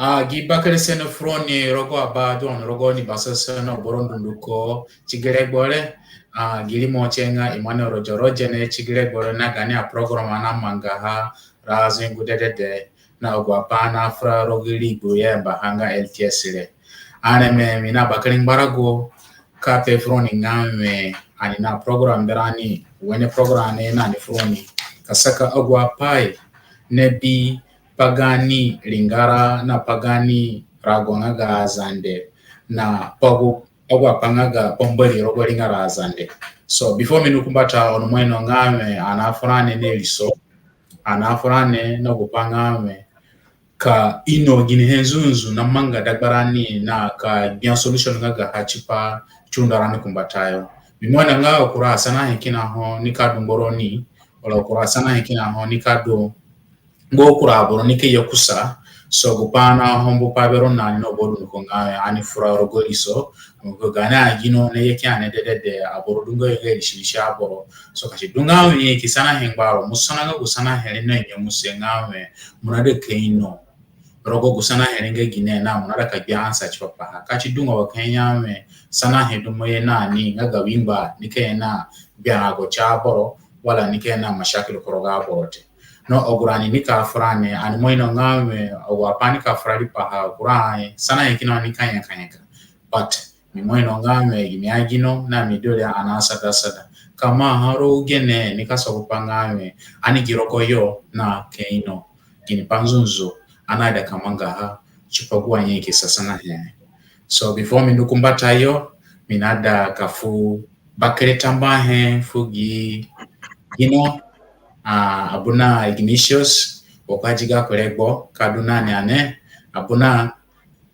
Gibakere sene froni rogo abado on rogo ni basasa no borondunduko chigere bore gili mochenga imane rojo rojene chigere bore na gani a program ana mangaha razingu de na ogwapana fra rogili buye mbahanga LTS le me mina bakaring barago ka pe froni ngame ani na program berani wene program na ni froni kasaka ogwapai nebi pagani lingara na pagani ragongaga azande na pagu ogwa pangaga pombali rogo lingara azande. So before minukumbata on mweno ngame anafurane neliso anafurane no kupangame ka ino gini henzunzu na manga dagbarani na ka bien solution ngaga hachipa chundarani kumbatayo mimwana ngao kura sana hekina ho nikadu ngoroni wala kura sana hekina ho nikadu ngo kuraboro nike yokusa so gupana hombo pabero nani no bodu ko nga ani fura rogoliso ngo gana gino ne yake ane de aboro dungo yake lishisha aboro so kashi dunga wi kisana hengbaro musana ga gusana hele no nye musenga we munade keino rogo gusana hele nge gine na munada ka biansa chapa kachi dunga wa kenya me sana he dumo ye nani ngaga wimba nike na biago chaboro wala nike na mashakilo koroga aborote no ogurani nika frane ani moino ngame ogwapani ka frali paha gurai sana yekino nika yakanyaka but mi moino ngame gimiagino na midole anasa dasada kama haro gene nika sokupangame ani giroko yo na keino gini panzunzo anada kamanga ha chupagua nyeke sasana he so before mi nukumbata yo minada kafu bakere tambahe fugi abuna Ignatius wakajiga kolego kaduna ane abuna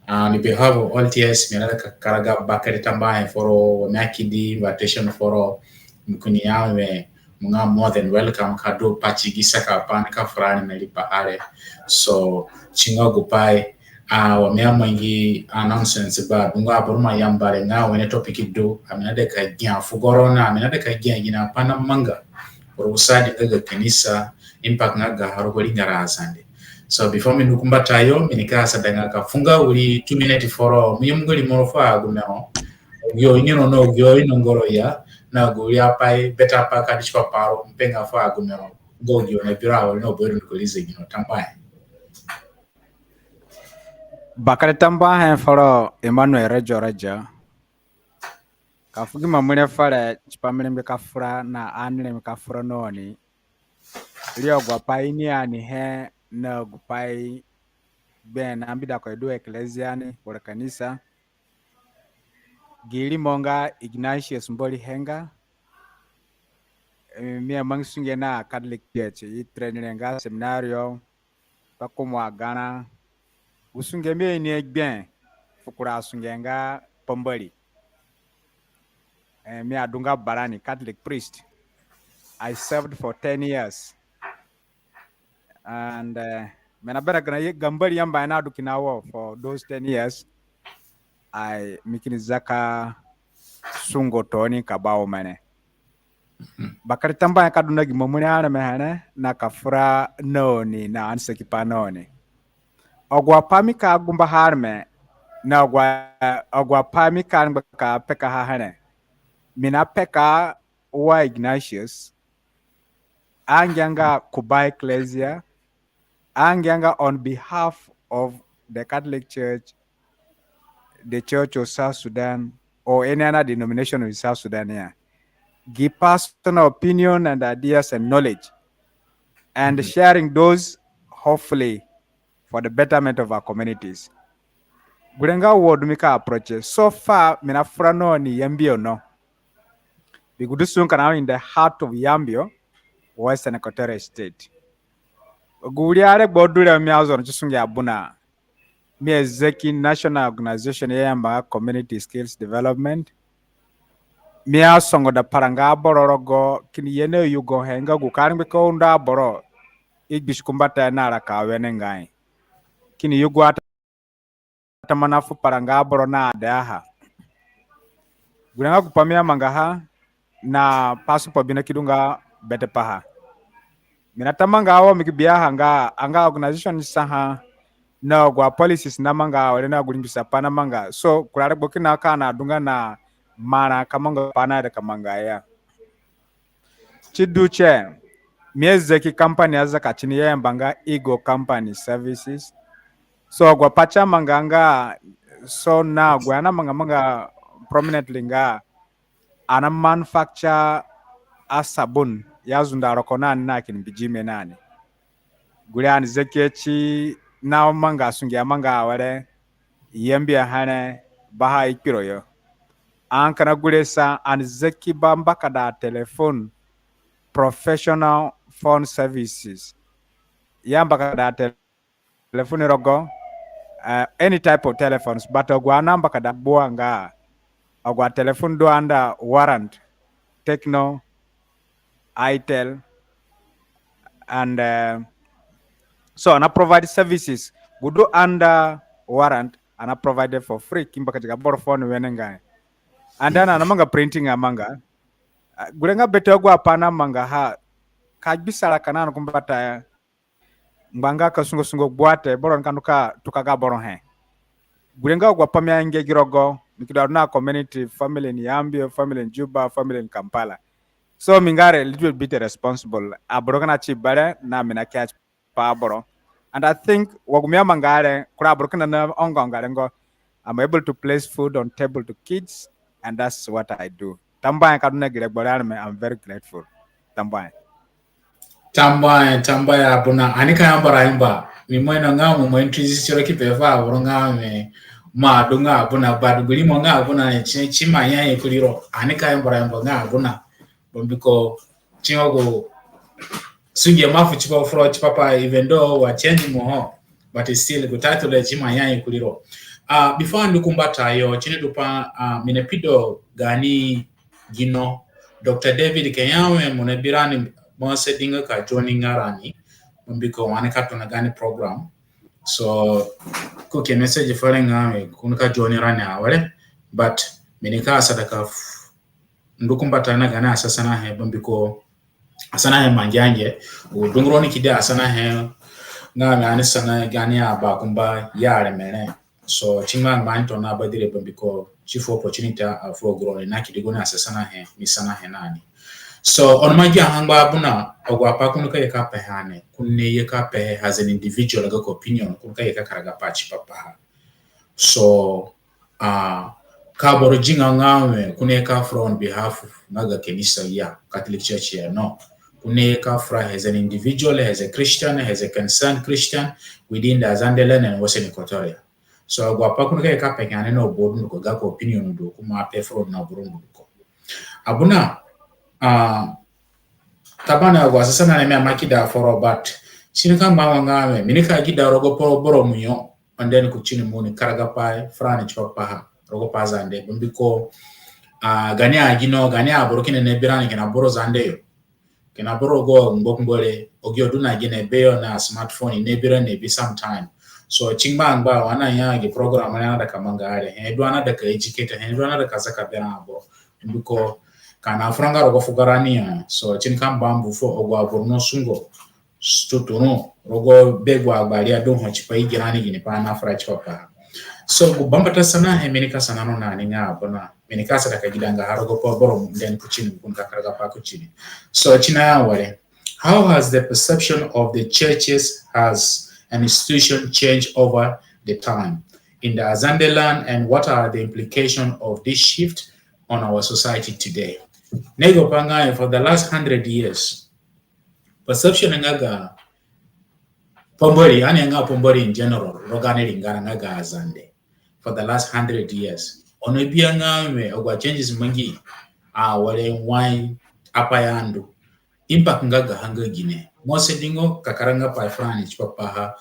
on behalf of all TS mirada karaga bakari tamba foro makidi invitation foro mkuni yawe mga more than welcome kado pachigi saka pan ka frani melipa are so chinga gupai wamea mwengi announcements ba bunga burma yambare nga wene topic do aminade ka gyan fugorona aminade ka gyan gina pana manga urusadi ngaga kanisa impact ngaga harogoli ngara Azande so before me nukumbata yo minikasa danga kafunga uri 2 minutes for muyumgoli morofa agumero yo nyino no yo inongoro ya na guri apai beta pa kadishpa paro mpenga fa agumero gogyo na birawo no boru kolize gino tambaye bakare tambaye foro Emmanuel Rejoraja kafugi mamune fare chipamene mbekafura na anile mbekafura noni liyo gwapai ni ani he na gwapai ben ambida kwa edu eklesiani kwa kanisa gili monga Ignatius mboli henga mia mangsunge na Catholic Church i traininga seminario pakumwa Ghana usunge mie ni egben fukura sungenga pomboli me adunga barani Catholic priest. I served for 10 years. And menabera gana gambari yamba na dukinawo for those 10 years. I mikinizaka sungo toni kabao mane. Bakari tamba kaduna gimomuni ana mehane na kafura noni na anse kipanoni. Ogwa pami ka gumba harme na ogwa pami ka peka hahane. Mina peka wa Ignatius Angyanga Kubai Ecclesia Angyanga on behalf of the Catholic Church, the Church of South Sudan, or any other denomination of South Sudan here. Give personal opinion and ideas and knowledge and sharing those hopefully for the betterment of our communities. Gurenga word mika approaches. So far, mina frano ni Yambio no. Bigudusun now in the heart of Yambio, Western Equatorial State. Guriare bodura miazo chisungi abuna. Mi Zeki National Organization Yamba Community Skills Development. Mia songo da paranga bororogo kini yene yugo henga gukaring beko unda boro. Igbishkumbata nara ka wenengai. Kini yugo atamanafu paranga boro na adaha. Gurenga kupamia mangaha na pasu pabina kidunga bete paha. Minatamanga awa mikibia anga organization saha no gwa policies na manga wale na gulim bisa pana manga so kurare boki na kana dunga na mana kamanga pana da kamanga ya chiduche miezeki company azaka chini ya mbanga ego company services so gwa pacha manganga so na gwa na manga prominently nga ana manufacture a sabun ya zunda rokona na kin bijime nani gurian zekechi na manga sungi manga wale yembia hane baha ikiro yo an kana guresa an zeki bamba kada telephone professional phone services yamba kada telephone rogo any type of telephones but ogwa namba kada buanga ogwa telephone do under warrant Techno, Itel, and so I provide services. We do under warrant and I provided for free. Kimba katika boro phone wenenga. And then anamanga printing amanga. Gulenga beto gwa pana manga ha. Kajbisara kanana kumbata mbanga kasungo buate boron kanuka tukaga boron he. Gulenga gwa pamya nge girogo. Mikidaruna community, family in Yambio, family in Juba, family in Kampala. So mingare a little bit responsible. Abrokana chibare na mina catch paboro. And I think wagumia mangare kura brokana na ongongarengo. I'm able to place food on table to kids, and that's what I do. Tambay kaduna giregbolarme. I'm very grateful. Tambay. Tambay abuna anika yambara imba. Mimoina ngamu mo introduce choro kipefa abronga me ma dunga abuna baduguli mo nga abuna chima yanye kuliro anika yambara imba nga abuna bombiko chingogo sungi mafu chipa fro chipapa even though wa change mo but still gutatu le chima yanye kuliro before ndukumbata yo chini dupa minepido gani gino Dr. David Kenyawe munebirani Mose dinga ka joining ngarani mbiko wanika tunagani program so kuke message fare ngame kunika join rani awale but minika sadaka ndukumbata na gana asasana he mbiko asana he manjanje udunguroni kide asana he ngame anisana gani aba kumba yale mene so chingma manto na badire mbiko chief opportunity for growing na kidigona asasana he misana he nani so on my hangba buna ogwa pa kunuka yeka pehane kunne yeka pe as an individual ga opinion kunuka yeka karaga pachi papa so kaboro jinga ngawe kuneka from behalf of naga kenisa ya Catholic Church ya no kuneka fra as an individual as a Christian as a concerned Christian within the Azande and Western Equatoria so ogwa pa kunuka yeka pehane no bodu nuko ga opinion do kuma pe from na burundu ko abuna tabana wa sasa na mea makida for but sinika mama ngame minika gida rogo boro munyo and then kuchini muni karaga pai frani chapa rogo pa Azande mbiko gani agino gani aborokine ne birani kena boro Azande yo kena boro go mbokumbole ogyo duna gine beyo na smartphone ne birani be sometime so chingba ngba wana yangi program na da kamangare he dwana da ka educator he dwana da kazaka bena abo mbiko kana franga rogo fugarania so chinkam bambu fo ogwa borno sungo stutuno rogo begwa agbalia don ho chipa igirani gini pa na fra chapa so gubamba sana he menika sana no na ninga abona menika sa takagidanga harogo po boro den kuchini kunka karaga pa kuchini so china ya wale how has the perception of the churches as an institution changed over the time in the Azande land and what are the implications of this shift on our society today? Nego panga for the last 100 years, perception ngaga pombori, ani nga pombori in general, rogane lingara ngaga Azande for the last 100 years. Ono bia ngame ogwa changes mangi wale wine apayandu impact ngaga hanga gine. Mose dingo kakaranga pa frani chpapa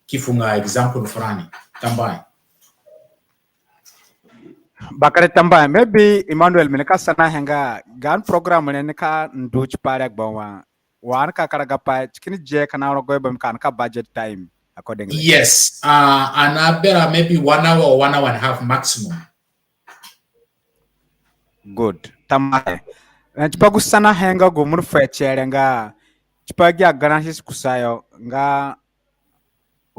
kifunga example frani tambai. Bakare tambay maybe Emmanuel meneka sana henga gan program meneka nduch parek bawa wan ka karaga pa chikini je kana rogo bam kan ka budget time accordingly. Yes, and I better maybe 1 hour or 1 hour and a half maximum. Good. Tambay. Chipagu sana henga gumur fechere nga chipagi aganasis kusayo nga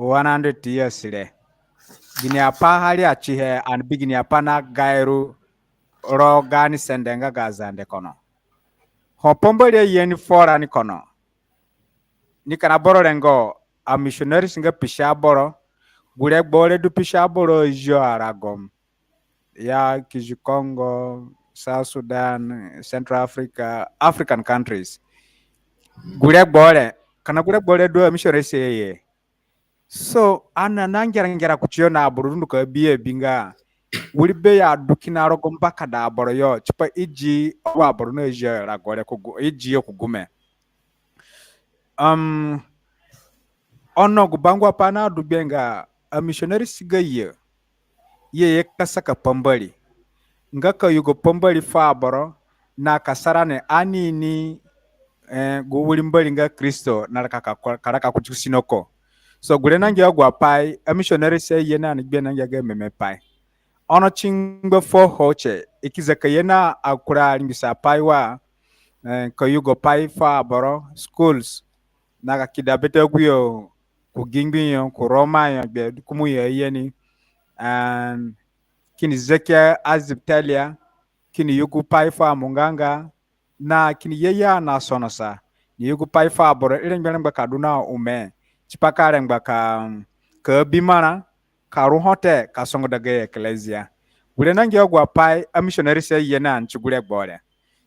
100 years le. Gini apa hali achihe and bigini apa na gairu ro gani sendenga gazande kono. Hopombole yeni fora ni kono. Ni kana boro rengo a missionary singa pisha boro. Gure bole du pisha boro jo aragom. Ya kiji Congo, South Sudan, Central Africa, African countries. Gure bole. Kana gure bole du missionary seye. So ana nangerangera kuchiona aburundu ka biye binga. Wuri be ya dukina rogo mpaka da aboro yo chipa iji wa aboro no eje ragore kugu iji yo kugume. Ono gubangwa pana dubenga a missionary siga ye kasaka pambali. Nga ka yugo pambali fa aboro na kasarane ani ni go wuri mbali nga Kristo na karaka kuchusinoko. So gure nangi ogwa pai a missionary say yena ni gbe nangi ga meme pai. Ono chingbe fo hoche ikizaka yena akura limbisa pai wa ka yugo pai fa boro schools naga kidabete guyo ku gingbiyo ku roma yo be kumu yeni and kini zekia aziptalia kini yugo pai fa munganga na kini yeya na sonosa ni yugo pai fa boro iren gbe kaduna ume chipakare ngba ka bimana ka ruhote ka songo daga ecclesia. Gure nangi ogwa pai a missionary say yena nchugure gbore.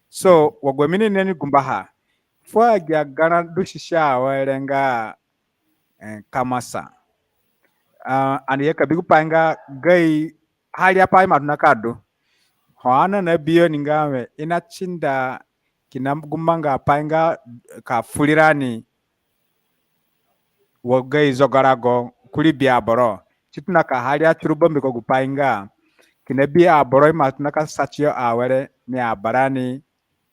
So wagwa mini neni gumbaha. Fwa gya gana dushisha warenga kamasa. Ani yeka bigu panga gai hali apa matuna kado. Hoana na biyo ningawe ina chinda kina gumbanga panga ka fulirani wagai zogarago kuli biya boro. Chituna ka hali aturubo miko gupainga kina biya boro matuna ka sachio awere ni abarani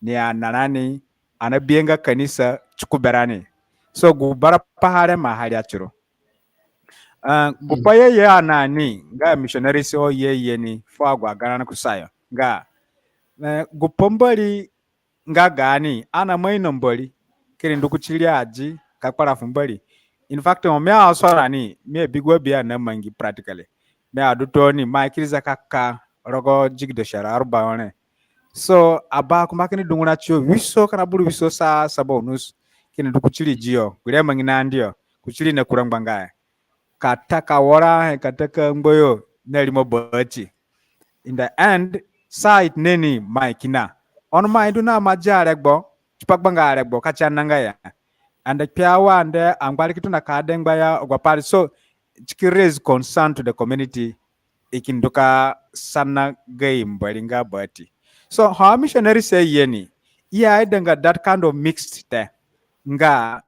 ni ananani ana bienga kanisa chukuberani. So gubara pahare mahali achuro. Gupaya ye anani nga missionary so ye ni fo agwa garana kusayo nga gupombali nga gani ana mai nombali kiri ndukuchili aji kakpara fumbali. In fact me aswarani me bigwa bia na mangi practically me adutoni ma kiriza kaka rogo jigdo shara arba one. So aba kumakini dunguna chio wiso kana buru wiso sa sabonus kini dukuchili jio gure mangina ndio kuchili na kurangbangaye kataka wora kataka mboyo nelimo bachi. In the end side neni maikina on maindu na majare gbo chipakbanga aregbo kachananga ya and the piawa and ambali kitu na kadengba ya ogwapari. So chiki raise concern to the community ikinduka sana gay mbalinga bati. So how missionary say yeni yeah denga that kind of mixed there nga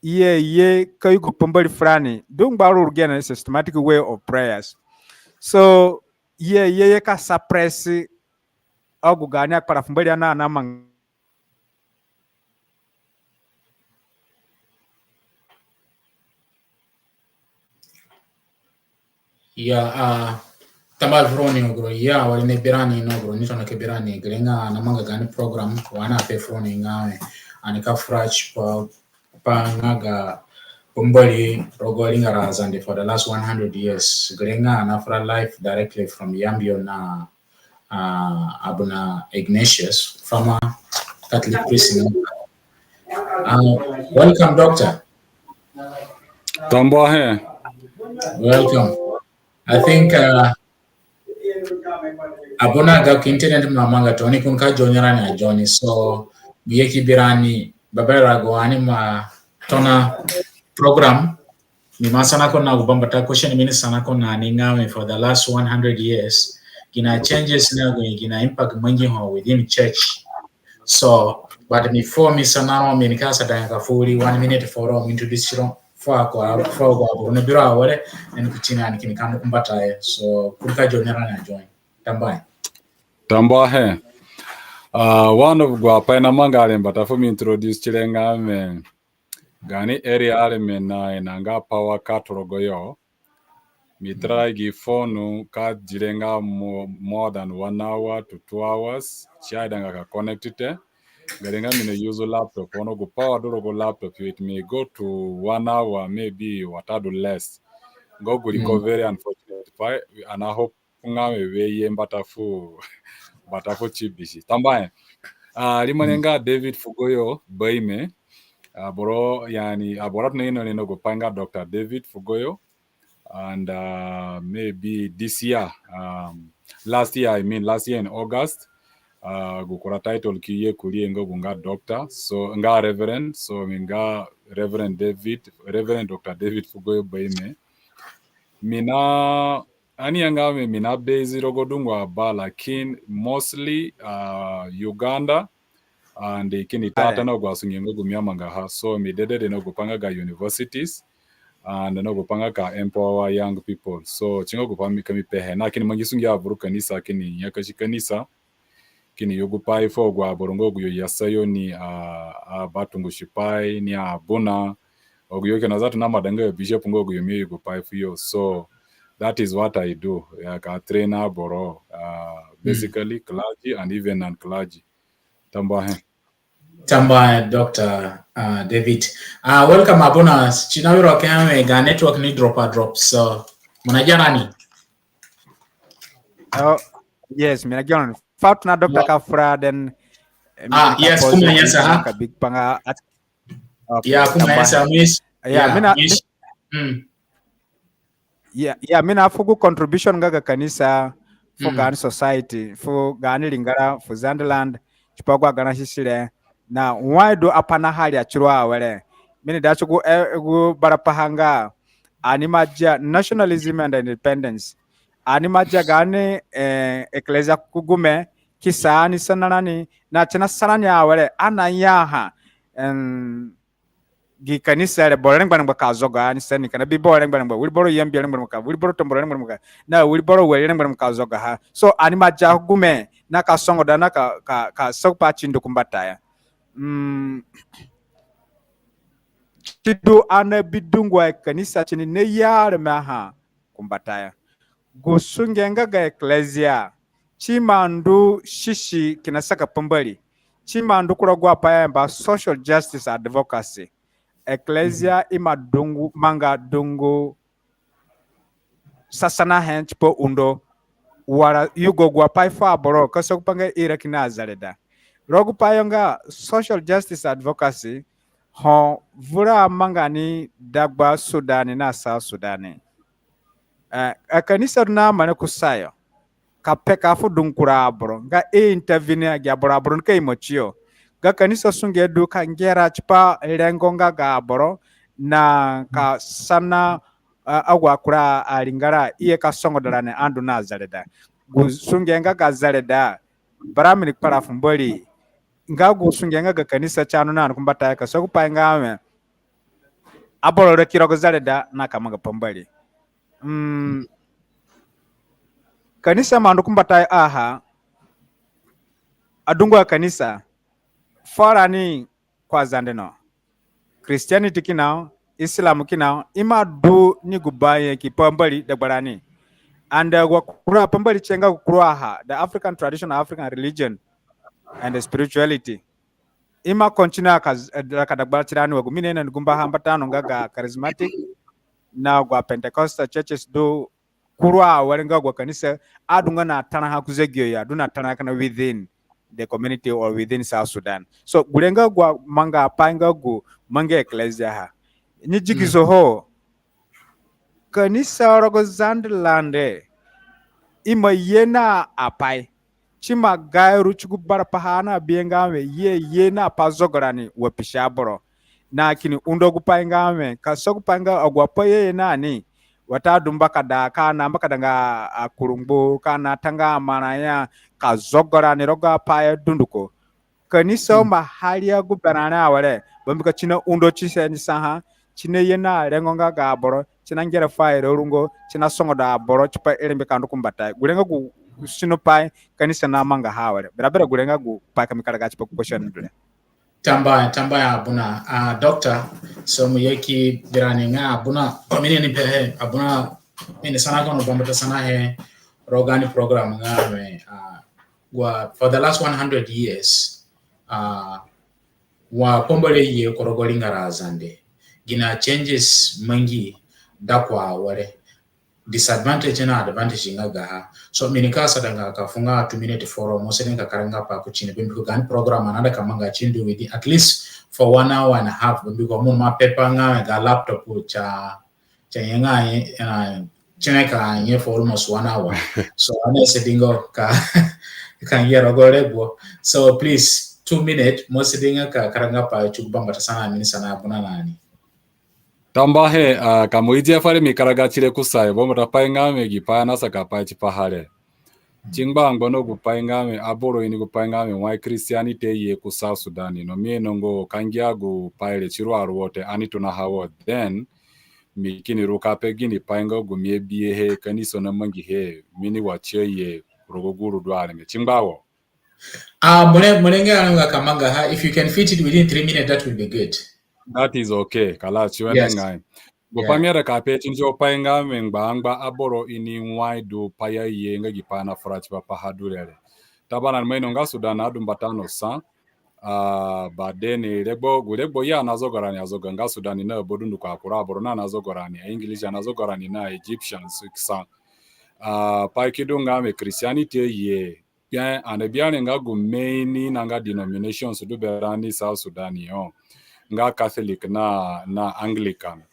ye kayugo pombali frani dung baru again a systematic way of prayers. So ye ka suppress oguganya para fumbali ana mang. Ya tambal froni ogro ya wali ne birani no ogro ni tona ke birani grenga na manga gani program wana pe froni ngawe anika frach pa ngaga Bumbali Rogolinga Azande for the last 100 years. Grenga and Afra life directly from Yambio na Abuna Ignatius from a Catholic priest. Welcome, doctor. Tambahe. Welcome. I think Abuna ga internet mamanga Tony kunka jonyarani a Johnny so Yeki Birani Babera Goani ma tona program. Mimasana ko na ubambata question mini sana ko na ningawe for the last 100 years. Gina changes na gina impact mangi ho within church. So, but before mi sana mi nikasa tanga fuli 1 minute for all introduce for ko na bira wale en kuchina nikini kama kumbata so kulika jonera na join. Tambahe. One of Guapa na mangale mbata for me introduce chilenga me gani area ale na inanga power katorogoyo. Mi try gi phone ka jirenga more than 1 hour to 2 hours. Chiadanga ka connected. Garenga mine use laptop. Ono go power doro go laptop. It may go to 1 hour, maybe what I do less. Go very unfortunate. Pai ana hope ngame weye batafu chibishi. Tambaye. Limanenga David Fugoyo Baime. Boro yani aborat neno go panga Dr. David Fugoyo. And maybe this year, last year in August, gukora title kiye kulie ngo gunga doctor, so nga reverend, so nga Reverend Dr. David Fugoyo Baime. Mina ani yangame mina base rogodungwa ba lakin mostly Uganda and ikini tata no gwasunyengo gumyamanga ha, so mi dede no gupanga ga universities and no gupanga ka empower young people, so chingo gupami kami pehe na kini mangisungi avuru kanisa kini yakashi kanisa kini yogupai fo gwa borongo guyo yasayo ni batungu shipai ni abuna oguyo kana zatu na madanga ya bishop ngo guyo mi yogupai fuyo. So that is what I do, ka trainer boro basically clergy and even non-clergy. Tambahe. Dr. David. Welcome abuna. Chinawiro kame ga network ni drop, so munajana ni? Yes, minajana. Fatuna Dr. Kafra then yes, kumanyasa ha. Big panga. Yeah, kumanyasa miss. Yeah, mina fugu contribution ngaga kanisa for Gani society for Gani lingara for Zandeland chipagwa Gana shisile na why do apana hali achirwa wale mini dacho gu barapahanga animaja nationalism and independence animaja Gani eklezia kugume kisani sananani na chena sananya wale anayaha gi kanisa le boreng bareng baka zoga ni sani kana bi boreng bareng ba wil boro yam bareng baka wil boro tomboreng bareng baka na wil boro weleng bareng baka zoga ha, so anima ja gume na ka songo da na ka sok pa chindo kumbata ya chido ana bidungwa kanisa chini ne yare maha kumbata ya gusungenga ga ecclesia chimandu shishi kinasaka pambali chimandu kuragwa pa ba social justice advocacy ecclesia ima dungu manga dungu sasana hench po undo wara yugo gwa pai fa boro kasok panga irakina azaleda rogu payonga social justice advocacy ho vura mangani dagba Sudani na South Sudani kanisa na mane kusayo kapeka fu dunkura boro ga intervene ga boro kai mochio ga kanisa sunge du ka ngera chipa lengonga ga boro na ka sana agwa kura alingara iye ka songo darane andu na zaleda gu sunge nga ga zaleda baramini para fumboli nga gu sunge nga ga kanisa chanu na kumbata ka so kupa ngame aboro re kiro zaleda na kama ga pambali kanisa mandu kumbata aha adungwa kanisa forani kwa Azande no Christianity kinao Islam kinao ima du ni gubaye ki pambali da barani and wakura pambali chenga kukura ha the African tradition, African religion and the spirituality ima continue kadagba tirani wagu mine na ngumba hambatano ngaga charismatic na gwa Pentecostal churches do kurwa warenga gwa kanisa adunga na tana hakuzegyo ya duna tana kana within the community or within South Sudan. So gulenga gwa manga panga gu manga ecclesia ha ni jigizo ho kanisa rogo Zandeland ima yena apai chima gairu chugu barapahana biengame yena pazogorani wapishaboro na kini undogu paingame kasogu panga agwapa yena ni watadumba kada kana mbakadanga akurumbu kana tanga manaya kazogorani roga paya dunduko kanisa mahali ya gubanana wale bambika china undo chise ni saha chine yena rengonga ga boro china ngera fire rungo china songo da boro chipa elembe kandu kumbata gulenga gu sino pai kanisa na manga hawale berabera gulenga gu pai kamikara ga chipa question dule tambaya abuna doctor so muyeki birani nga abuna komini ni pehe abuna ni sana kono bambata sana he rogani program nga me for the last 100 years wa pombole ye korogoli ngara Azande gina changes mangi dakwa wale disadvantage na advantage nga gaha so minika sadanga kafunga 2 minute forum mosenga karanga pa kuchini bimbi kan program anada kamanga chindu with at least for 1 hour and a half bimbi ko mun ma paper nga ga laptop cha yenga chineka nye for almost 1 hour so ane sedingo ka kan yero gorebo so please 2 minute mosedinga ka karanga pa chukubamba sana mini sana buna nani tambahe kamuije fare mikaragachire kusai bomo tapaingame gipana sakapa chipahare chingba ngono gupaingame aboro ini gupaingame why Christianity ye ku South Sudan no mieno ngo kangia gu paile chirwaru wote ani tuna hawo then mikini ruka pegini paingo gumie bie he kaniso na mangi he mini wache ye rogoguru dwale me chingbawo Mulenge anga kamanga ha if you can fit it within 3 minutes that will be good. That is okay kala chiwene Yes. ngai gopamera ka pe chinjo painga mengba aboro ini why do paya ye nga gipana frachi pa hadurele tabana meno nga Sudan adu mbatano sa badeni legbo ya nazogorani azoga nga Sudan na bodundu kwa kura aboro na nazogorani English nazogorani na Egyptians kisa pa kidunga me Christianity ye bien anabiane nga gumeini nanga denominations du berani South Sudan yo nga Catholic na Anglican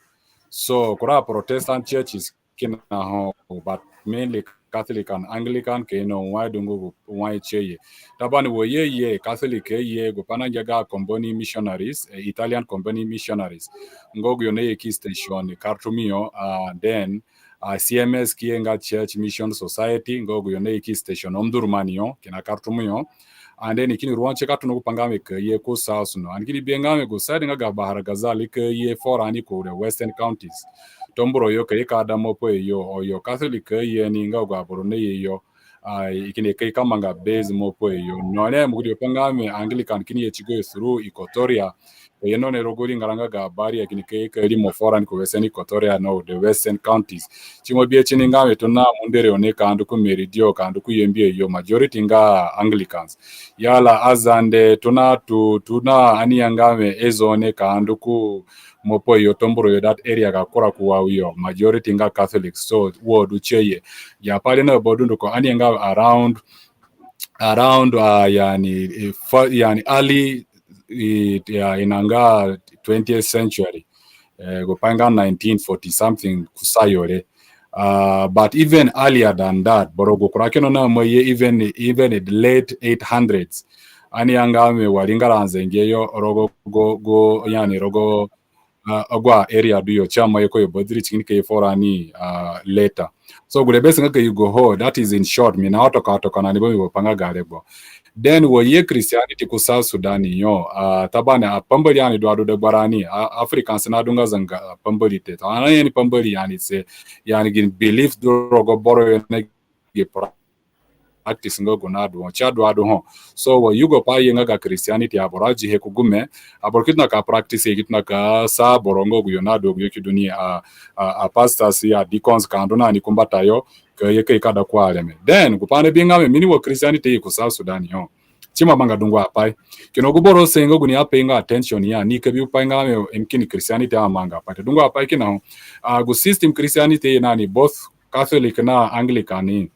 so kura Protestant churches kina ho but mainly Catholic and Anglican keno why dungu why cheye tabani wo ye Catholic ye go pananga company missionaries Italian company missionaries ngogo yone ki station Khartoumio then CMS kienga Church Mission Society ngogo yone ki station Omdurmanio kina Khartoumio and then ikini ruanche katu no pangame ke ye ko South no and kini bengame go side nga bahara gazali ke ye forani ko the Western counties tomboro yo ke ka da mopo yo o yo Catholic ye ni nga go aboro ne yo ikini ke kamanga base mopo yo no ne mu pangame Anglican kini ye chigo through Equatoria ye no ne rogori ngaranga ga bari yakini ke limo foreign ko Western Equatoria no the Western counties chimo bie chini ngame to na mundere one ka andu ku meridio ka andu ku yembie yo majority nga Anglicans yala Azande tuna ani yangame ezone ka andu ku mopo yo tomboro yo that area ga kora kuwa yo majority nga Catholics so wo du cheye ya pale na bodundu ko ani yanga around yani early inanga 20th century gopanga 1940 something kusayore but even earlier than that borogo kurakeno na moye even in the late 800s ani yanga me walingaranze ngeyo rogo go yani rogo agwa area duyo chama yeko yo bodri chinike forani later so gure bese ngake you go ho that is in short mina otoka na nibo bopanga garebo then wo ye Christianity ku South Sudan yo tabana pambali yani do de barani Africans na dunga zanga pambali te ana yani pambali yani se yani gin belief do rogo boro ne ge practice ngogo na do chadu ado ho so wo yugo pa yenga ga Christianity aboraji he kugume aborkitna ka practice kitna ka sa borongo go yonado go yokiduni a pastors ya deacons kandona ni kumbata yo ke kada kwa aleme then kupane bingame mini wo Christianity ku South Sudan yo chima banga dungwa pai kino guboro sengo guni apinga attention ya ni kebi upanga me emkini Christianity amanga pate dungwa pai kina go system Christianity nani both Catholic na Anglican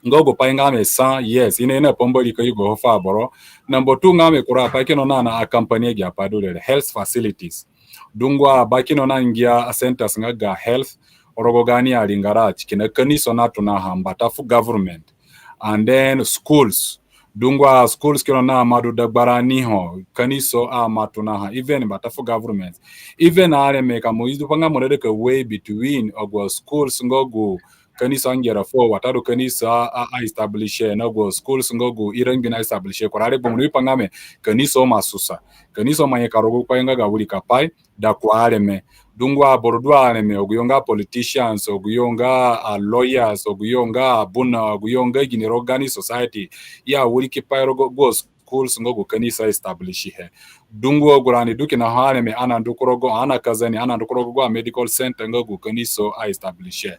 ngogo pa ngame sa yes ina pomboli ko yugo fa boro number 2 ngame kura pa kino na accompany ga pa dole health facilities dungwa ba kino na ngia centers ngaga health orogo gani ali ngarachi kina kaniso na tuna hamba tafu government and then schools dungwa schools kino na madu dagbarani ho kaniso matuna ha even batafu government even ale meka moizu panga monede ka way between ogwa schools ngogo kanisa ngera fo watado kanisa establish na go schools ngogo irangi na establish korare bomuri pangame kanisa masusa kanisa manye karogo kwanga ga wuli kapai da kwale me dungwa bordwa me oguyonga politicians oguyonga lawyers oguyonga buna oguyonga ginero gani society ya wuli kipai go schools ngogo kanisa establish he dungo gurani duki na hane me ana ndukorogo ana kazani ana ndukorogo a medical center ngagu kaniso a establishe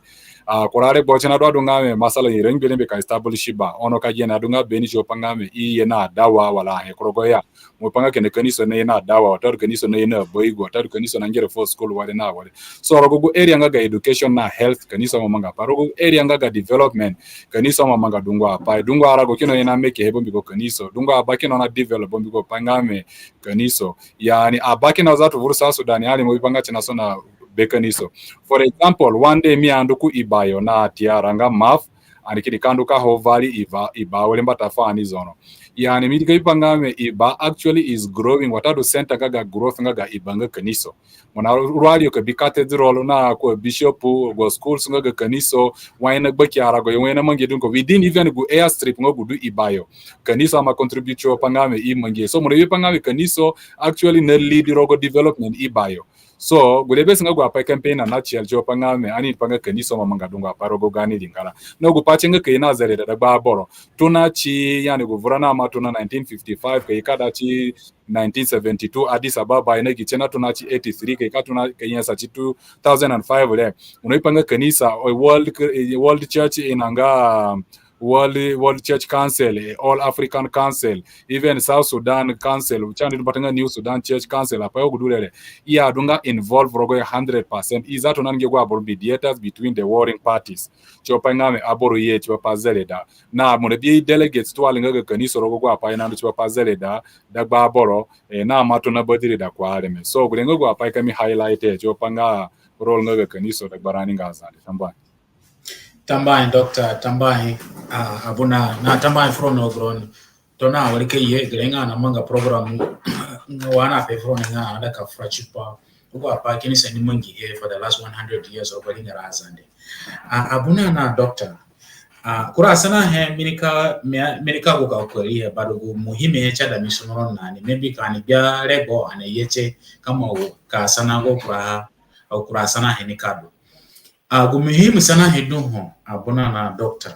kurare bochana do dunga me masala yireng bele ka establish ba ono ka jena dunga beni jo pangame i yena dawa wala he korogo ya mo panga kene kaniso ne na dawa tar kaniso ne na boigo tar kaniso na ngere for school wale na wale so rogo area ngaga education na health kaniso mo manga parogo area ngaga development kaniso mo manga dungwa pa dungwa arago kino ina meke hebo mbiko kaniso dungwa abaki na develop mbiko pangame kaniso yani abaki na zatu vurusa Sudan hali mo ipanga china sona bekaniso for example one day mi anduku ibayo na tiaranga maf anikiri kanduka hovali iba wale mbatafani zono yani mi ipangame iba actually is growing watado center gaga growth ngaga ibanga kaniso mona rwali ko bi cathedral na ko bishop go schools ngaga kaniso wayna baki arago wayna mangi dunko we didn't even go airstrip ngagu du ibayo kaniso ama contribute pangame i mangi so mona pangame kaniso actually na lead rogo development ibayo so gulebe singa gwa pa campaign na chiel jo pangame ani panga kaniso mamanga dunga parogo gani lingala no gu pachenga ke na zere da ba boro tuna chi yani gu vurana ma tuna 1955 ke kada chi 1972 Addis Ababa ina gichena tuna chi 83 ke katuna ke yasa chi 2005 le unaipanga kanisa world church inanga World Church Council, All African Council, even South Sudan Council, chani batanga New Sudan Church Council, apayo gudulele. Iya dunga involve rogo 100%. Is that unange go abor mediators between the warring parties. Chopangame aboru ye chopazeleda. Na munebi delegates to alinga kaniso rogo go apai na chopazeleda dagba aboro na matuna bodiri da kwa aleme. So gulengo go apai kami highlight chopanga role ngaga kaniso dagbarani ngazali. Samba. Tambahin doctor tambahin abuna na tambahin from ogron tona walike ye grenga na manga program wana pe from nga ada ka frachipa uko apa kini sani mangi here for the last 100 years of walinga Azande abuna na doctor kura sana he minika ko ka kweli he bado muhimu he chada misono nani maybe kani bia rego ane yeche kama ka sana go kura au kura sana he nikado gumuhimu sana hedunho abuna na doctor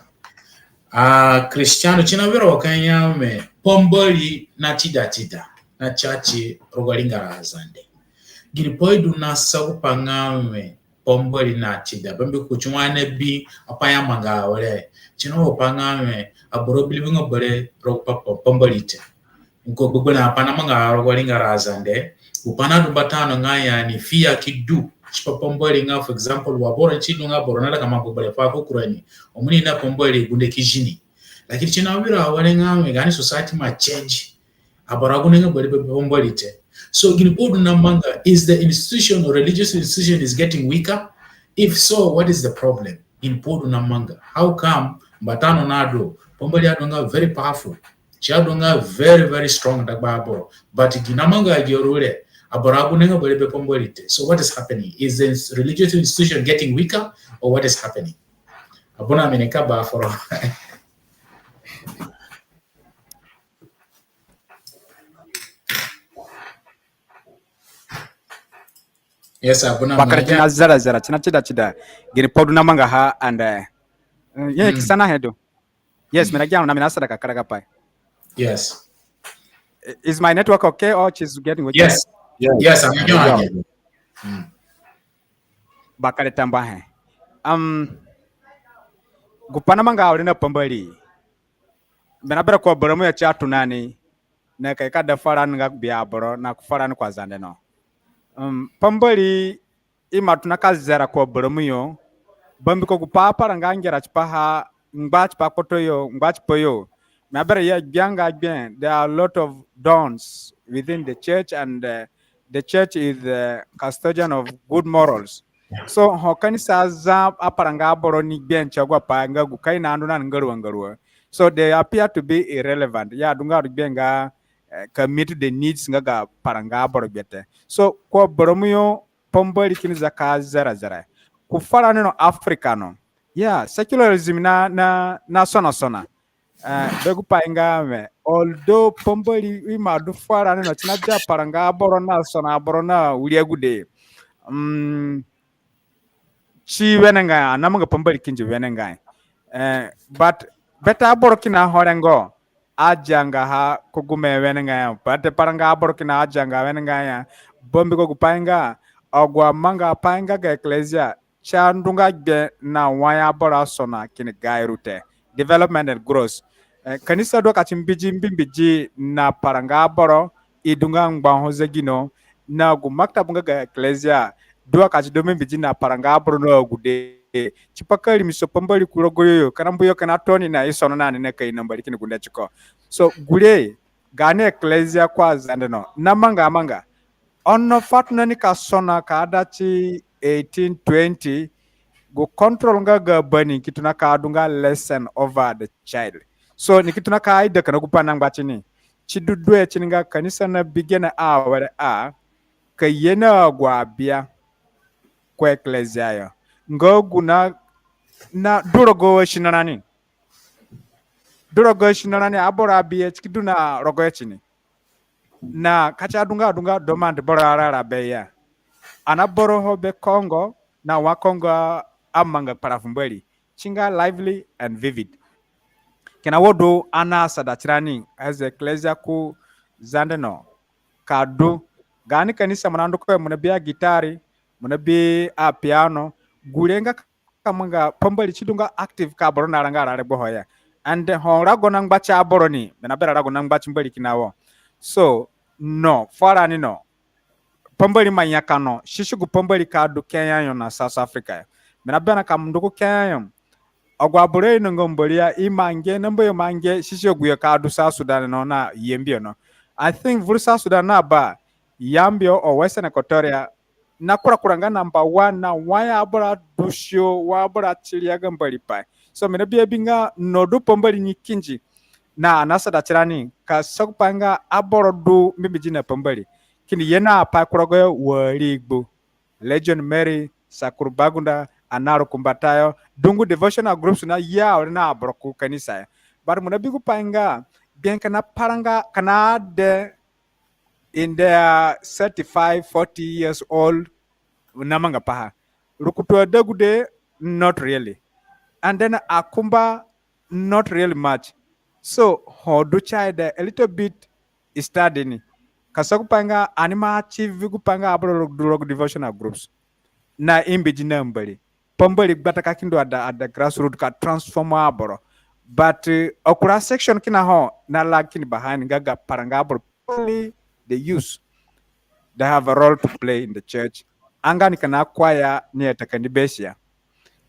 Cristiano china wero wakanya me pomboli na tida na chachi rogalinga Azande gini poidu na saupangame pomboli na tida bambi kuchwana bi apaya manga wale china opangame aborobili bingo bore ropa pombolite nko buguna apana manga rogalinga Azande upana dubatano ngaya ni fia kidu chipapombole nga for example wabora chino nga boronala kama kubale fa kukurani omuni na pombole gunde kijini lakini china wira wale nga ngani society ma change abara gunenga bale pombole te so gini podu na manga is the institution or religious institution is getting weaker if so what is the problem in podu na manga how come batano nado pombole adonga very powerful chadonga very strong dagbabo but ginamanga ajorule so what is happening? Is this religious institution getting weaker or what is happening? Abuna meneka for yes, abuna bakar china zara china chida gini podu na manga ha and yeah kisana hedo yes mina gyano na mina sadaka karaga pai yes. Is my network okay or she's getting with yes I'm bakare tambahe gupana manga awrina pambali bena bera ko boromo ya cha tunani na kai ka da faran ga biya boro na ku faran kwa zande no pambali ima tunaka zera ko boromo yo bambi ko gupapa ranga ngera chipaha ngba chipa kotoyo ngba chipoyo na bera ya byanga again there are a lot of dons within the church and the church is the custodian of good morals. So hokani saza aparanga boro ni bien chagwa pa nga gukai na anduna ngaru. So they appear to be irrelevant. Ya dunga rubenga commit the needs nga paranga boro bete. So ko boromuyo pomboli kini zaka zara. Kufara no Africano. Yeah, secularism na sona. Begu painga me. Although pomboli ima du fara no chinaja paranga boro na sona boro na uliagude. Chi wenenga namanga pombali kinji wenenga but beta borokina horengo ajanga ha kugume wenenga pate paranga borkina ajanga wenenga ya bombi ko kupanga ogwa manga panga ga ecclesia chandunga ge na waya bora sona kini gairute development and growth. Kanisa do kachimbiji mbimbiji na paranga boro idunga ngbanho zegino na gu maktabunga ga ecclesia do kachidomi mbiji na paranga boro no gude chipakali misopombali kulogoyo kanambuyo kana toni na isono nani ne kai nambari kini gunda chiko so gure gane ecclesia kwa Azande no namanga manga onno fatna ni ka sona ka adachi 1820 go control nga ga bani kituna ka dunga lesson over the child so ni kituna ka ida kana kupana ngbatini chidudwe chininga kanisa na bigena a wale a ka yena gwa bia kwa ecclesia yo ngo guna na durogo shinanani abora bia chikiduna rogo chini na kacha dunga domand bora rara beya anaboro hobe Congo na wa Congo amanga parafumbeli chinga lively and vivid kena wodo ana sadatirani as ecclesia ku Zande no kadu gani kanisa manando ko munabia gitari munabi a piano gulenga kamanga pambali chidunga active ka boro na ranga rare bohoya and honra gonang bacha boroni menabera ragonang bachimbali kinawo so no farani no pambali manyakano shishugu pambali kadu Kenya yo na South Africa menabena kamnduku Kenya yo ogwabure no ngombolia imange namboyo mange shishugu kadu South Sudan no na yembio no I think vuru South Sudan na ba yambio o Western Equatoria na kuranga number 1 na waya abura dushio wa abura chilia gambali pai so menabia binga nodu pambali ni kinji na anasa da tirani ka sokpanga aboro du mibijina pambali kini yena pa kurago warigbo Legion Mary Sakurubagunda anaro kumbatayo dungu devotional groups na ya na abroku kanisa bar munabigu panga bien kana paranga kana de in their 35-40 years old namanga paha rukuto dagude not really and then akumba not really much so hodu chaida a little bit studying kasakupanga anima achieve kupanga abro devotional groups na imbiji nambali pambali bataka kindo ada grassroots ka transform abro but okura section kina ho na lakini behind gaga paranga abro only the youth they have a role to play in the church angani kana kwaya ni atakani besia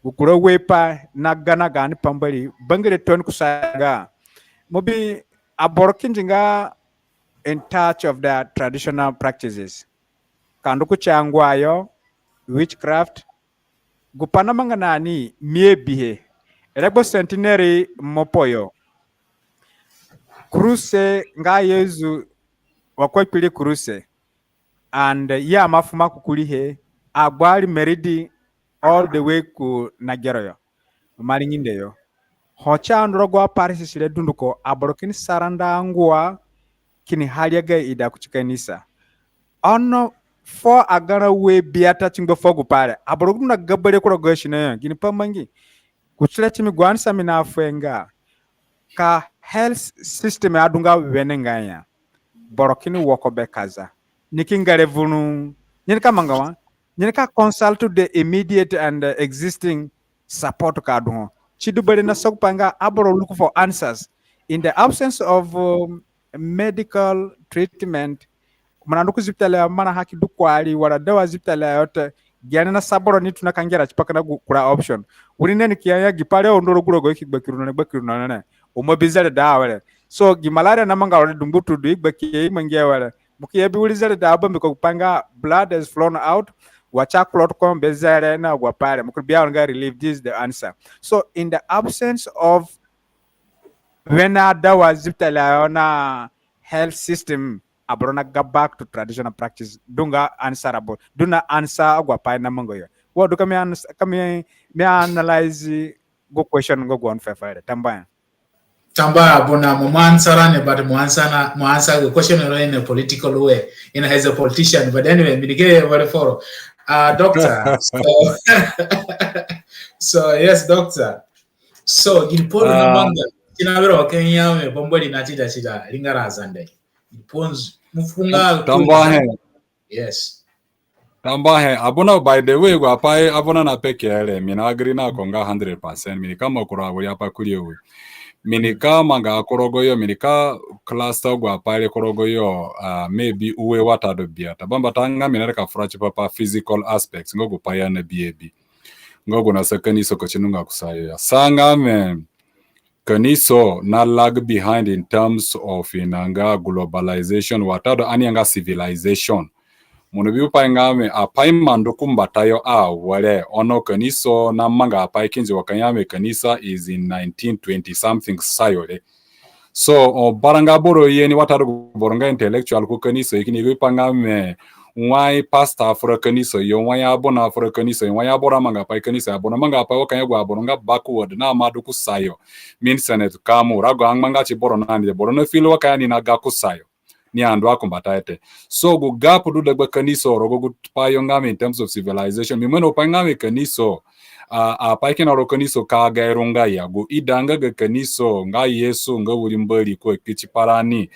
ukuro wepa na gana gani pambali bangere ton kusaga mobi aborkinjinga in touch of their traditional practices kanduku changwayo witchcraft gupana manganani miebihe elebo centenary mopoyo kruse nga yezu wakwepili kruse and ya mafuma kukulihe agwali meridi all the way ku nageroyo maringindeyo hocha androgo paris sile dunduko aborokin saranda ngwa kini haliaga ida kuchikanisa ono fo agara we biata chingbo fogu pare aborogun na gabare ko goshine gini pamangi kuchila chimi gwansa mina fenga ka health system adunga wenenganya borokini woko be kaza nikingare vunu nyika mangawa nyika consult the immediate and existing support kadungo chidubere na sokpanga aboro look for answers in the absence of medical treatment manandu kuzipitala mana haki dukwali wala dawa zipitala yote gyana na saboro ni tunakangera chipakana kura option urine ni kiyaya gipale ondoro gurogo ikibakiruna na umobizale dawa so gimalaria namanga wale dumbutu du ikbakiye mangia wale mukiye biulizale dawa mbiko kupanga blood has flown out wacha clot ko bezare na gwapare mukubia nga relieve this is the answer so in the absence of when dawa zipitala na health system abrona go back to traditional practice dunga answerable duna answer agwa pa na mango yo wo do kami me analyze go question go on fefere tambaya bona mo answer ne but mo answer the question in a political way in as a politician but anyway me get very for doctor so so yes doctor so in polo na manga Chinabero Kenya me bomboli na chida lingara Azande. Pons mufunga Tambahe. Yes. Tambahe abona by the way gwa pai abona na pekele mina agree na konga 100% mini kama kura wuri apa kuliwe. Minika manga korogoyo minika cluster gwa pai korogoyo maybe uwe watado bia tabamba tanga minareka furachi papa physical aspects ngogo pai na biebi. Ngogo na sekani soko chinunga kusayo ya. Sanga men kaniso na lag behind in terms of inanga globalization watado anianga civilization. Munubiu pai ngame apai mando kumbatayo wale ono kaniso na manga apai kinzi wakanyame kanisa is in 1920 something sayole. So baranga boro yeni watado boronga intellectual ku kanisa ikini bipa ngame why pastor for kanisa yo why abona for kanisa why abora manga pai kanisa abona manga pai wakanya gwa boronga backward na madu kusayo means senet kamu rago ang manga chi boro nani boro no filo wakanya ni naga kusayo ni andu akumbataete so go gap do de kanisa rogo go payo ngame in terms of civilization mimeno pangame kaniso pai kina ro kaniso ka gairunga ya go idanga ga kaniso nga yesu nga wuri mbali ko kichi parani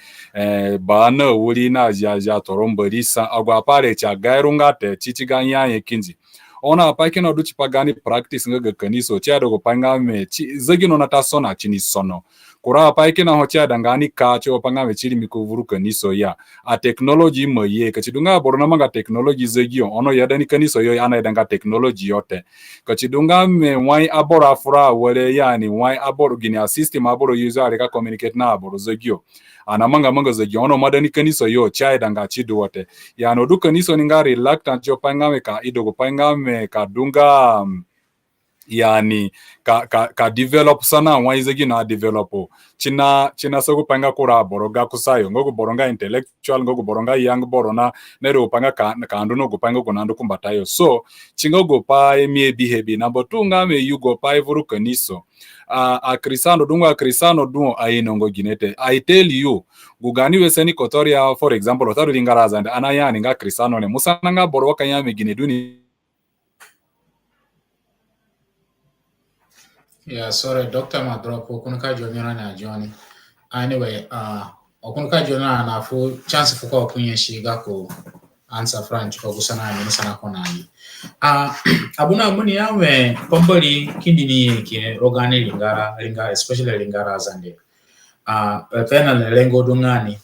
bana wuri na ja torombali sa agwa pare cha gairunga te chichi ganya ye kinji ona pai kina do chipagani practice nga ga kaniso cha do pangame chi zagino na tasona chini sono kura pai kina ho cha dangani ka cho pangame chiri mikuvuru kaniso ya a technology mo ye kachidunga borona manga technology zagio ono yadani kaniso yo ana danga technology yote kachidunga me why aboro afura wale yani why aboro gini a system aboro user aleka communicate na aboro zagio ana manga zagio ono madani kaniso yo cha danga chidu wote ya no du kaniso ninga reluctant jo pangame ka idogo pangame ka dunga yani ka develop sana waizegi na develop china sogo panga kura boroga kusayo ngogo boronga intellectual ngogo boronga young borona nero panga ka nduno go panga gonando kumbatayo so chingogo pa emie behavior number 2 ngame yugo pa evuru kaniso a krisano dunga krisano duo ainongo ginete I tell you gugani weseni kotoria for example otaru lingara Azande anayani nga krisano ne musananga boroka yame gineduni. Yeah, sorry, Dr. Madrop, okunuka jonyora na Johnny. Anyway, okunuka jonyora na fu chance fuko okunye shiga ko answer French ko gusana ni sana konani. Abuna muni yawe pomboli kindi ni ke rogane lingara especially lingara Azande. Pena lengo dungani.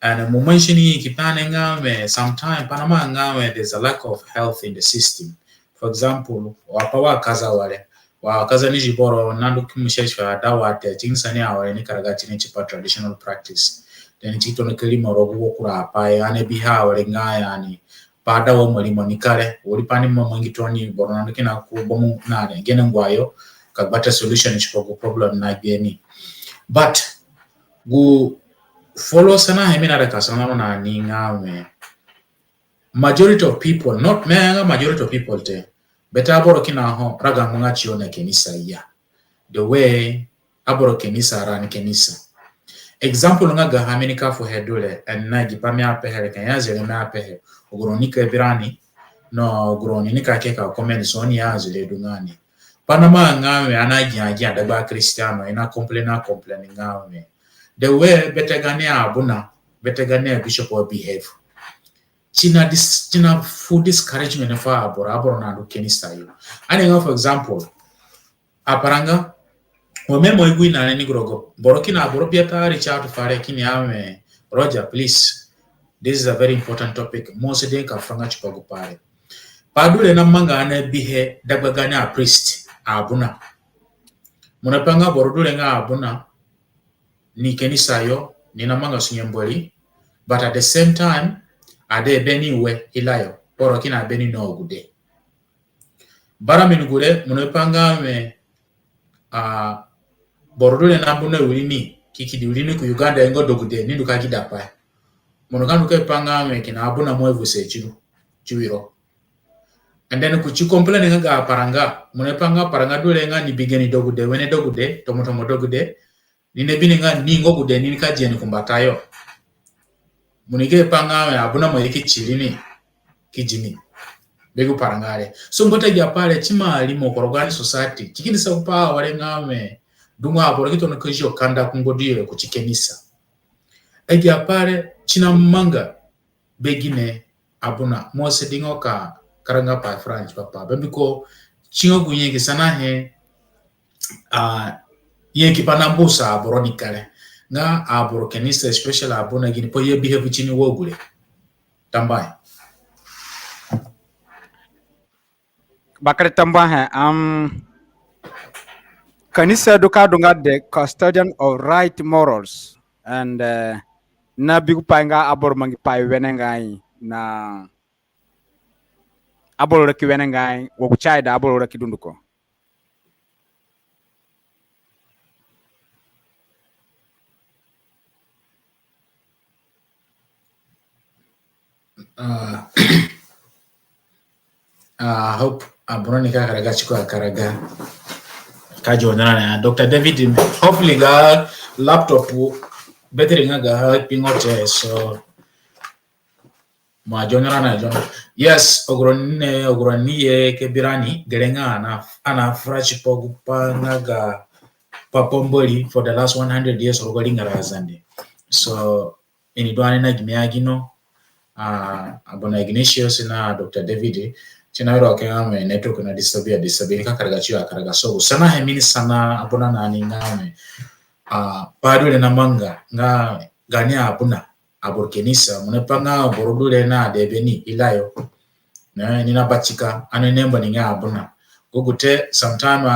And mumenshini kipane ngawe sometime panama ngawe there's a lack of health in the system. For example, wapawa kaza wale wakaza ni jiboro nandu kimusheshwa dawa te chinsani awe ni karagati ni chipa traditional practice then chito no kelimo rogo kura pae ane biha wale ngaya ani pada wo mulimo nikale uri pani mo mangitoni boro nandu kina ku bomu nane gene ngwayo kabata solution chipo problem na geni but gu follow sana hemina reka sana na ni ngawe majority of people not menga majority of people te beta aboro kina ho raga munga chiona kenisa ya the way aboro kenisa ran kenisa example nga ga hamini ka fo hedule en na gipami ape hele kan yazele na ape ogoronika birani no ogoroni nika keka comment soni yazele dungani panama ngawe anaji aja daga Cristiano ina complain ngawe the way betegane abuna betegane bishop will behave china full discouragement for aboro na kenisa yo ani for example aparanga omemo igui na ni grogo borokina aboro piata reach out fare kini ame Roger please this is a very important topic most de ka franga chipago pare padule na manga na bihe dagbagane a priest abuna munapanga borodule nga abuna ni kenisa yo ni na manga sunyemboli but at the same time ade beni we ilayo borokina beni no gude bara minugule munapanga me borodule na mbuna ulini kiki di ulini ku Uganda engo dogude nindu kakida pa monokandu ke panga me kina abuna mwevu sechiru chiwiro and then ku chi complain nga paranga munepanga paranga dule nga ni bigeni dogude wene dogude tomotomo dogude nine bini nga ningo gude nini kaje ni kumbatayo munike panga me abuna mo yiki chilini kijini begu parangale so ngota ya pale chima limo korogani society chikini sa upa wale ngame dungo aboro kito no kujio kanda kungodire kuchikenisa egi apare china manga begine abuna mose dingo ka karanga pa French papa bembiko chingo gunye kisana he ye kipana mbusa aboro nikale nga aboro kenisa especially abuna gini po ye behave chini wogule tambai bakare tambahe kanisa duka dunga the custodian of right morals and na bigu painga abor mangi pai wenengai na abor reki wenengai wogu chai da abor reki dunduko hope abroni ka karaga chiko karaga kajo na Dr. David hopefully ga laptop better nga ga pingote so ma jonara na jona yes ogroni ye kebirani gerenga ana fresh pogupa nga papomboli for the last 100 years rogolinga Azande so inidwane na gimiagino abona Ignatius na Dr. David chinaro akame network na disability kakaraga chiwa karaga so sana hemini sana abona nani ngame padule na manga nga gania abuna aborkenisa munepanga borodule na debeni ilayo na nina bachika anenemba ninga abuna gugute sometime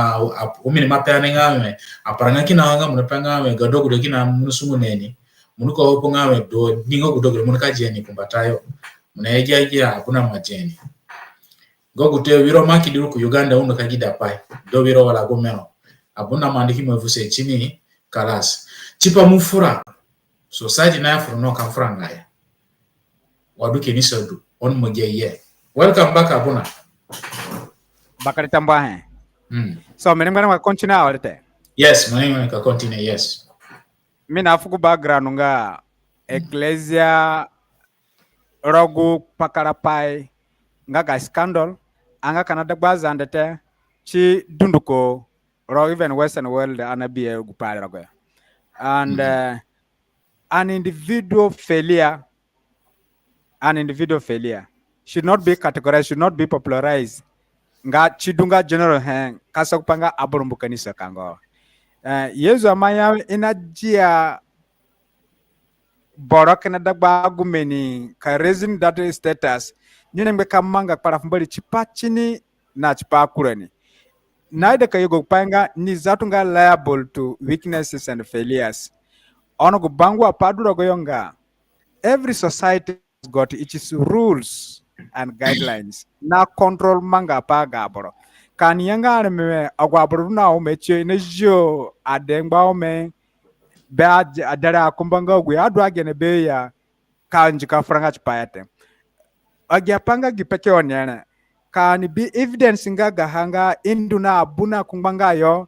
umini mapya ngame aparanga kina wanga munepanga me gadogo kina munusungu neni munuko hopo ngame do ningo gudogo munuka jeni kumbatayo munaeja abuna majeni gogute wiro makidiru ku Uganda uno kagida pai do wiro wala gomeno abuna mandiki mwevuse chini kalas chipa mufura society na afro no kan franga ya waduke ni sodu on moje ye welcome back abuna bakare tambahe so menem gana continue awarte yes mwenye ka continue yes mina fuku background nga ecclesia rogu pakarapai nga ga scandal anga kana dagba zandete chi dunduko ro even western world anabie gupare rogo and an individual failure should not be categorized, should not be popularized nga chidunga general hen kasokpanga aburumbu kanisa kango yezu amaya inajia borok na dagba gumeni ka raising that status nyine mbe kamanga para fumbali chipa chini na chipa kurani naida kayogo panga ni zatunga liable to weaknesses and failures ono go bangu apaduro goyonga every society has got its rules and guidelines na control manga pa gaboro kan yanga me agwaboro na o meche ne jo adengba o me ba adara kumbanga gwe adu agene be ya kanji ka franga chipayate agyapanga gipeke onyene kan bi evidence nga gahanga induna abuna kumbanga yo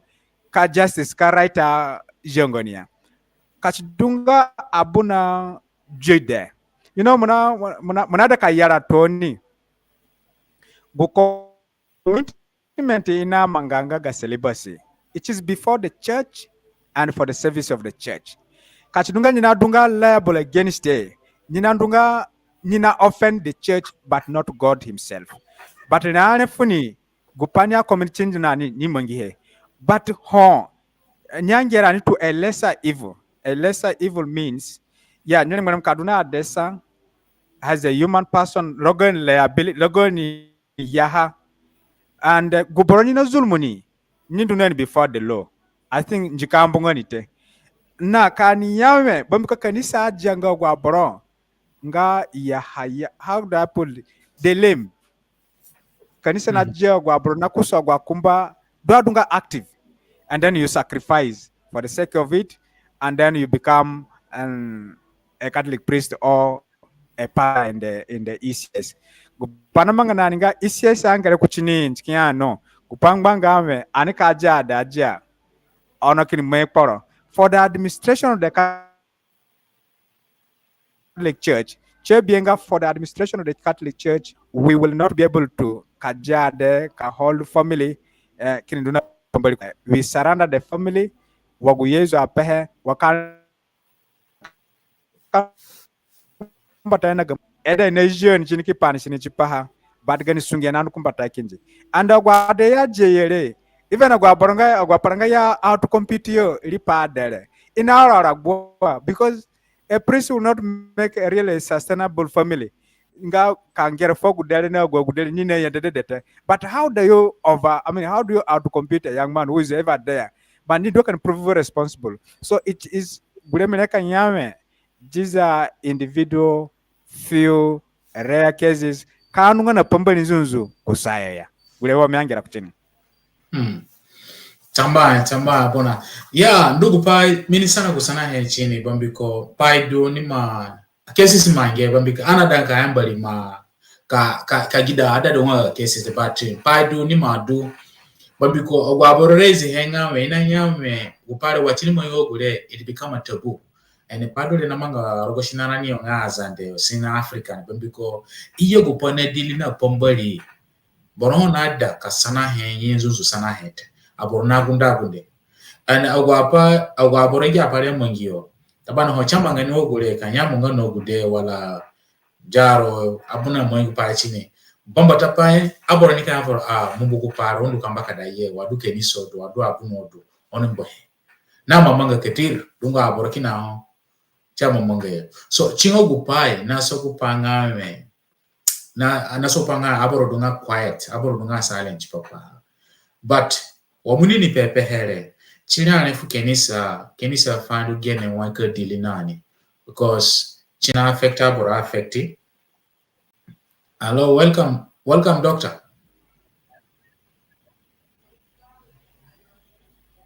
ka justice ka right jongonia kachidunga abuna jede you know muna da kayara toni go commitment ina manganga ga celibacy it is before the church and for the service of the church kachidunga nina dunga liable against it nina offend the church but not God himself but na funi gupanya community ni mangihe but nyangera to a lesser evil. A lesser evil means, yeah, Madam Kaduna Adesa has a human person, Logan liability, Logan Yaha, and Guboronina Zulmuni, Nindunan before the law. I think Njikambunganite. Na kani yame, Bamka Kanisa Janga Guaboro, Nga Yaha, how do I put the limb? Kanisa Najia Guabrona Kusa Guakumba, Duadunga active, and then you sacrifice for the sake of it, and then you become a Catholic priest or a pastor in the ECS. Gupanamanga naninga ECS angere kuchini nchikiano kupanganga ame anika aja onokini mekporo for the administration of the Catholic Church. Chebienga for the administration of the Catholic Church, we will not be able to kajade ka whole family. We surrender the family wagu yezu apehe wakan kumbata na gam eda na jeune chini ki pan chini chipaha bad gani sungi na kumbata kinji anda gwa de ya jeyere even agwa paranga ya out compete yo lipa dere in our agwa because a priest will not make a really sustainable family nga kangere fo gudere na gwa gudere ni na yede dete but how do you how do you out compete a young man who is ever there but ni do can prove responsible so it is guremene kanyame these are individual few rare cases kanu ngana pambani zunzu kusaya ya gulewa miangira kuchini Chamba bona ya ndugu pai mini sana kusana he chini bambiko pai do ni ma kesi si mange bambiko anadanka yambali ma ka gida ada do nga kesi de batri pai do ni ma do bambiko ogwaborezi henga we na nyame upare wa chini moyo gule it become a taboo and pado le namanga rogoshinana ni nga Azande sina African bambiko iyo gupone dili na pombali boron nada kasana he yinzu sana hete aborna gunda gunde and agwabore ya pare mongio tabana ho chamba ngani ogure kanyamu ngano gude wala jaro abuna moyo pa chini bomba tapai abore ni kan for mumbu ku paro ndu kamba kada ye waduke ni sodo wadu abunodo onombo na mamanga ketir dunga abore kina chama monge so chingo gupai na so kupanga me na so panga aboro dunga quiet aboro dunga silent papa but wamuni ni pepe here china alefu kenisa fandu gene wanka dili nani because china affect aboro affecti. Hello, welcome doctor.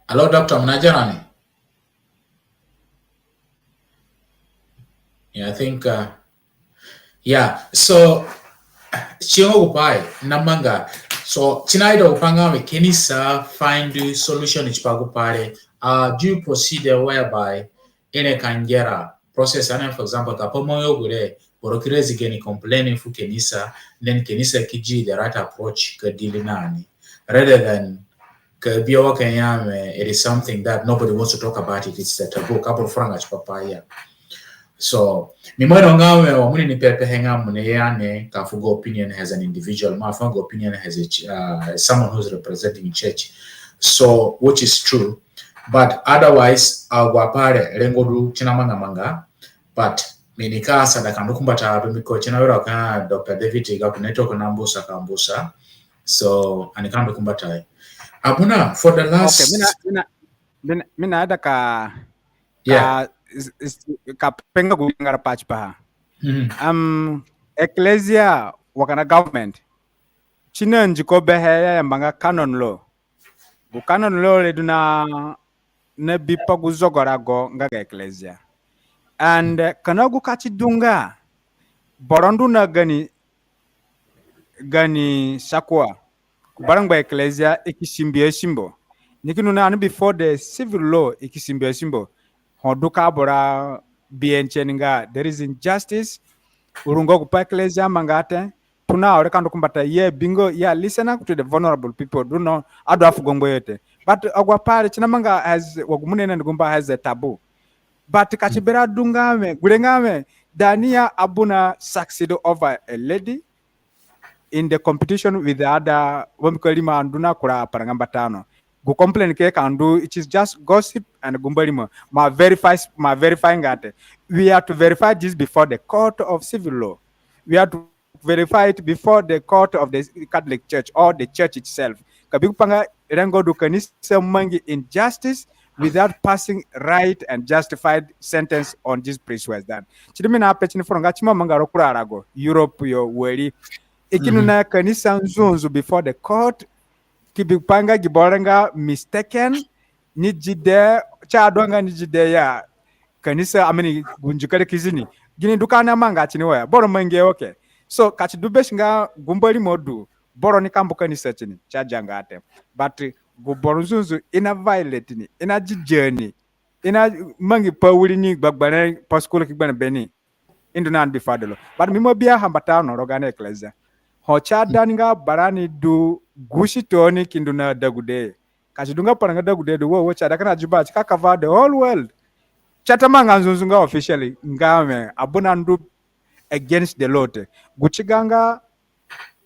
Hello doctor, mnajarani? Yeah, I think yeah, so chingo upai namanga so tonight upanga we kenisa find the solution ichipagupare due procedure whereby ine kanjera process ana for example kapomoyo gure borokirezi geni complaining fu kenisa then kenisa kiji the right approach ka dili nani rather than ka biyo kanyame it is something that nobody wants to talk about it's a taboo couple franga chipapaya. So, mimono ngawe wa muni ni pepe henga mune yane kafugo opinion as an individual, mafungo opinion as someone who's representing church. So, which is true. But otherwise, wapare rengodu china manga. But minika sada kandukumbata bimiko china wera kana Dr. David Iga kuneto kunambusa kambusa. So, anikandukumbata. Abuna for the last. Okay, mina ada ka yeah. Kapenga gungara pachpa. Ecclesia wakana government. China njiko behe ya mbanga canon law. Bu canon law le duna ne bipa guzogorago ngaga ecclesia. And kana gu kachi dunga borondu na gani sakwa. Barang ba ecclesia ikisimbie simbo. Nikinuna anu before the civil law ikisimbie simbo. Hoduka bora biencheninga there is injustice urungo kupa ecclesia mangate tuna ore kandu kumbata ye bingo ya listen to the vulnerable people do not adu afugombo yote but agwa pare china manga has wagumunene ngumba has a taboo but kachibera dungame gulengame dania abuna succeed over a lady in the competition with the other wamkolima anduna kura parangamba tano go complain ke kandu it is just gossip and gumbalima ma verifying that we have to verify this before the court of civil law. We have to verify it before the court of the Catholic Church or the church itself. Kabikupanga rengo do kanisa mangi injustice without passing right and justified sentence on this priest was done. Chidimina pechini foronga chima mangaro kura arago Europe yo weri ikinuna kanisa nzunzu before the court kibipanga giborenga mistaken nijide chadwanga nijide ya kanisa amini gunjukare kizini gini dukana manga chini waya boro mange okay so kachi dubeshinga gumbali modu boro ni kambo kanisa chini chajanga ate but guboro nzunzu ina violate ni ina jijeni ina mangi pawuli ni gbagbane paskolo kigbane beni indunan bifadelo but mimo bia hambata no rogane ecclesia hocha daninga barani du gushi toni kinduna dagude kachidunga paranga da gude wo wo chada kana juba chika cover the whole world chatamanga nzunzunga officially ngame abuna ndu against the law guchiganga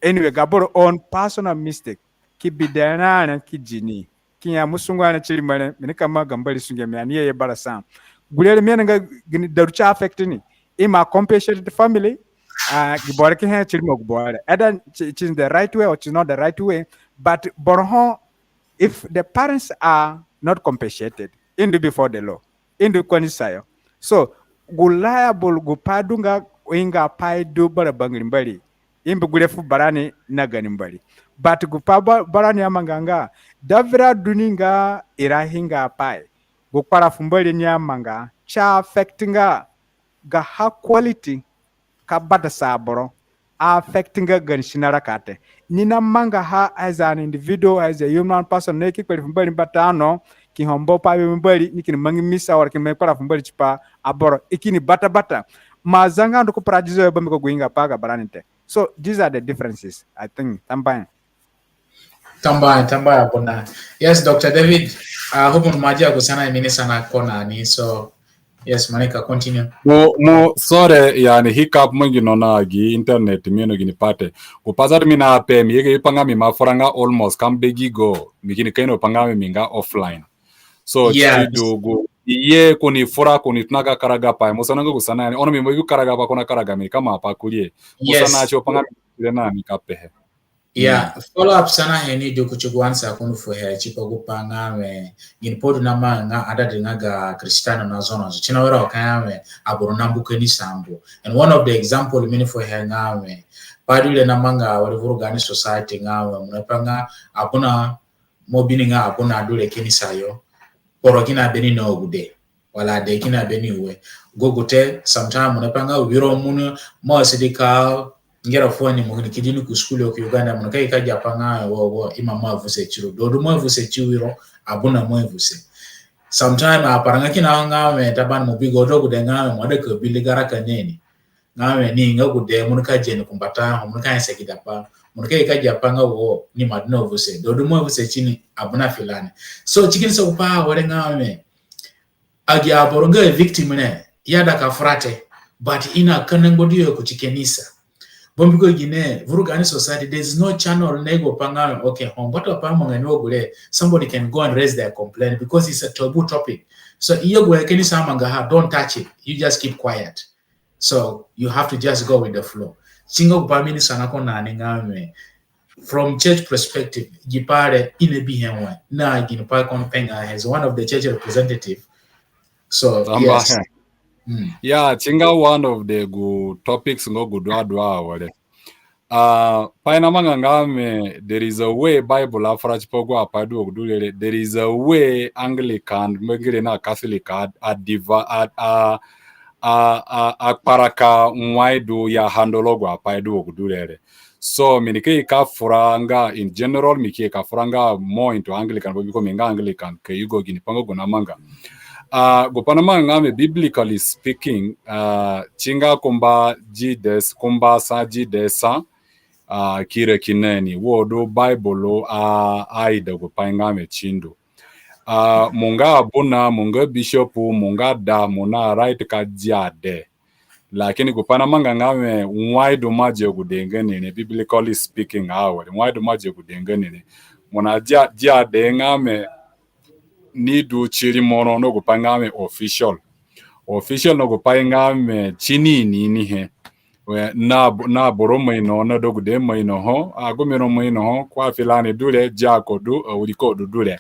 anyway gaboro on personal mistake kibidana kijini kinya musungwana chilimale minikama gambali sunge myani ye barasa gulele menanga darucha affect ni ima compassionate family gibore ki he chilimo gibore either it's in the right way or it's not the right way, but borho if the parents are not compensated in before the law in the kwanisayo so gulaya gupadunga inga paidu bara banglimbali imbe gulefu barani naganimbali but gupaba barani amanganga davira duninga irahinga pai gupara fumbali nyamanga cha affectinga ga ha quality ka bata saboro affectinga gan shinara kate nina manga ha as an individual, as a human person neki kwa fumbali batano ki hombo pa mbali nikini mangi misa or ki mekora fumbali chipa aboro ikini bata mazanga ndo kuprajizo ya bamiko guinga paga baranite. So these are the differences, I think. Tambaya bona. Yes, Dr. David. Hope maji kusana imini sana kona ni so yes, manika continue. Mo sore yani hiccup mungi nona gi internet mino gini pate. Kupazar mina ape mi yege ipanga mi mafuranga almost kambegi go. Mikini kaino panga mi minga offline. So yes. chidu go iye kuni fura kuni tunaga karaga pa. Musananga kusana yani ono mi moyu karaga pa kona karaga mi kama apa kulie. Musana acho panga mi na mikapehe. Yeah, follow up sana heni do kuchugwansa kunu fuhe chipa gupanga we ginpodu nama nga ada nga Cristiano na zona zo china wera okanya aburu nambuke ni sambu. And one of the example mini fuhe nga we padule namanga walivuru gani society nga we munapanga abuna mobini nga abuna adule kini sayo poro kina beni no ogude wala de kina beni we gogote sometime munapanga wiro munu mo sidika ngera foni mu kidini ku school ku Uganda mun kai ka japanga wo imama avuse chiro dodo mo avuse chiwiro abuna mo avuse sometime aparanga kina nga me taban mu bigo dogo de nga mo de ko biligara kaneni nga me ni nga ku de mun ka je ni kumbata mun ka yese kidapa mun kai ka japanga wo ni madina avuse dodo mo avuse chini abuna filani so chikin so pa wore nga me agi aboronga victim ne yada ka frate but ina kanengo dio ku chikenisa Bombiko gine vurugani society there's no channel nego panga okay home what apa mangani ogule somebody can go and raise their complaint because it's a taboo topic so iyo go ekeni samanga ha don't touch it you just keep quiet so you have to just go with the flow singo bamini sana ko na ngame from church perspective gipare inebi henwa na gine pa kon penga as one of the church representative so yes. Yeah, chinga one of the good topics ngo gudwa wale. Paina mangangame there is a way Bible afrach pogo apadu ogdulele there is a way Anglican megire na Catholic paraka mwaidu ya handologo apadu ogdulele. So minike ka furanga in general miki ka furanga more into Anglican because minga Anglican ke yugo gini pango gona manga. Gopanama ngame biblically speaking chinga kumba jides kumba sa jidesa kire kineni wodo bible aida gopangame chindo munga abuna munga bishop munga da muna right ka jiade lakini gopanama ngame wide maje gudengene ne biblically speaking awale wide maje gudengene ne muna jiade ngame ni du chiri mono no gupangame official no gupangame chini ni he na boro no na dogu de no ho agomero no ho kwa filani dule jako du uliko du dule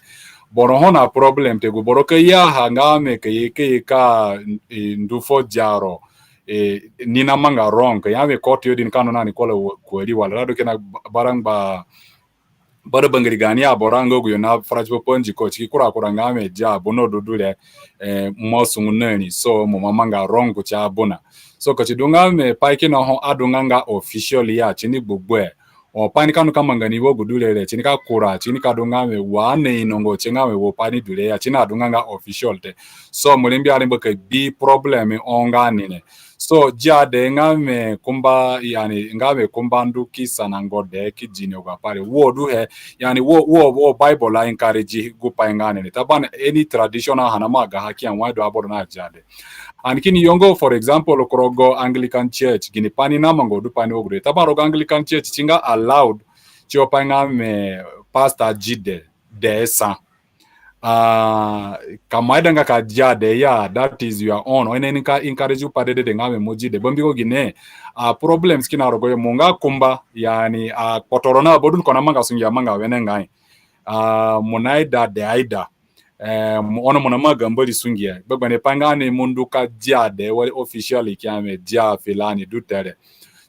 boro ho na problem te go boro ke ya hangame ke ka ndufo jaro nina manga wrong ke yave court yodin kano nani kola kweli wala rado kena barang ba bada bangari gani aborango guyo na frajbo ponji ko chiki kura ngame ja bono dudule mosungu neni so mo mamanga rongo cha bona so ko chidunga me paiki no ho adunganga official ya chini gbogbo o pani kanu kama ngani wo gudule chini ka kura chini ka dunga me wane inongo chenga me wo pani dule ya chini adunganga official te so mulimbi alimbo ke bi problem onga nine so jade ngame kumba yani ngame kumba nduki sanangode kijini gwa pale wo du he yani wo bible la encourage gupa ngane ni taban any traditional hanamaga haki an wado aboro na jade anikini yongo for example korogo Anglican church gini pani namango du pani ogre taban Anglican church chinga allowed chopa ngame pastor jide desa kamaida nga kajade ya that is your own ene ka encourage you padede de ngame mojide bombiko gine problems kina rogo munga kumba yani potorona bodun kona manga sungia manga wene ngai munaida de aida ono mona maga mbali sungia babane pangane mundu ka jade wale officially kiame dia filani dutere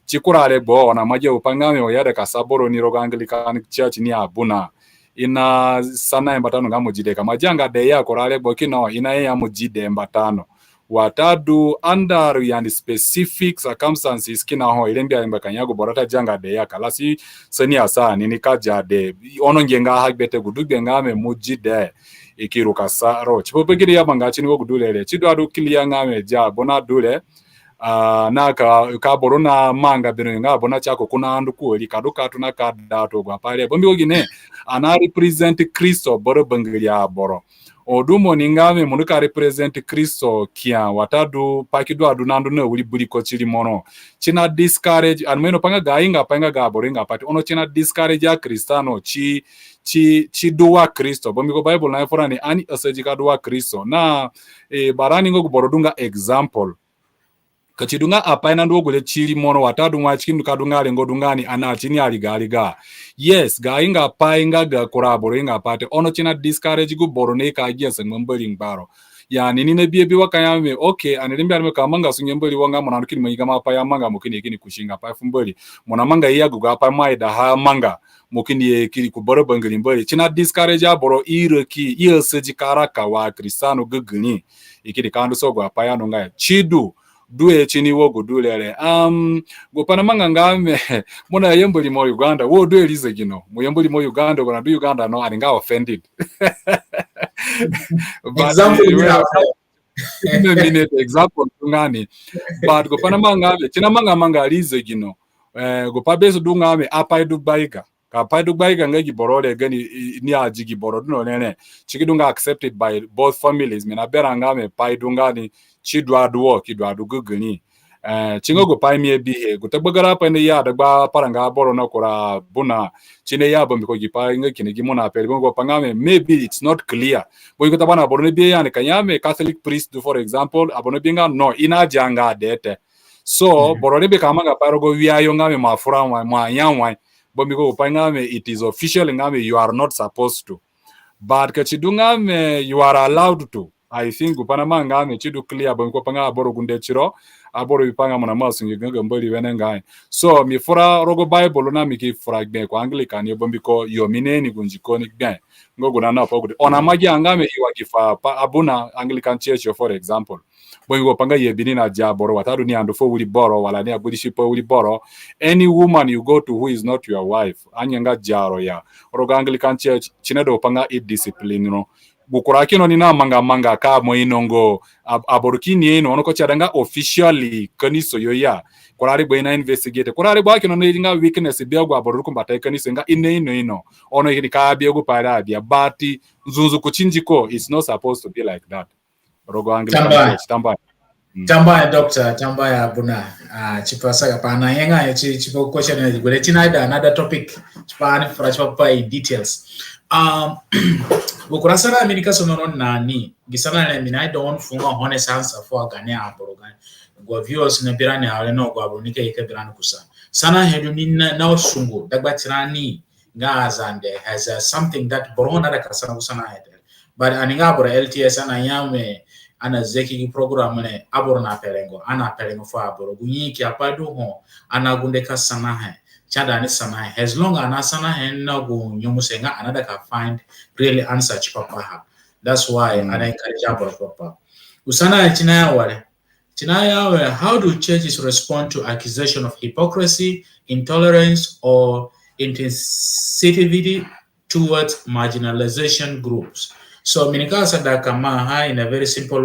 chikurare bo na maje upangame oyade kasaboro ni rogo Anglican church ni abuna ina sana embatano nga mujide majanga de ya korale bokino ina ya mujide embatano watadu under yani specific circumstances kina ho ilembia embakanyago borata janga de ya kalasi seni asa nini kaja de ono ngenga hagbete gudugbe ngame mujide ikiruka saro chipopegiri ya mangachi ni gudulele chido adu kilia ngame ja bona dule na ka borona manga bino nga bona chako kuna andu kuoli kaduka tuna kadato gwa pale bombi ogine ana represent Kristo boro bangilia boro odumo ningame munuka represent Kristo kia watadu pakidu adu nandu ne uli buliko chili mono china discourage anmeno panga ga boringa pati ono china discourage ya kristano chi duwa Kristo bombi ko Bible na ifora ni ani asejika duwa Kristo na barani ngo borodunga example kachidunga apaina ndogule chili mono watadu mwa chikindu kadunga lengo dungani ana chini aliga yes gainga painga ga koraboro inga pate ono china discourage gu borone ka agiasa ngambali ngbaro yani nine biebi wakayame okay anirimbi alime kamanga sunyembali wanga mona ndukini mwiga mapa ya manga mukini ekini kushinga pa fumbali mona manga iyagu ga pa maida ha manga mukini ekili kuboro bangili mbali china discourage aboro ireki iyeseji karaka wa kristano guguni ikili kandu sogo apaya nonga chidu duwe chini wogo dulele gopana manga ngame mona yemboli mo Uganda wo duwe lize gino mo yemboli mo Uganda gona du Uganda no alinga offended example ngani but gopana manga china manga lize gino gopabeso dungame apa edu baiga kapaidu baiga ngegi borole gani ni ajigi borodu no nene chikidunga accepted by both families mena berangame paidungani chidwaduo kidwadu guguni chingogo paimie bihe gutagbagara pa ne ya dagba paranga boro na kora buna chine ya bombi ko gipa nge kinigi mona pele bongo pangame maybe it's not clear boy ko tabana boro ne bi ya ne kanyame Catholic priest do for example abono binga no ina janga dete so boro ne be kamanga parogo wiayo ngame mafura mwa yanwa bombi ko pangame it is official ngame you are not supposed to but kachidungame you are allowed to I think upanama ngame chidu clear bonko panga aboro gunde chiro aboro bipanga mona masu ngenge mbali wenengai so mi fura rogo Bible na miki fura gbe kwa Anglican yobombiko yo mineni gunjikoni gbe ngogo na na pogode ona magi angame iwa gifa abuna Anglican church for example bongo panga yebini na jaboro watadu ni andofo uli boro wala ni agulishipo uli boro any woman you go to who is not your wife anyanga jaro ya rogo Anglican church chinedo panga i discipline no bukuraki no nina manga ka mo inongo aborukini eno onoko chadanga officially kaniso yoya kurari bwena investigate kurari bwaki no ninga weakness biago aboruku mbata kaniso nga ino ono ikini ka biago para bia bati nzunzu kuchinjiko it's not supposed to be like that rogo Anglican tamba doctor tamba ya buna chipasa kapana yenga chipo question ni gole tinaida another topic chipani for chapa details bukurasana Amerika sonono nani gisana na mina don't funga honest answer for gane aborogan go viewers na birani ale no go abonike ike birani kusa sana hedu ni na osungo dagbatirani nga Azande has something that borona da kasana kusana hedu but aninga boro LTS ana yame ana zeki program ne aboro na perengo ana perengo for aboro gunyi ki apadu ho ana gunde kasana he chada ni sana as long as sana hen na go nyumusenga another can find really answer chipapa ha that's why ana encourage aboro papa usana chinaya wale how do churches respond to accusation of hypocrisy, intolerance, or insensitivity towards marginalization groups? So minika sada kama ha in a very simple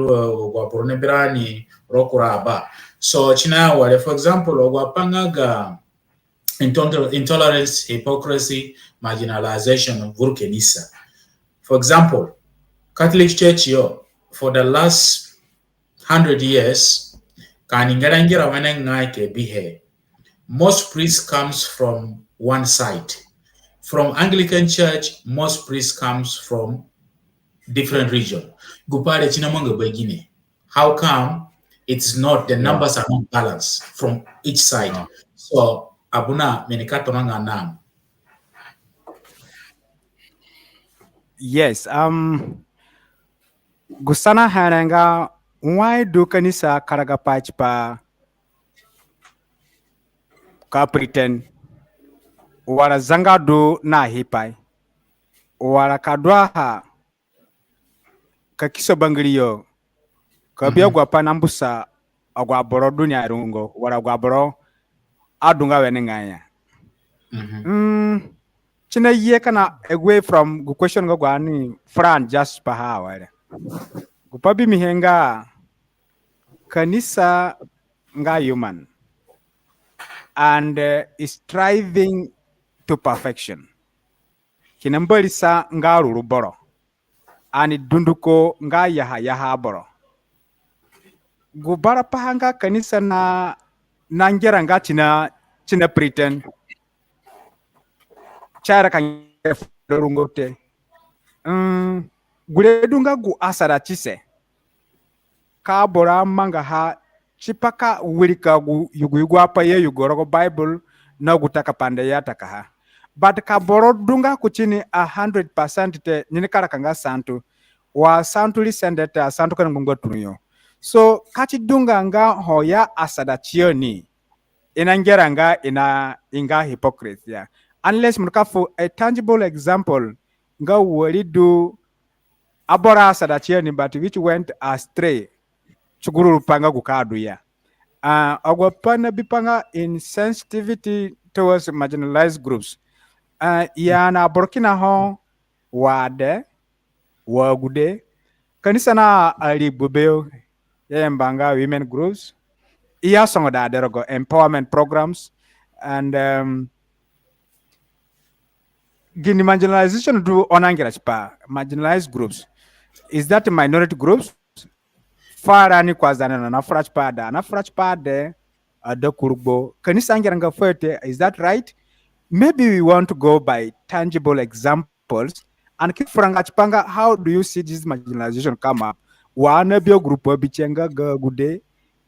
waporone birani rokura aba. So china wale, for example, ogwapanga ga intolerance, hypocrisy, marginalization, vurkenisa. For example, Catholic Church yo for the last 100 years, kaningarangira wanengai ke bihe. Most priests comes from one side. From Anglican Church, most priests comes from different region. Gupare chinamanga begine. How come it's not, the numbers are not balanced from each side? So abuna menikatonanga nam. Yes. Gusana hananga why do kanisa karaga pa ka pretend wara zanga do na hipai wara kadwa ha ka kiso bangriyo ka biya gwapa nambusa agwa boro dunya rungo wara gwa boro adunga wenenganya. China ye kana away from the question go gwani Fran just pahawa. Gupabi mihenga kanisa nga human and is striving to perfection. Kinambalisa nga ruruboro and dunduko nga yaha boro. Gubara pahanga kanisa na nanjera nga china pretend cara kan rungote. Guledunga gu asara chise. Ka bora manga ha chipaka wirika gu yugu apa ye yugorogo Bible na gutaka pande ya takaha. But ka boro dunga kuchini 100% te nini karakanga santu. Wa santu lisende te santu kan ngungo tunyo. So kachi dunga nga hoya asada chioni. Inangera nga inga hypocrisy. Unless murkafu a tangible example nga wali do abora asada chioni but which went astray. Chuguru panga gukadu ya. Agwapana bipanga insensitivity towards marginalized groups. Na Burkina ho wade wagude kanisa na alibubeo yembanga women groups. Iya songo da derogo empowerment programs and gini marginalization do onangira chipa marginalized groups. Is that minority groups? Farani kwa zana na frachpada the kurbo kanisa angiranga fete. Is that right? Maybe we want to go by tangible examples and keep frangachpanga. How do you see this marginalization come up? Wana bio grupo bichenga ga gude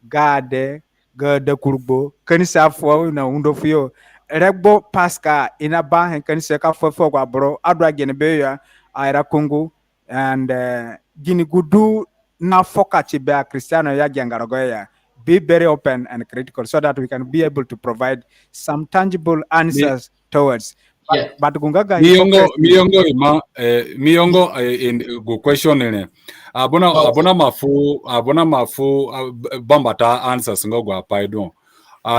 gade ga de kurbo kanisa fo na undo fio regbo paska ina ba hen kanisa ka fo kwa bro adwa gene beya aira kungu and gini gudu na fokachi be Cristiano ya gangaragoya. Be very open and critical so that we can be able to provide some tangible answers towards. But gungaga miongo in go question ne abona mafu bambata answers ngo gwa paidon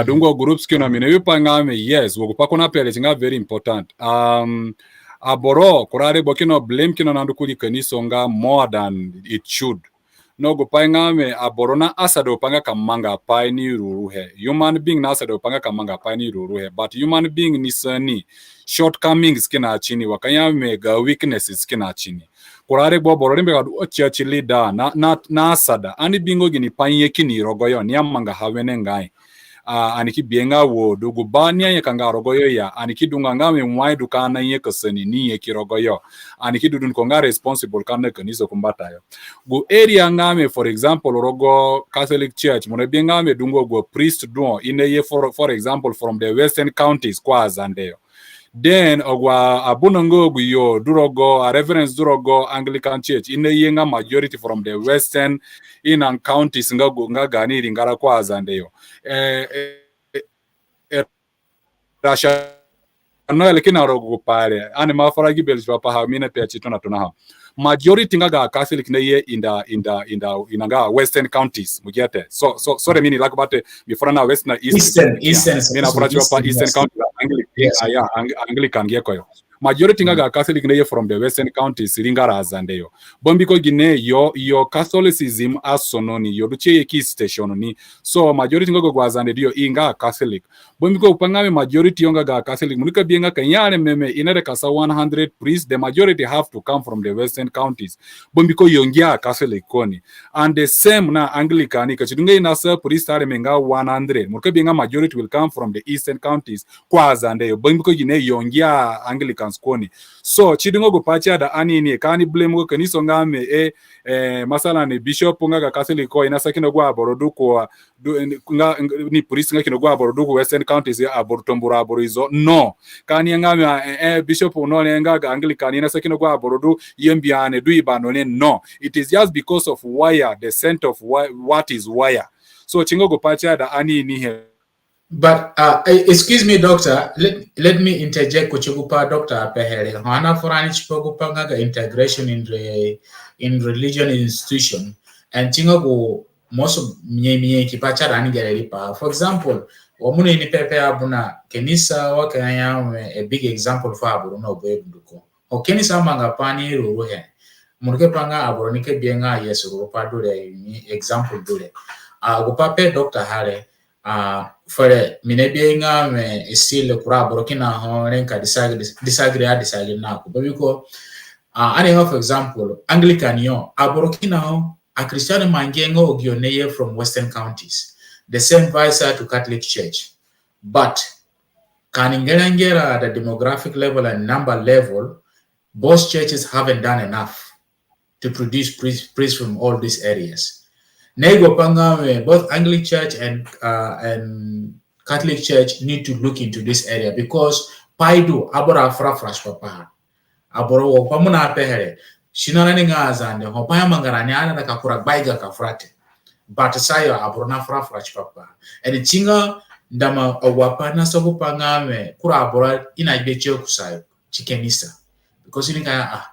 dungo groups kino mine yupanga me yes wo pakona pele tinga very important aboro kurare bokino blame kino nandukuli kanisonga more than it should. No go panga me aborona asado panga kamanga pai ni ruruhe. Human being na asado panga kamanga pai ni ruruhe. But human being ni sani shortcomings kina chini wakanya mega weaknesses kina chini. Kurare bo borore mbega church leader na asada. Ani bingo gini panye kini rogoyo ni amanga hawene ngai. Aniki bienga wo dugu banya ye kanga rogoyo ya aniki dunga ngame mwai dukana ye kasani ni ye kirogoyo aniki dudun konga responsible kana kanizo kumbata yo go area ngame for example rogo Catholic Church mone bienga me dungo go priest do ine ye for example from the western counties kwa Azande yo. Then ogwa abunango guyo durogo a reverence durogo Anglican Church ine yenga majority from the western in counties nga gani ringara kwa Azande yo. Rasha no lekina rogo pare ane mafara gibels papa ha mina pe chitona tunaha majority nga Catholic na ye inanga western counties mugete so the meaning like about before na west na eastern mina fara papa eastern counties Anglican aya Anglican yeko yo majority nga Catholic ne from the western counties lingara Azande yo bombiko gine yo Catholicism asononi yo duche ki station ni so majority nga go Azande dio inga Catholic bombiko upangame majority yonga ga Catholic munika bienga kanyare meme inere kasa 100 priests the majority have to come from the western counties bombiko yongia Catholic koni and the same na Anglican kachidunga inasa priest are menga 100 munika bienga majority will come from the eastern counties kwa Azande yo bombiko gine yongia Anglicans koni so chidungo go pacha da ani ni kani blame go kaniso ngame masala ni bishop nga ga Catholic ko ina sakino gwa borodu ko ni priest nga kino gwa borodu ko western counties ya abortombura aborizo no kani ngame bishop no nga ga Anglican ina sakino gwa borodu yembiane du ibano ne no it is just because of wire the scent of what is wire so chingo go pacha da ani ni he. But excuse me, doctor. Let me interject. Kuchigupa, doctor Pehere. Hana forani chipogupa ngaga integration in religion institution and chingago most of mye kipacha rani gerelipa. For example, wamune ini pepe abuna kenisa wakanya a big example for aburu no bwebuko. O kenisa mangapani ruruhe. Muruke panga aburu nike bienga yesu rupa dure example dure. Gupape doctor Hare. For mine being still kura borokina ho renka disagree na ko biko ani ho for example Anglican yo aborokina ho a Christian mangengo ogioneye from western counties the same vice to Catholic Church but kaningera at the demographic level and number level both churches haven't done enough to produce priests from all these areas. Nego Pangame, both Anglican Church and Catholic Church need to look into this area because Paidu abora fresh papa aboro pamuna pehere shinana ninga Azande hopaya mangarani ana na kakura baiga kafrate but sayo aborona fresh papa and chinga ndama awapana sogo pangame kura abora ina beche kusayo chikenisa because ininga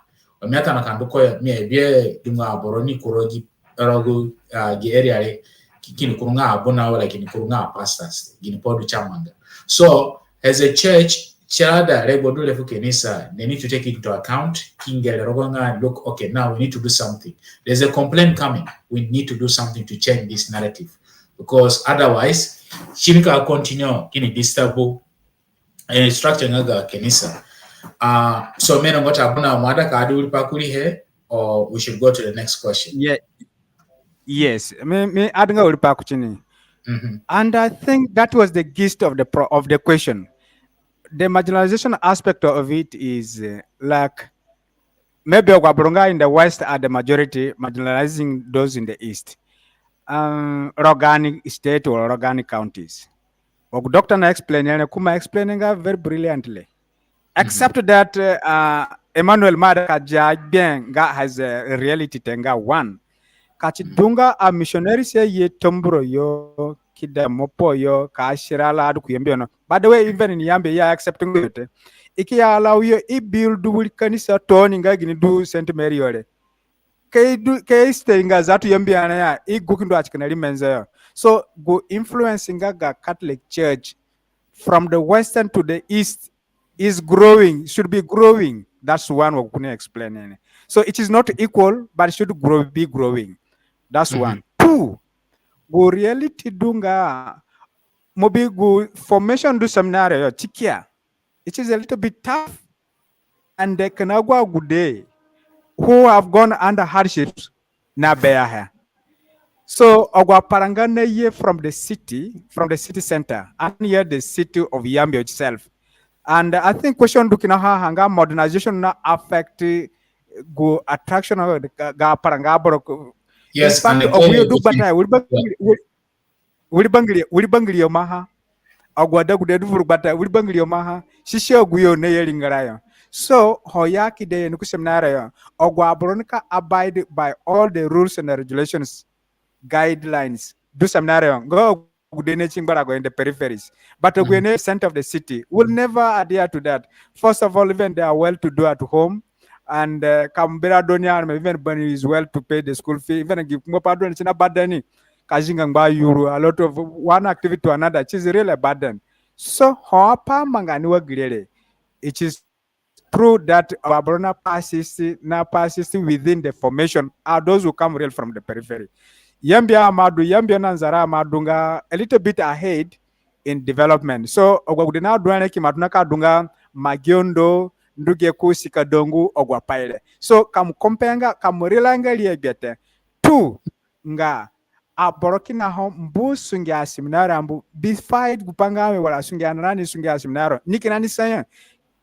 miata na kanduko ya bie dunga aboroni kurogi rogo gi area kini kurunga abona wala kini kurunga pastors gini podu chamanga so as a church chada rego le fukenisa they need to take it into account kingele rogonga look okay now we need to do something there's a complaint coming we need to do something to change this narrative because otherwise chinika continue kini disturb structure ngaga kenisa so meno ngota abuna mwada ka adu pakuli he or we should go to the next question. Yes, me adinga ulipa kuchini. And I think that was the gist of the question. The marginalization aspect of it is like maybe Ogwaburunga in the west are the majority, marginalizing those in the east. Organic state or organic counties. Doctor na explain, Kuma explaining very brilliantly. Except that Emmanuel Madaka has a reality tenga one. Kachidunga a missionary say ye tombro yo kida mopo yo ka shirala adu kuyembe no. By the way, even in Yambe ya accepting it. Iki ya allow yo I build do kanisa toni nga gini do Saint Mary yore. Kay stay nga zatu yambe ana ya I gukindo achikanali menza yo. So go influencing ga Catholic Church from the western to the east is growing, should be growing. That's one we couldn't explain. So it is not equal, but it should be growing. That's one. Two, go reality dunga mobi go formation do seminary tikia. It is a little bit tough. And the Kanagwa Gude who have gone under hardships na bear here. So Ogwa Parangane ye from the city center, and here the city of Yambio itself. And I think question looking at hanga modernization na affect go attraction of the Parangaboro. Yes, in fact, we do better. We bangli yomaha. Agwada gudedu bata we bangli yomaha. Shisha guyo ne yeringarayo. So hoyaki de nukusemnarayo. Ogwa Boronica abide by all the rules and the regulations, guidelines. Do seminarium. Go in the peripheries. But when the center of the city will never adhere to that. First of all, even they are well to do at home. And Kambera Donia, even when he is well to pay the school fee, even give more pardon, it's not bad any. A lot of one activity to another, it is really a burden. So, Hoapa Manganiwa Grede, it is true that our brother persisting within the formation are those who come real from the periphery. Yambia Amadu, Yambia Nanzara Amadunga a little bit ahead in development. So ogwagudina duane ki madunaka dunga magiondo nduge kusika dongu ogwapaile. So kam kompenga kam rilanga liegete. Two nga a borokina hom mbu sungi seminari ambu besides gupanga wala sungi anani sungi seminari nikinani saya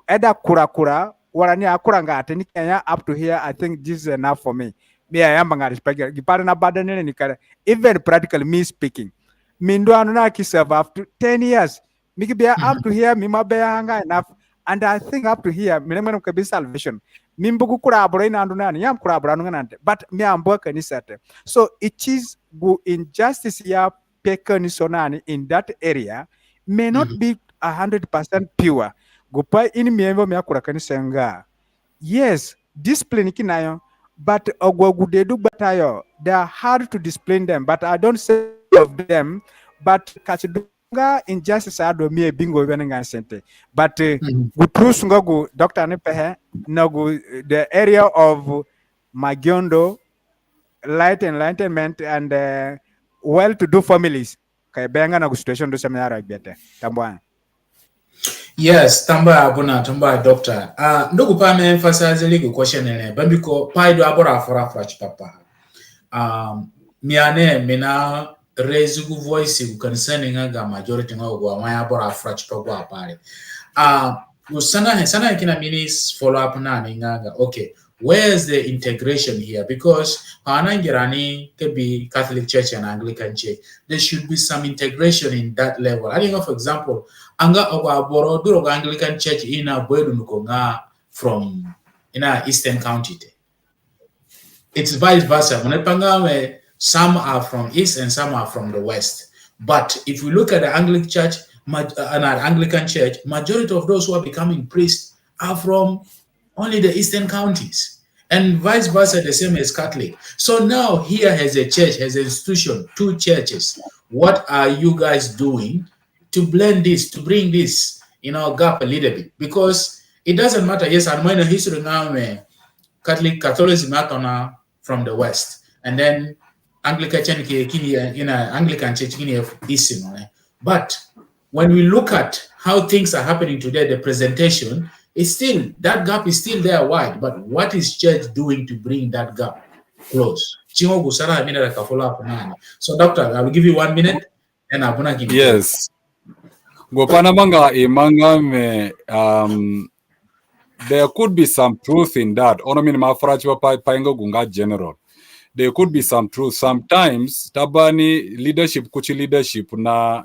eda kura warani akura ngate ni Kenya up to here. I think this is enough for me. Me I am nga respect gipara na badane ni kare even practically me speaking mindo anuna ki serve after 10 years miki be up to here mima be hanga enough and I think up to here minamano ka be salvation mimbugu kura abro ina anduna ni yam kura abro nante but me ambo kanisate so it is gu injustice ya pekani sonani in that area may not be 100% pure gupa ini miembo me akura kanisa nga yes discipline kinayo but ogwagudedu batayo they are hard to discipline them but I don't say of them but kachidunga injustice ado mie bingo wenenga sente but gutrusunga gu doctor ne pehe no gu the area of Magiondo light enlightenment and well to do families kay benga na gu situation do seminara bete tambwa. Yes, tamba abuna tamba doctor. Ndugu pa me emphasize ligu question ene bambiko paido abora afora frachi papa. Miane mina raise gu voice gu concerning ga majority ngo gwa maya abora frachi papa pale. Sana kina minis follow up na nganga. Okay, where's the integration here? Because Anangirani could be Catholic Church and Anglican Church. There should be some integration in that level. I think, for example, anga owa duro Anglican Church ina bwedu nukonga from ina Eastern County. It's vice versa. Some are from East and some are from the West. But if we look at the Anglican Church, majority of those who are becoming priests are from only the Eastern counties, and vice versa, the same as Catholic. So now here has a church, has an institution, two churches. What are you guys doing to blend this, to bring this, gap a little bit? Because it doesn't matter. Yes, I'm in a history now. Catholicism from the West, and then Anglican Church, Anglican Church, East. But when we look at how things are happening today, the presentation is still, that gap is still there wide. But what is church doing to bring that gap close? So, doctor, I will give you 1 minute, and I'm gonna give you. Yes. Gopana manga imanga me there could be some truth in that. Ono mini mafarachi wa paingo gunga general. There could be some truth. Sometimes tabani leadership kuchi leadership na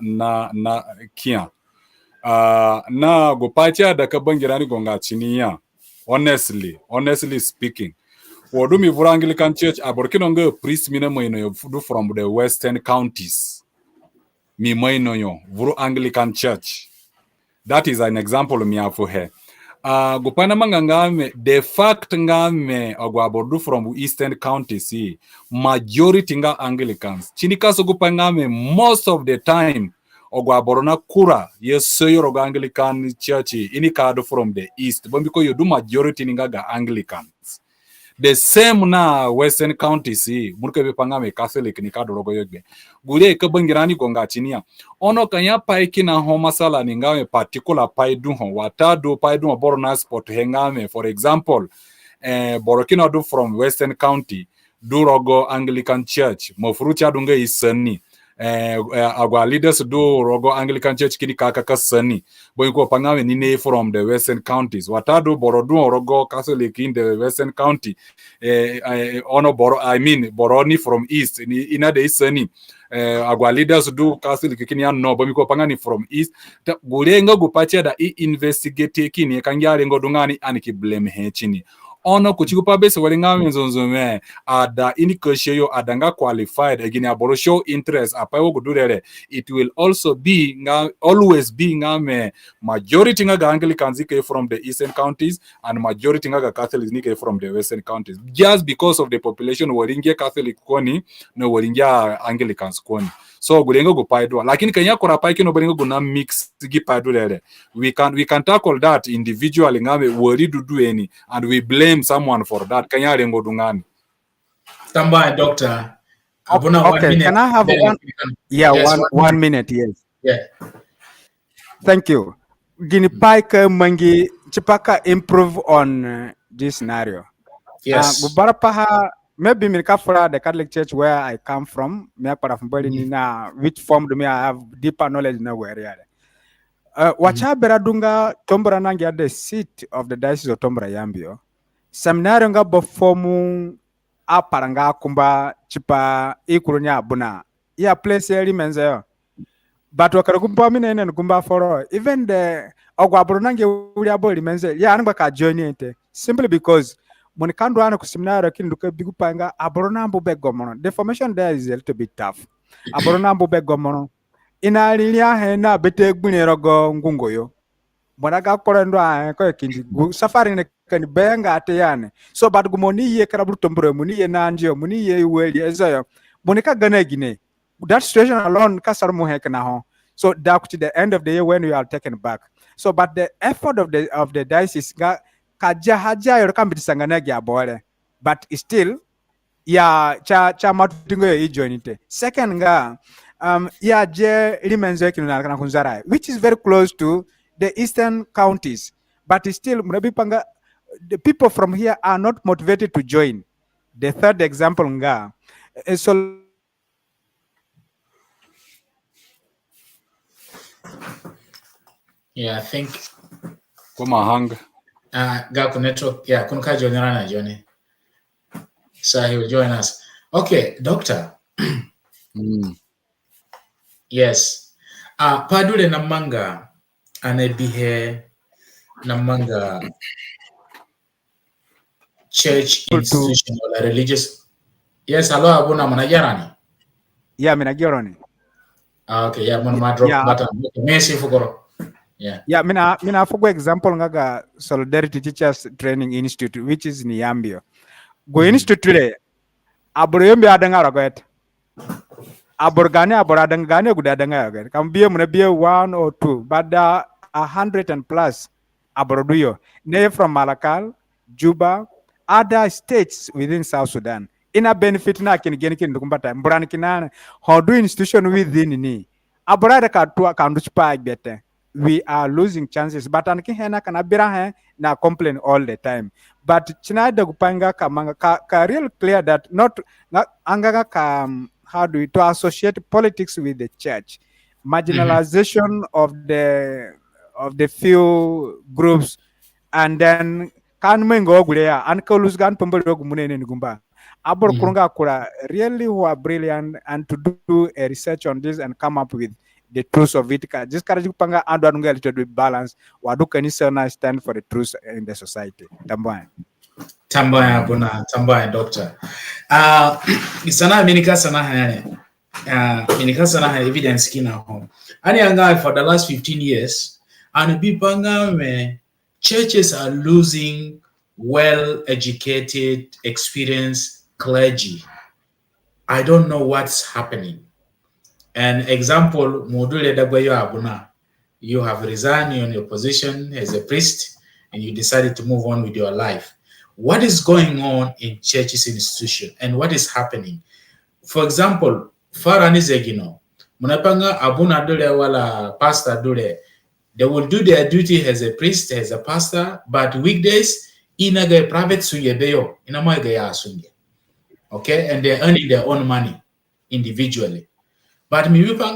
kia. Na gopacha da kabangirani gonga chiniya. Honestly speaking. Wodumi vura Anglican Church aborkinonga priest mina moino do from the western counties. Mi moino yo vuru Anglican Church. That is an example mi afu he. Gopana manga ngame the fact ngame agwabodu from eastern counties majority nga Anglicans chinikaso gupangame most of the time ogwaborona kura yeso yoro Anglican church ini kado from the east but because you do majority nga Anglicans the same na western counties murke bepangame Catholic ni kado rogo yogbe gure kabangirani gonga chinia ono kanya paiki na homa sala ningawe particular paidu hon watado paidu borona sport hengame for example borokino do from western county do rogo Anglican church mofurucha dunga isani agwa leaders do rogo Anglican church kini kaka sani boyko pangame nine from the western counties watado borodu rogo Catholic in the western county ono boroni from east ina the isani agwa leaders do Catholic kini no bomiko pangani from east gulenga gupacha da investigate kini kangyare ngodungani aniki blame he chini ono kuchikupa bese walingame nzonzome ada inikosheyo adanga qualified again aboro show interest apayo gudurere it will also be always be ngame majority nga Anglicans ike from the eastern counties and majority nga Catholics nike from the western counties just because of the population waringia Catholic koni no waringia Anglicans koni so gulengo gupaidwa lakini kenya kora pai kino bolingo guna mix gi paidulele. We can tackle that individually ngame wori do any and we blame someone for that kenya lengo dungani. Tamba doctor. Abuna Okay, 1 minute. can I have one? Yeah, yes, 1 minute. Yes. Yeah. Thank you. Gini Pike Mangi Chipaka improve on this scenario. Yes. Gubarapaha maybe Mirkafura, the Catholic Church where I come from, which formed me I have deeper knowledge in our area. Wacha Beradunga Tombra Nangia, the seat of the Diocese of Tombra Yambio. Seminary nga bofomu aparanga kumba chipa ikurunya buna. Yeah, place menzo. But wakarukumpa mine nene kumba foro. Even the ogwaburunange uliabo limenze. Yeah, anungba ka join ite. Simply because munikando ane kuseminari kinduke bigupanga aburuna mbube gomono. The formation there is a little bit tough. Aburuna mbube gomono. Ina lilia hena bete gbune rogo ngungoyo. Monaga korendo ko kindi safari ne kan benga ateyane. So bad gumoni ye karabru tombro muni ye nanjio muni ye weli ezayo. Monika gane gine. That situation alone kasar muhekna ho. So that to the end of the year when we are taken back. So but the effort of the diocese ga kaja haja yor kambi sangana gya bore. But still ya cha matutingo yo ijoinite. Second ga ya je limenzo kinuna kana kunzara which is very close to the eastern counties. But still the people from here are not motivated to join. The third example nga so Yeah, I think Kumahang. Gaku network. Yeah, kunka joinana Johnny. So he will join us. Okay, doctor. Yes. Padule namanga anebihe namanga church institution or religious. Yes, hello abuna manajarani. Yeah, minagioroni. Okay, yeah, mwana drop button. Messi fukoro. Yeah, mina for example ngaga Solidarity Teachers Training Institute which is Niambio. Go institute abroyombe adanga ragot. Aborgane aboradangane gudadanga ragot. Can be a 1 or 2, but 100 and plus abroduyo. Ne from Malakal, Juba, other states within South Sudan. In a benefit na kin kumbata mbran kinana how do institution within ni aborada ka to kanduchpa bete. We are losing chances but anki hena kana bira na complain all the time but chinada gupanga kamanga ka real clear that not angaga ka how do we to associate politics with the church marginalization of the few groups and then kan mengo gulea an kolus gan pembelo gumune gumba abor kurunga kura really who are brilliant and to do a research on this and come up with the truth of it. Just panga and a little bit balance. Waduka ni stand for the truth in the society. Tambaya Buna, tambaya doctor. Isana minika sana hane. Minika sana hane evidence kina home. Ani anga for the last 15 years, and bipanga me churches are losing well-educated, experienced clergy. I don't know what's happening. An example, Module Dagwayo Abuna, you have resigned on your position as a priest and you decided to move on with your life. What is going on in churches institution and what is happening? For example, Farani Zegino, Munapanga Abuna Dule wala pastor Dule, they will do their duty as a priest, as a pastor, but weekdays, inaga private suyebeyo, inamagaya sunye. Okay, and they're earning their own money individually. But you don't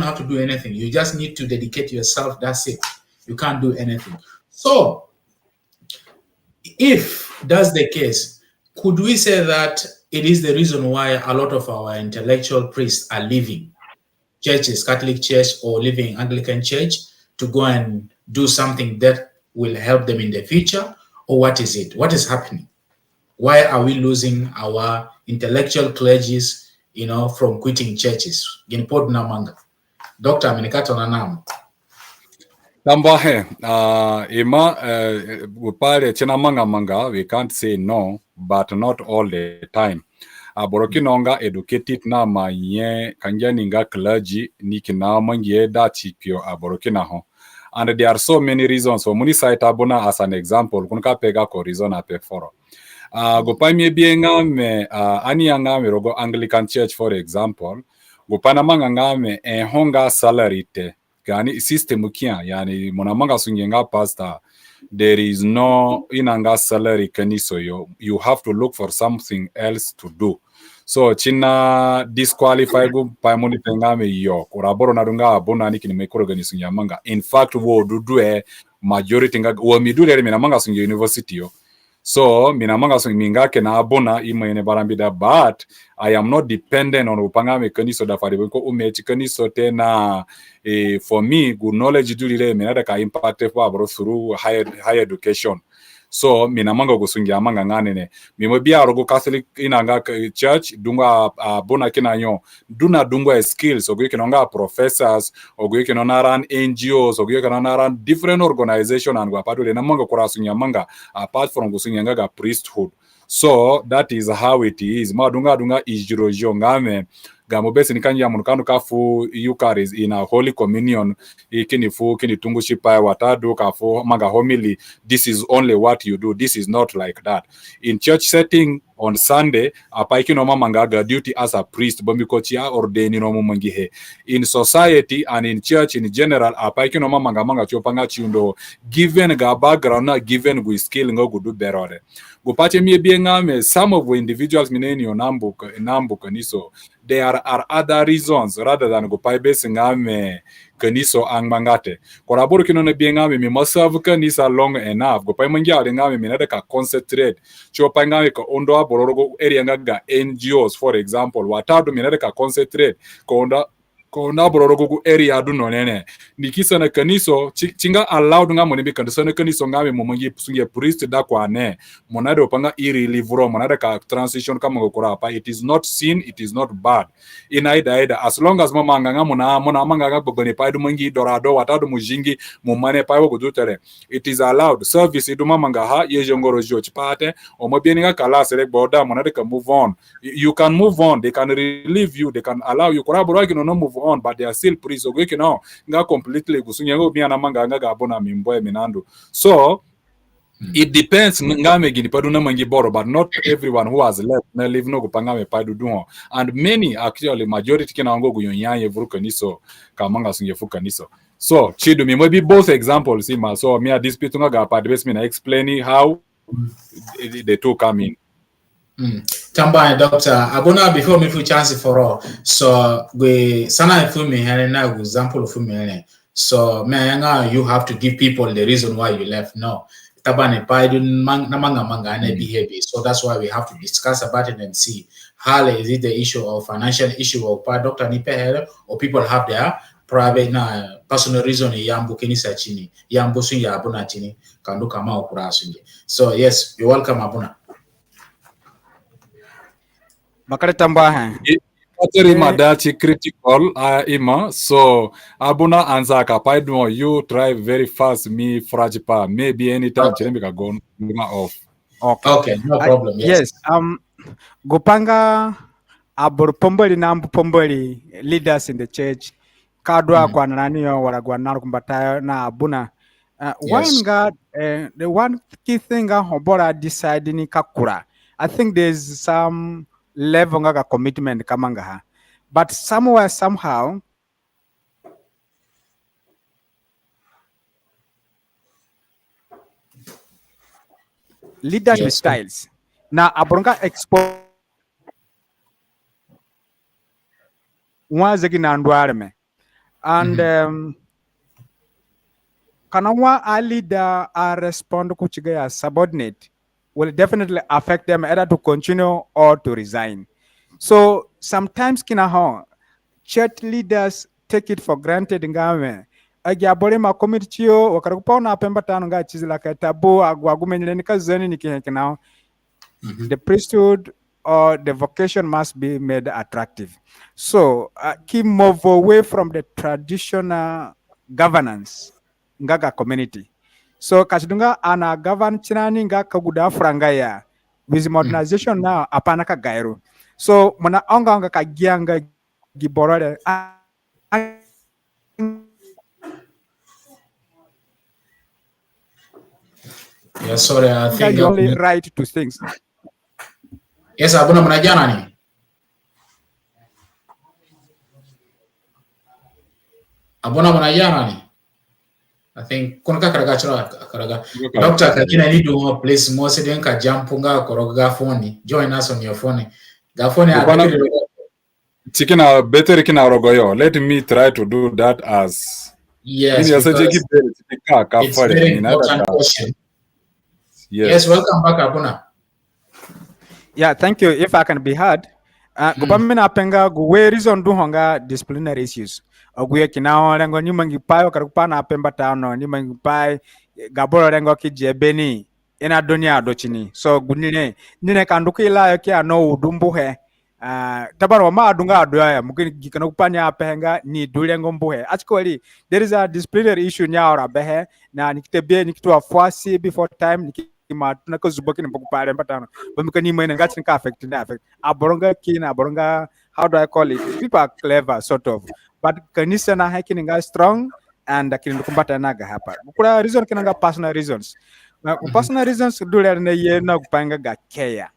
have to do anything. You just need to dedicate yourself. That's it. You can't do anything. So, if that's the case, could we say that it is the reason why a lot of our intellectual priests are leaving churches, Catholic Church or leaving Anglican Church to go and do something that will help them in the future? Or what is it? What is happening? Why are we losing our intellectual clergies, from quitting churches? Ginpod namanga. Dr. Aminikato nanam. Tambahe, upale chena manga, we can't say no, but not all the time. aboroki nonga educated na manye kanja ninga clergy nikina mangie da tipio aboroki na ho. And there are so many reasons. So muni cite abuna as an example. Kunka pega ko reason ape foro. Gopa mi bienga me ani anga me rogo Anglican Church for example. Gopa na manga ngame honga salary te. Gani system kia yani monamanga sungenga pastor. There is no inanga salary kaniso yo. You have to look for something else to do. So china disqualify go paimoni pengame yo koraboro na dunga abona niki nimekoro ganisu nyamanga. In fact wo dudu majority nga wo midule mina manga sungi university yo. So mina manga sungi mingake na abona ima ene barambida, but I am not dependent on upangame kaniso da fari ko umechi kaniso tena for me good knowledge dulile mina ka impact for through higher education. So mina manga gusungi amanga nganene mimo bia rogo Catholic inanga church dunga bona kinanyo duna dunga skills ogo kinonga professors ogo kinona ran NGOs ogo kinona ran different organization and gwapadule na manga kurasungi amanga apart from gusungi anga priesthood. So that is how it is. Ma dunga ijirojo ngame gamo besi nikanja munukanu kafu Eucharist in a Holy Communion kini tungushipa watadu kafu maga homily. This is only what you do. This is not like that. In church setting on Sunday, apaiki no mangaga duty as a priest bombikochia ordeni no mangihe. In society and in church in general, apaiki no manga chopanga chiundo given ga background na given with skill ngo gudu berore. Gupache mie biengame some of the individuals mineni nambu kaniso. There are other reasons rather than gupai base ngame kaniso angmangate. Koraburu kinone biengame mi masavu kanisa long enough. Gupai mangia ngame minade ka concentrate. Chopa ngame ka ondo bororogo area ngaga NGOs for example. Watadu minade ka concentrate. Kona bororogo area du nonene. Nikisa na kaniso chinga allowed nga monibi kanisa na kaniso ngame momangi sunge priest da kwa ne. Monade opanga iri livro monade ka transition kama ngokora pa. It is not sin, it is not bad. Inaida as long as mama nganga mona manga gbogone pa du mangi dorado watadu mujingi mumane pa wo gudutere. It is allowed. Service idu mama ngaha yejongoro jo chipate omobieni nga kala select border monade ka move on. You can move on, they can relieve you, they can allow you koraboro no move on, but they are still priests. So you know nga completely gusunyango miana manga nga abona mimboe minando. So it depends ngame gini padu na mangi boro, but not everyone who has left na live no gupanga me padu duho. And many actually majority kina ngo guyonyanye vuruka niso kamanga sunge fuka niso. So chidu mi maybe both examples ima. So me a dispute nga padu best me na explaining how the two come in. Tamba doctor abona before me fu chance for all. So we sana fu me hele na example fu me hele. So me you have to give people the reason why you left. No. Tabane paidu manga behavior. So that's why we have to discuss about it and see how is it the issue of financial issue of doctor ni pehere or people have their private na personal reason yambu kenisa chini yambu su ya abuna chini kandu kama okura sunge. So yes, you're welcome abuna. Makare tamba Madachi critical ima. So abuna anzaka paidmo you drive very fast me frajipa maybe anytime chirembe ka go off. Okay, no problem. Yes. Gopanga abur pomboli na pomboli leaders in the church kadwa kwa nani yo waragwa na kumbatayo na abuna. The one key thing hobora decide ni kakura. I think there's some level of commitment kamanga, but somewhere somehow leadership styles na abronga export wazegi na ndwarme and kanawa a leader respond kuchiga subordinate will definitely affect them either to continue or to resign. So sometimes church leaders take it for granted ngame agabore ma committee wakarupa na pemba tano nga chizila ka tabu agwagumenyele nikazeni nikinao. The priesthood or the vocation must be made attractive. So keep move away from the traditional governance ngaga community. So kachidunga ana govern chinani nga kaguda frangaya with modernization now apana ka gairu. So muna onga kagianga giborore Yeah, sorry, I think you only right to things. yes, abuna mnajana ni. Abuna mnajana ni. I think kuna karaga chora karaga. Doctor kakina need to place more sedin ka jampunga koroga phone. Join us on your phone. Ga phone ya betri. Chikina better kina rogoyo. Let me try to do that as Yes, because it's very important question. Yes, welcome back, Abuna. Yeah, thank you. If I can be heard, gubamina penga guwe reason do honga disciplinary issues. Oguye kinao rengo ni mangi pai okarupa na pemba tano ni mangi pai gaboro rengo ki jebeni ina dunia dochini. So gunine nine kanduki ila yoki ano udumbu he. Tabaro ma adunga adoya mungkin gikana upanya penga ni dulengo mbuhe. Actually, there is a disciplinary issue nya ora behe na nikitebe nikitu afwasi before time matuna ko zuboki ni boku pare patano bamikani mena ngati ka affect na affect aboronga kina aboronga, how do I call it, people are clever sort of, but kanisa na hakini nga strong and akini kumbata na ga hapa kula reason kina nga personal reasons na personal reasons dule na ye na kupanga ga care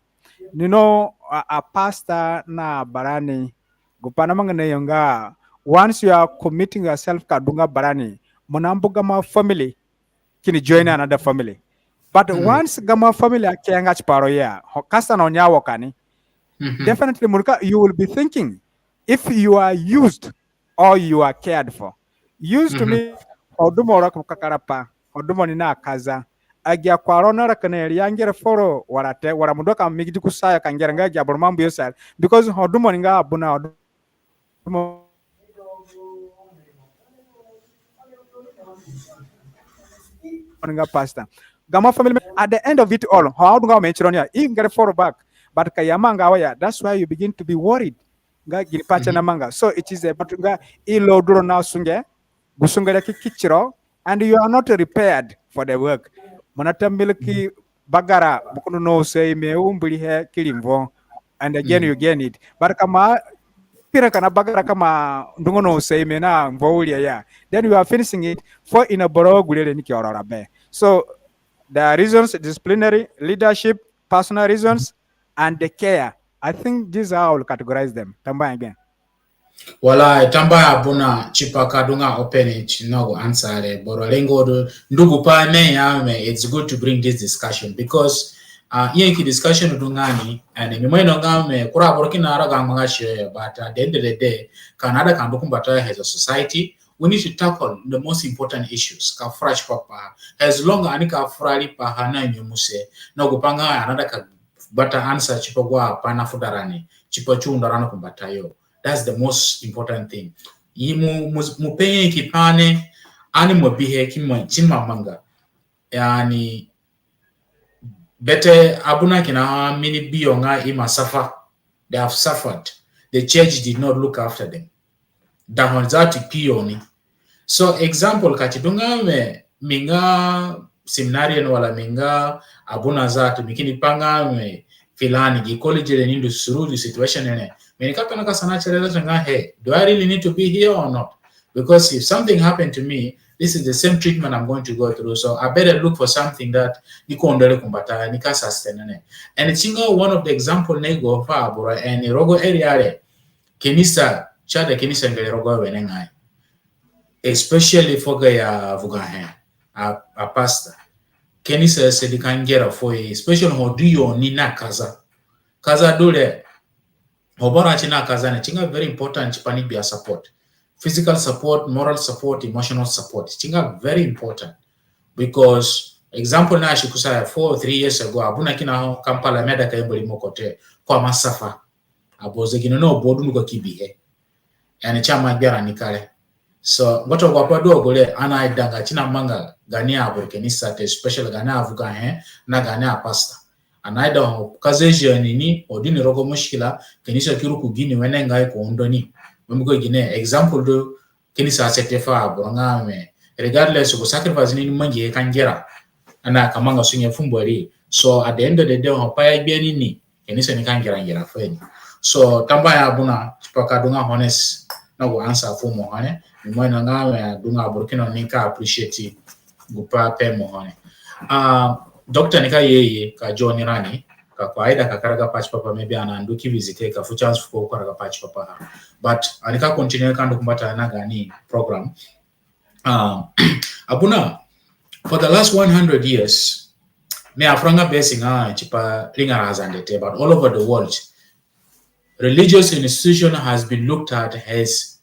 a pastor na barani gupana mangana yonga once you are committing yourself kadunga barani munambuga ma family kini join another family. But once gama family akianga chiparo ya kasta na onyawo kani, definitely you will be thinking if you are used or you are cared for. Used to me odumo ora kukakarapa odumo ni na kaza agia kwarona ra kana yangere foro warate wara mudoka migidi kusaya kangera nga ya bormambu yosal because odumo nga abuna odumo pastor. Gama family at the end of it all, how do I mention here? You can get fall back, but kayamanga waya. That's why you begin to be worried. So it is a batunga ilo duro na sunge, gusunga kichiro, and you are not prepared for the work. Monata milki bagara bukuno no say me umbuli he kilimvo, and again you gain it. But kama pira kana bagara kama ndungono say me na mvoulia ya. Then you are finishing it for in a boro gulele niki orabe. So the reasons, disciplinary, leadership, personal reasons, and the care. I think these are all categorize them. Tamba again. Wala tamba abuna chipa kadunga open chinogo answer boro lengo ndugu pane yame. It's good to bring this discussion because yenki discussion dungani and mimweno ngame kura borokina araga mangashe, but at the end of the day Canada can dukumbata as a society we need to tackle the most important issues ka fresh papa as long anika frali pa hana nyumuse no gupanga another ka bata answer chipa gwa pana fudarani chipa chundarana kumbatayo. That's the most important thing. Mupenye kipane ani mobihe chima manga yani bete abuna kina mini biyonga ima suffer. They have suffered. The church did not look after them. Dahonzati piyoni. So example kachidunga me minga seminarian wala minga abuna zatu mikini panga me filani gi college le nindu suru the situation ene menikapa naka sana cheleza nga hey, do I really need to be here or not? Because if something happened to me, this is the same treatment I'm going to go through. So I better look for something that niko ondele kumbata nika sustain ene. And it's one of the example nego fa abura and rogo area le kenisa chada kenisa ngele rogo wenengai. Especially for ya vugahe a pastor kenisa se dikangera for especially ho dio nina kaza dole obora china kaza na chinga very important chipani bia support, physical support, moral support, emotional support chinga very important because example na shikusa 4 or 3 years ago abuna kina Kampala meda kayemboli mokote kwa masafa aboze kino bodu ko kibihe yani chama biara nikale. So ngoto kwa pado gole ana idanga china manga gania aborkenisa te special gania avuga na gania pastor anaida kazeje nini odini rogo mushkila kenisa kiru kugini wenenga ko ondoni mumgo gine example do kenisa setefa boronga me regardless of sacrifice nini manje kanjera ana kamanga sunye fumbori. So at the end of the day hopaya biani ni kenisa ni kanjera ngera feni So tamba ya buna chipaka dunga honest na go answer for mo hane. Mo na nga dunga Burkina nika appreciate gupa pe mo hane. Doctor nika yeye ka John Rani ka kawaida kakaraga patch papa maybe ananduki visite ka fu chance for karaga patch papa. But anika continue kando kumbata na gani program. Abuna for the last 100 years me afranga basing chipa linga Azande, but all over the world religious institution has been looked at as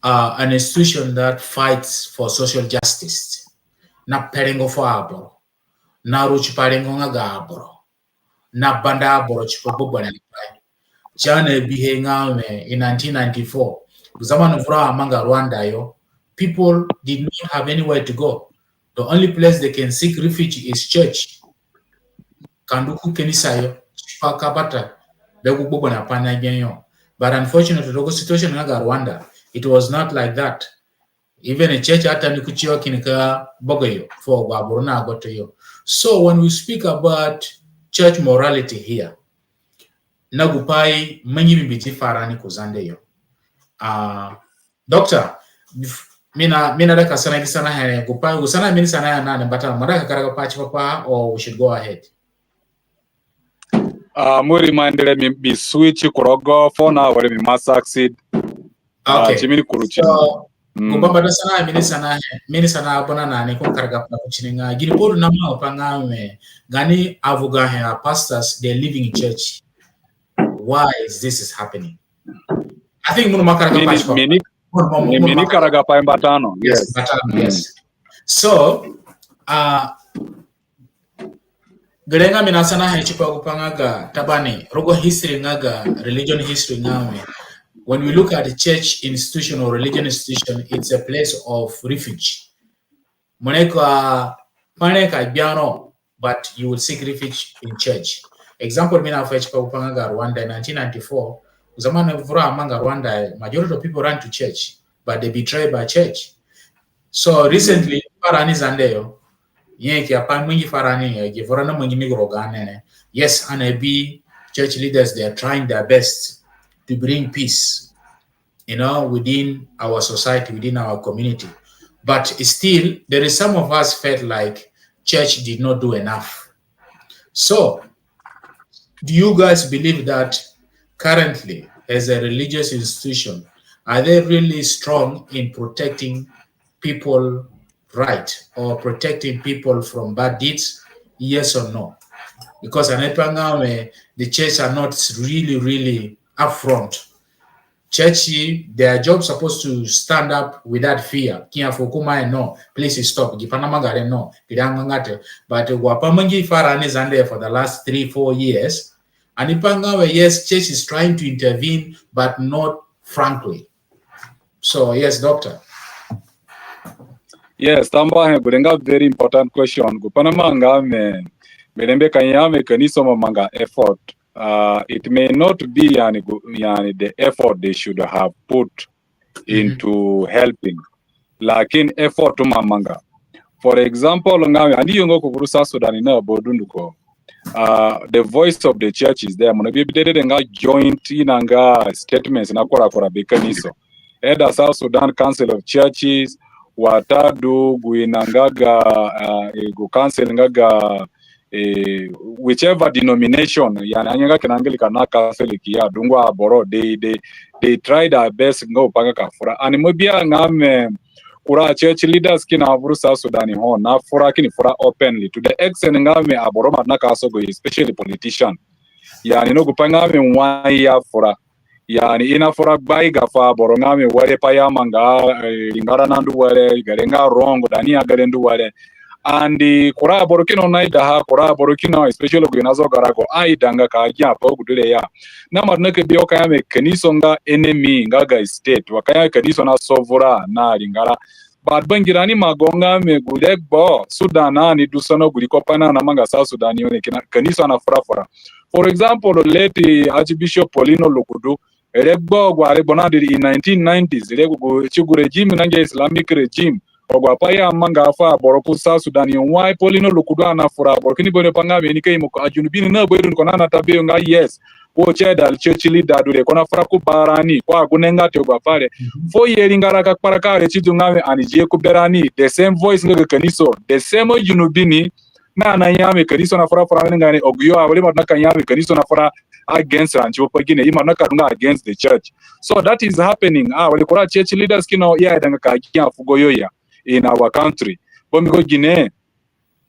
an institution that fights for social justice. Na perengo fo aboro, na ruchi parengo nga aboro, na banda aboro chipobo bwana nipai. Jana bihe ngame in 1994, zaman vura amanga Rwanda yo, people did not have anywhere to go. The only place they can seek refuge is church. Kanduku kenisa yo, chipakabata. But unfortunately, the situation in Rwanda, it was not like that. Even a church so when we speak about church morality here, nagupai manyi mbiti farani kuzande yo. Doctor, mina daka sana kisana hene gupai usana mini sana ya nane bata maraka karaga pachi papa, or we should go ahead. Muri mindele mi switch kurogo for now wale mi must succeed. Okay. Chimini kuruchi. So kubamba sana mini sana abona nani ko karaga pa kuchininga giripodu na ma opanga me gani avuga he pastors they living in church. Why is this happening? I think munu makaraga pa mini karaga pa mbatano. Yes, batano, yes. So Gerenga minasana haichipa kupangaga tabani rogo history ngaga religion history ngame. When we look at the church institution or religion institution, it's a place of refuge. Moneka paneka biano, but you will seek refuge in church. Example mina haichipa kupangaga Rwanda in 1994. Zamana vura amanga Rwanda, majority of people ran to church, but they betrayed by church. So recently, parani zandeyo. Yes, and church leaders, they are trying their best to bring peace, within our society, within our community. But still, there is some of us felt like church did not do enough. So, do you guys believe that currently, as a religious institution, are they really strong in protecting people right or protecting people from bad deeds? Yes or no? Because the church are not really upfront. Church, their job supposed to stand up without fear. No, please stop. No, but wapamangi farani zande for the last 3-4 years. And yes, church is trying to intervene, but not frankly. So yes, doctor. Yes, tamba burenga very important question. Gupanamanga me berembe kanyame kaniso manga effort. It may not be the effort they should have put into helping. Lakin effort manga. For example, ngawe andi yongo kuburusa Sudan na bodunduko. The voice of the church is there. Monabi bidede nga joint inanga statements na kora bekaniso. Either South Sudan Council of Churches watadu guinangaga go council ngaga whichever denomination yananga kanangelika na Catholic ya dungwa aboro they try their best ngo panga kafura and mobia ngame kura church leaders kina avuru South Sudan ho na fura kini fura openly to the extent ngame aboro na kasogo especially politician no gupanga me why ya fura ina fura bai gafa borongame wale paya manga ingara nandu wale garenga rongo dania garendu wale and kura borokino naida ha kura borokino especially guinazo garago aidanga ka ajia pa gudule ya na marnake bioka ya me kaniso nga enemy ngaga state wakaya kaniso na sovura na lingara but bangirani magonga me gudegbo Sudan ni dusano gulikopana na manga South Sudan yone kaniso na fura. For example, late Archbishop Paulino Lokudu Elegbo gware bonadiri in 1990s lego chigu regime nanga Islamic regime ogwapaya manga afa boroku South Sudan why Paulino Lokudu anafura borokini bone panga benike imoko ajunubini na boyru kona na tabe nga yes wo cheda church leader dure kona fara ku barani kwa gunenga te fare fo yeri ngara ka paraka re chitu ngame anije ku berani the same voice nga kaniso the same junubini na yame kaniso na fara fara ngane oguyo awle matna kanyame kaniso na fara against rancho pagine ima na kadunga against the church. So that is happening. Wale kora church leaders kino ya danga ka kia fugoyoya in our country. Bomiko gine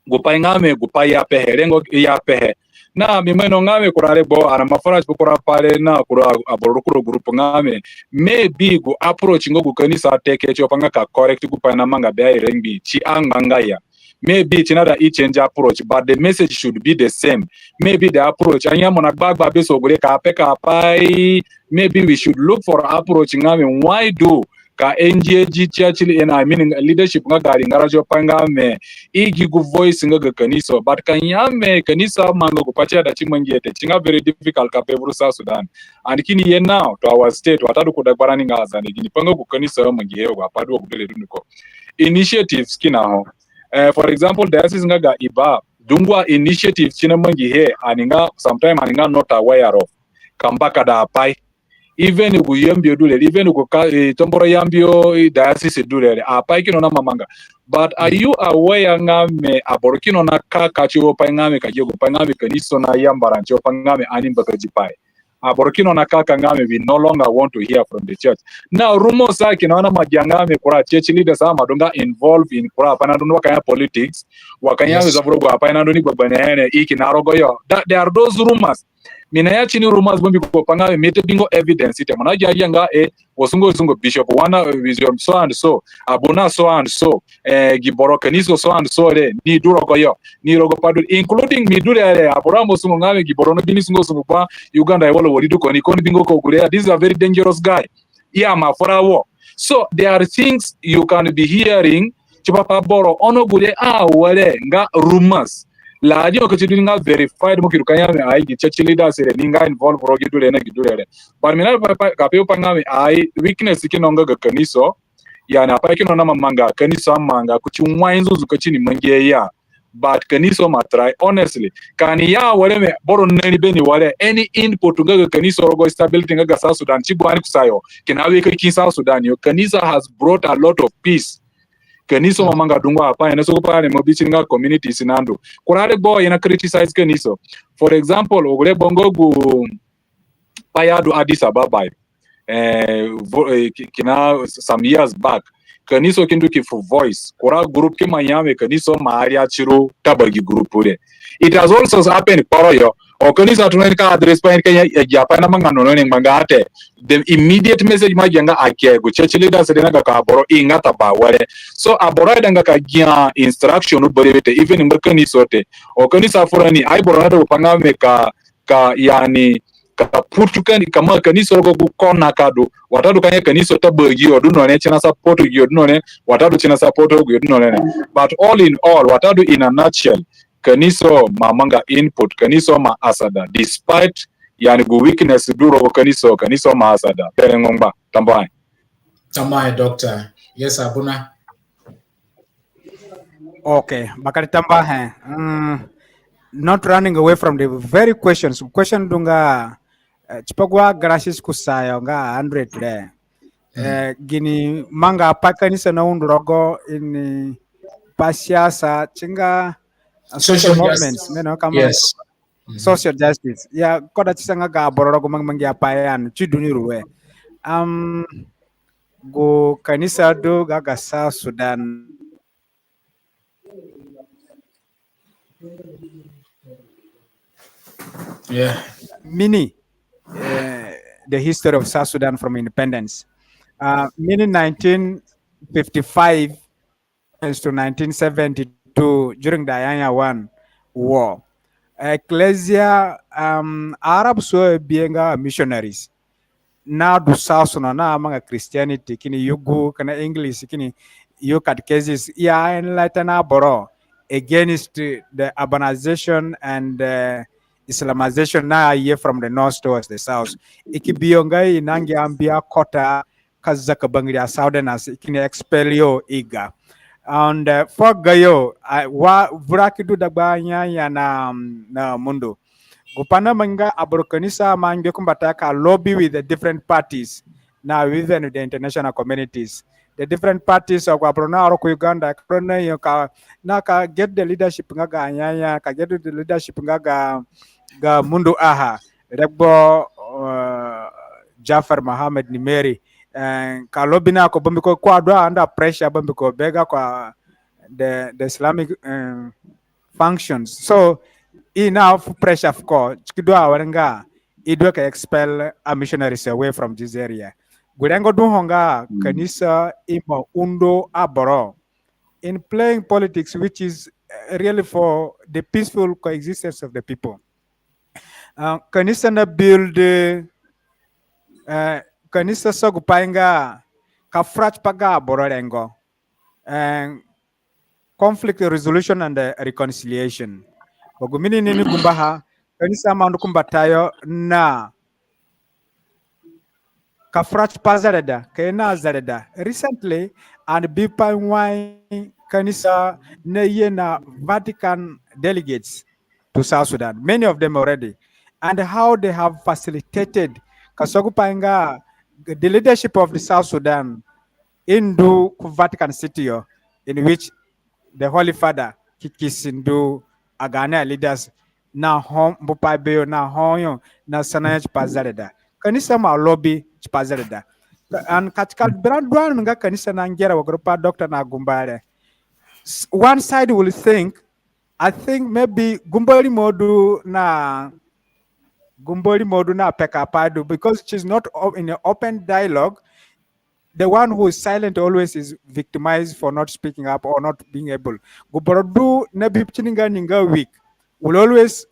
gupai ngame gupai ya pehe rengo ya pehe na mimeno ngame kurare bo ana mafara kura pale na kura aborokuro group ngame maybe go approach ngo gukanisa teke cho panga ka correct gupai na manga be rengi chi anganga ya maybe it's another change approach but the message should be the same. Maybe the approach anya mona bagba beso gure ka peka pai maybe we should look for approach ngame why do ka NGG church and I mean leadership nga gari ngarajo panga me igi gu voice nga kaniso but kanyame kanisa mango kupatia da chimangete chinga very difficult ka pebru South Sudan and kini ye now to our state watadu kudagbarani nga Azande gini panga ku kanisa mangihe wa padu kudele duniko initiatives kinaho for example diocese nga ga iba dungwa initiative china mangihe aninga sometime aninga not aware of kambaka da apai even ku yambio dule even ku tomboro yambio diocese dule apa kino na mamanga but are you aware ngame aborokino na kaka chiwo pa ngame kajogo pa ngame kaniso na yambara chiwo pa ngame animba kajipai aborokino na kaka ngame we no longer want to hear from the church now rumors are kinaona majangame kura church leaders ama donga involved in kura pana ndo wakanya politics wakanya zavurogo apa ina ndo ni gbagbanene iki narogo yo there are those rumors mina ya chini rumors bombi ko panga mete bingo evidence ite mana jaja nga wasungo bishop wana vision so and so abuna so and so giboro kaniso so and so le ni duro ko yo ni rogo padu including mi dure ale abramo sungo ngame giboro no binisungo sungo pa Uganda yolo wodidu ko ni kon bingo ko gure this is a very dangerous guy yeah ma for war. So there are things you can be hearing chipapa boro ono gure wale nga rumors la adio ko tidini nga verified mo kirukanya me ai church leaders re ninga involve rogi dule na gidule but mina ka pe upanga me ai weakness kinonga ga kaniso ya na pa kinona mamanga kaniso manga kuchumwa inzuzu ko chini mangi ya but kaniso matrai honestly kani ya wale me boro neni beni wale any input ga kaniso rogo stability ga South Sudan chibwani kusayo kinawe ka South Sudan yo kanisa has brought a lot of peace. Kaniso mamanga dungwa hapa ina soko pale mobichi nga communities nando kurare boy ina criticize kaniso for example ogule bongo gu payadu Addis Ababa kina some years back kaniso kindu kifu voice kura group ki manyame kaniso maari achiro tabagi group ure it has also happened poroyo o kanisa tunanika address pa Kenya ya pa na mangano no mangate the immediate message majanga akego church leaders dena ka boro ingata ba wale so aboro danga ka gia instruction borete even ngakaniso te o kanisa furani ai boro na panga me ka yani kaputukani kama kaniso go kona kadu watadu kanye kaniso tabagi oduno ne china support gi oduno ne watadu china support gi oduno ne but all in all watadu in a nutshell kaniso mamanga input kaniso ma asada despite yani go weakness duro kaniso ma asada perengomba tambai doctor yes abuna okay bakari tambahe not running away from the very question dunga chipagwa gracias kusayo nga 100 le gini manga pakanisa na undurogo in pasiasa chinga social movements kama yes. Social justice ya koda chisanga ga bororogo mangi apayan chiduni ruwe go kanisa do gaga South Sudan mini the history of South Sudan from independence mini 1955 to 1972 during the Ayanya 1 war Ecclesia Arabs were being missionaries now do South Sudan na among Christianity kini yugu kana English kini you catechesis ya enlighten boro against the urbanization and Islamization na ye from the north towards the south ikibionga inangi ambia kota kazaka bangria southerners kini expelio iga and for gayo wa vurakidu dagbanya ya na mundo Gupana manga abro kanisa mange kumbataka lobby with the different parties. Now even with the international communities. The different parties of Abrona or Uganda, Krona yoka naka get the leadership ngaga anyanya, ka get the leadership ngaga ga mundu aha. Rebo Jafar Mohammed Nimeri. Ka lobby na ko bambiko kwa doa under pressure bambiko bega kwa the Islamic functions. So enough pressure ko chikidwa warenga idwe ka expel a missionaries away from this area. Gurengo duhonga kanisa ima undo aboro in playing politics, which is really for the peaceful coexistence of the people. Kanisa na build kanisa so gupainga ka frach paga aboro rengo. Conflict resolution and reconciliation. Bagumini nini gumbaha kanisa mandu kumbatayo na kafrach pazareda kena zareda recently and bipa wine kanisa na yena Vatican delegates to South Sudan, many of them already, and how they have facilitated kasogupanga the leadership of the South Sudan into Vatican City, in which the Holy Father kikisindu agana leaders na hom bupa beo na honyo na sanaya chipazareda kanisa ma lobby chipazareda and katika brandwan nga kanisa na ngera wagrupa doctor na gumbare. One side will think, I think maybe gumbori modu na peka padu, because she's not in an open dialogue. The one who is silent always is victimized for not speaking up or not being able. Guborodu na bipchininga ninga weak will always,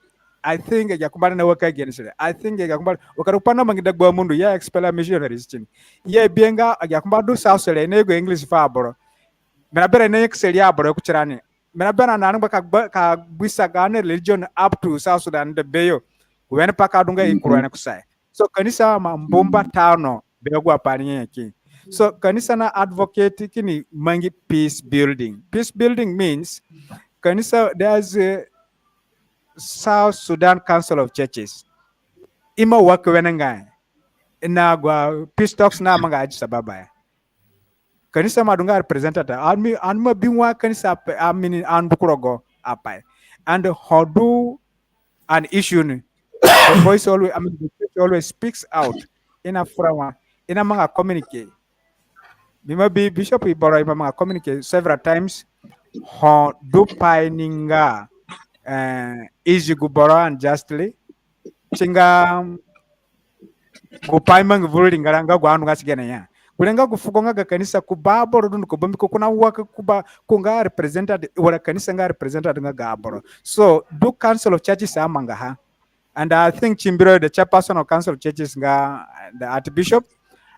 I think, yakubana na waka against it. I think yakubana wakarupana mangidagwa mundu ya expella missionaries chin. Ye bienga yakubadu South Sudan nego English fa boro. Menabera ne excelia boro kuchirani. Menabera na nanga ka bisa gane religion up to South Sudan de beyo. When pakadunga ikurwana kusai. So kanisa mambomba tano begwa panye ki. So kanisa na advocate kini mangi peace building. Peace building means kanisa there's a South Sudan Council of Churches. Ima work wenanga. Ina gwa peace talks na manga Addis Ababa. Kanisa madunga representative. Anma bingwa kanisa amini anbukurogo apai. And hodu an issue the voice always, the church always speaks out in a framework, in a manga communicate. Maybe Bishop Ibora Imama communicate several times. Ho do paininga easy gubora and justly. Chinga gupaimang vuling garanga guanu gasigana ya. Kulenga gufukonga ga kanisa kubaboro dun kubambi kuna waka kuba kunga represented wala kanisa nga represented nga gaboro. So do council of churches amanga ha. And I think Chimbiro, the chairperson of council of churches, nga the archbishop.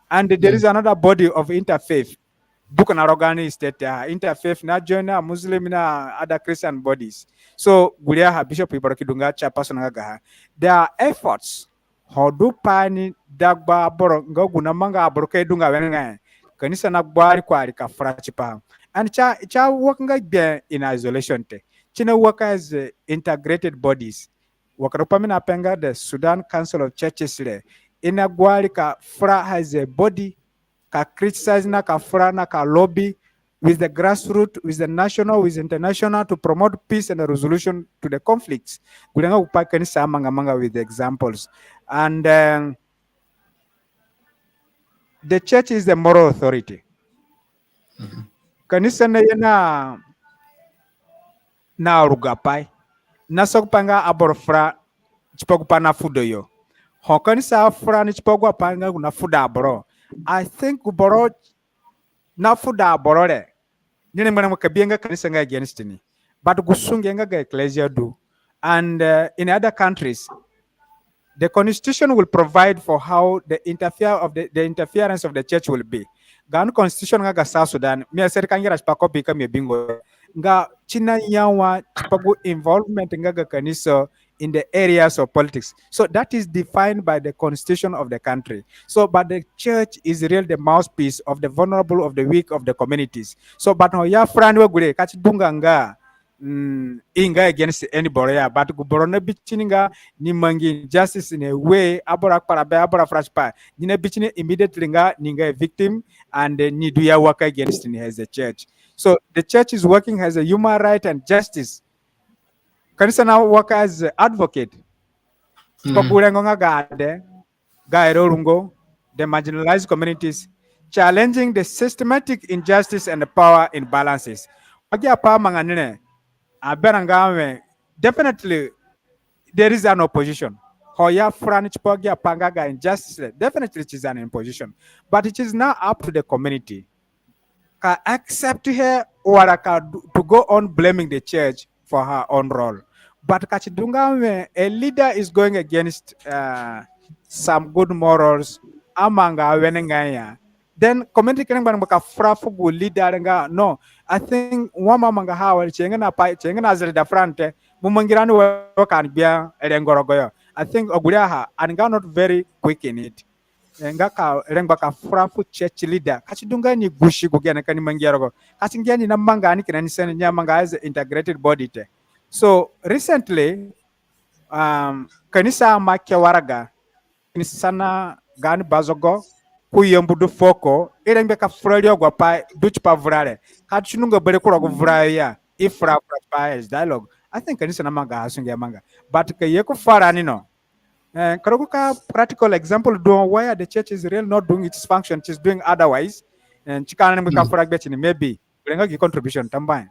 And there is another body of interfaith. Bukana Rogani state interfaith na join na Muslim na other Christian bodies. So Gulia Bishop Ibarakidunga chairperson gaha. There are efforts. Hodu pani dagba boro ngoguna manga boroke dunga wenga. Kanisa na gwari kwari ka frachipa. And cha working be in isolation te. China work as integrated bodies. Wakarupamina penga the Sudan Council of Churches le. Ina gwari ka fra has a body ka criticize na ka fra na ka lobby with the grassroots, with the national, with the international to promote peace and a resolution to the conflicts. Gulenga upakani sa manga with the examples. And the church is the moral authority. Kanisa na rugapai. Nasokpanga aborfra chipogpa na fudoyo. Hokanisa fra ni chipogwa panga na fuda bro. I think boro na fuda borore. Nini mwana mkabienga kanisa nga against ni. But gusungenga ga ecclesia do. And in other countries, the constitution will provide for how the interference of the church will be. Gan constitution nga South Sudan, mi serikali chipako bika mi bingo. Nga china yawa chipagu involvement nga kanisa in the areas of politics. So that is defined by the constitution of the country. So, but the church is really the mouthpiece of the vulnerable, of the weak, of the communities. So, but no ya franwe gure kachi dunga nga inga against anybody, but guborona bichininga ni mangi justice in a way abora parabe abora fresh pa nina bichini immediately nga ninga a victim and ni do ya work against ni as a church. So the church is working as a human right and justice. Kanisa now work as advocate. Pabulengonga gade gairorungo the marginalized communities, challenging the systematic injustice and the power imbalances. Wagia pa manganine aberangame definitely there is an opposition. Hoya Franich Pogia Pangaga injustice, definitely it is an imposition. But it is now up to the community. Can accept her or to go on blaming the church for her own role. But Kachidunga, a leader is going against some good morals among our wenengaya. Then community can baka frafu leader nga no. I think wama manga hawa chengena pa chengena azali da frante mumangirani wakan bia erengorogoyo. I think oguliaha and not very quick in it. Ngaka rengbaka frafu church leader kachidunga ni gushi kugena kani mangiarogo kachingeni na manga ni kinani sene nyamanga as integrated body te. So recently kanisa makia waraga sana gani bazogo kuyembudu foko irengeka frelio gwa pa duch pa vrare kachununga bere kura go vraya ifra pa is dialogue. I think kanisa na manga asungia manga but kayeko farani no. Karoguka practical example do where the church is really not doing its function, it is doing otherwise. And chikana mbika for betting maybe bring contribution tambai.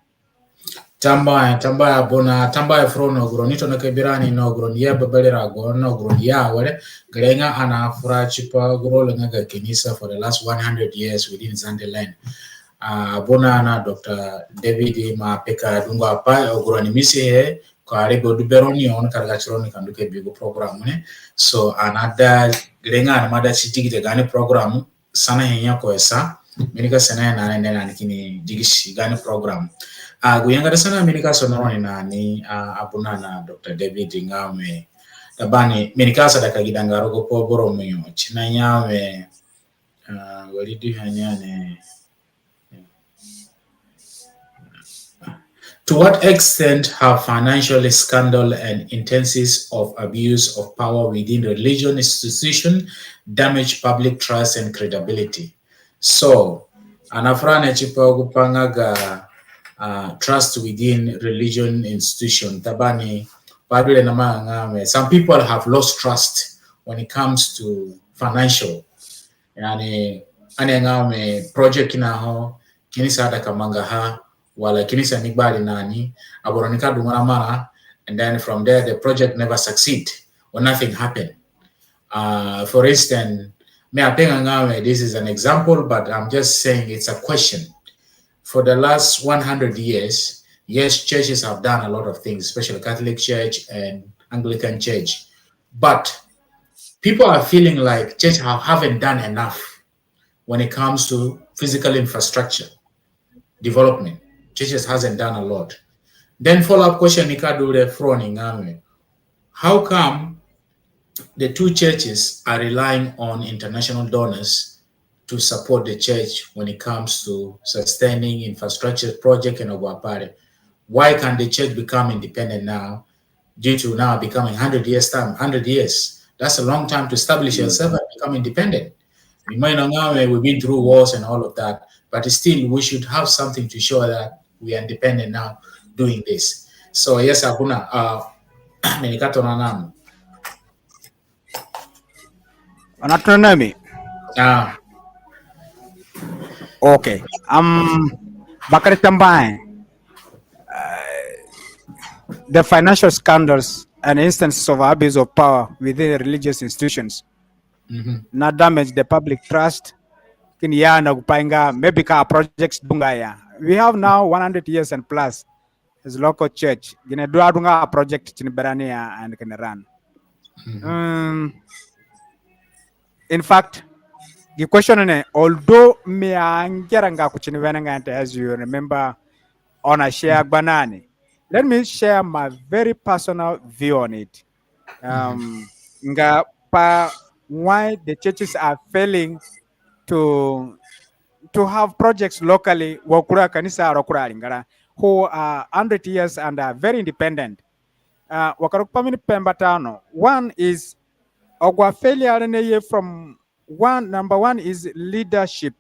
Tambaya bona tambaya frono gronito na kebirani no gronia babelera gono gronia wale grenga anafura chipa grolo nga kenisa for the last 100 years within Zande land. Bona na Dr. David ma peka dunga pa groni misi he Karego duberoni on kargachironi kanduke bigo program ne so another grenga anamada chitigi de gani program sana henya ko esa minika sana na nenda nikini digishi gani program guyanga sana minika sonoro ni abuna na Dr. David ngame tabani minika sadaka gidangaro go poboro muyo china nyawe walidi hanyane. To what extent have financial scandal and instances of abuse of power within religion institution damaged public trust and credibility? So, anafrane chipa kupangaga trust within religion institution. Tabani, some people have lost trust when it comes to financial. Yani, ane project kinaho kinisa ada kamanga ha. Wala kinisa nibali nani aboronika dungana mara and then from there the project never succeed or nothing happened. For instance, this is an example, but I'm just saying it's a question. For the last 100 years, yes, churches have done a lot of things, especially Catholic Church and Anglican Church, but people are feeling like church haven't done enough when it comes to physical infrastructure development. Churches hasn't done a lot. Then follow-up question, how come the two churches are relying on international donors to support the church when it comes to sustaining infrastructure project in Oguapare? Why can't the church become independent now due to now becoming 100 years time? 100 years, that's a long time to establish yourself and become independent. We've been through wars and all of that, but still we should have something to show that we are independent now doing this. So yes, Abuna, menikato nanam. Anatunami. Okay. Bakari Tambai. The financial scandals and instances of abuse of power within religious institutions not damage the public trust. Maybe projects dungaya. We have now 100 years and plus as local church. Gina dunga project chiniberania and can run. In fact, the question although me angeranga kuchinivenanga as you remember on a share banani. Let me share my very personal view on it. Why the churches are failing to have projects locally wakura kanisa rokura lingara who are 100 years and are very independent. Wakarukpamini pembatano. One is ogwa failure from one. Number one is leadership.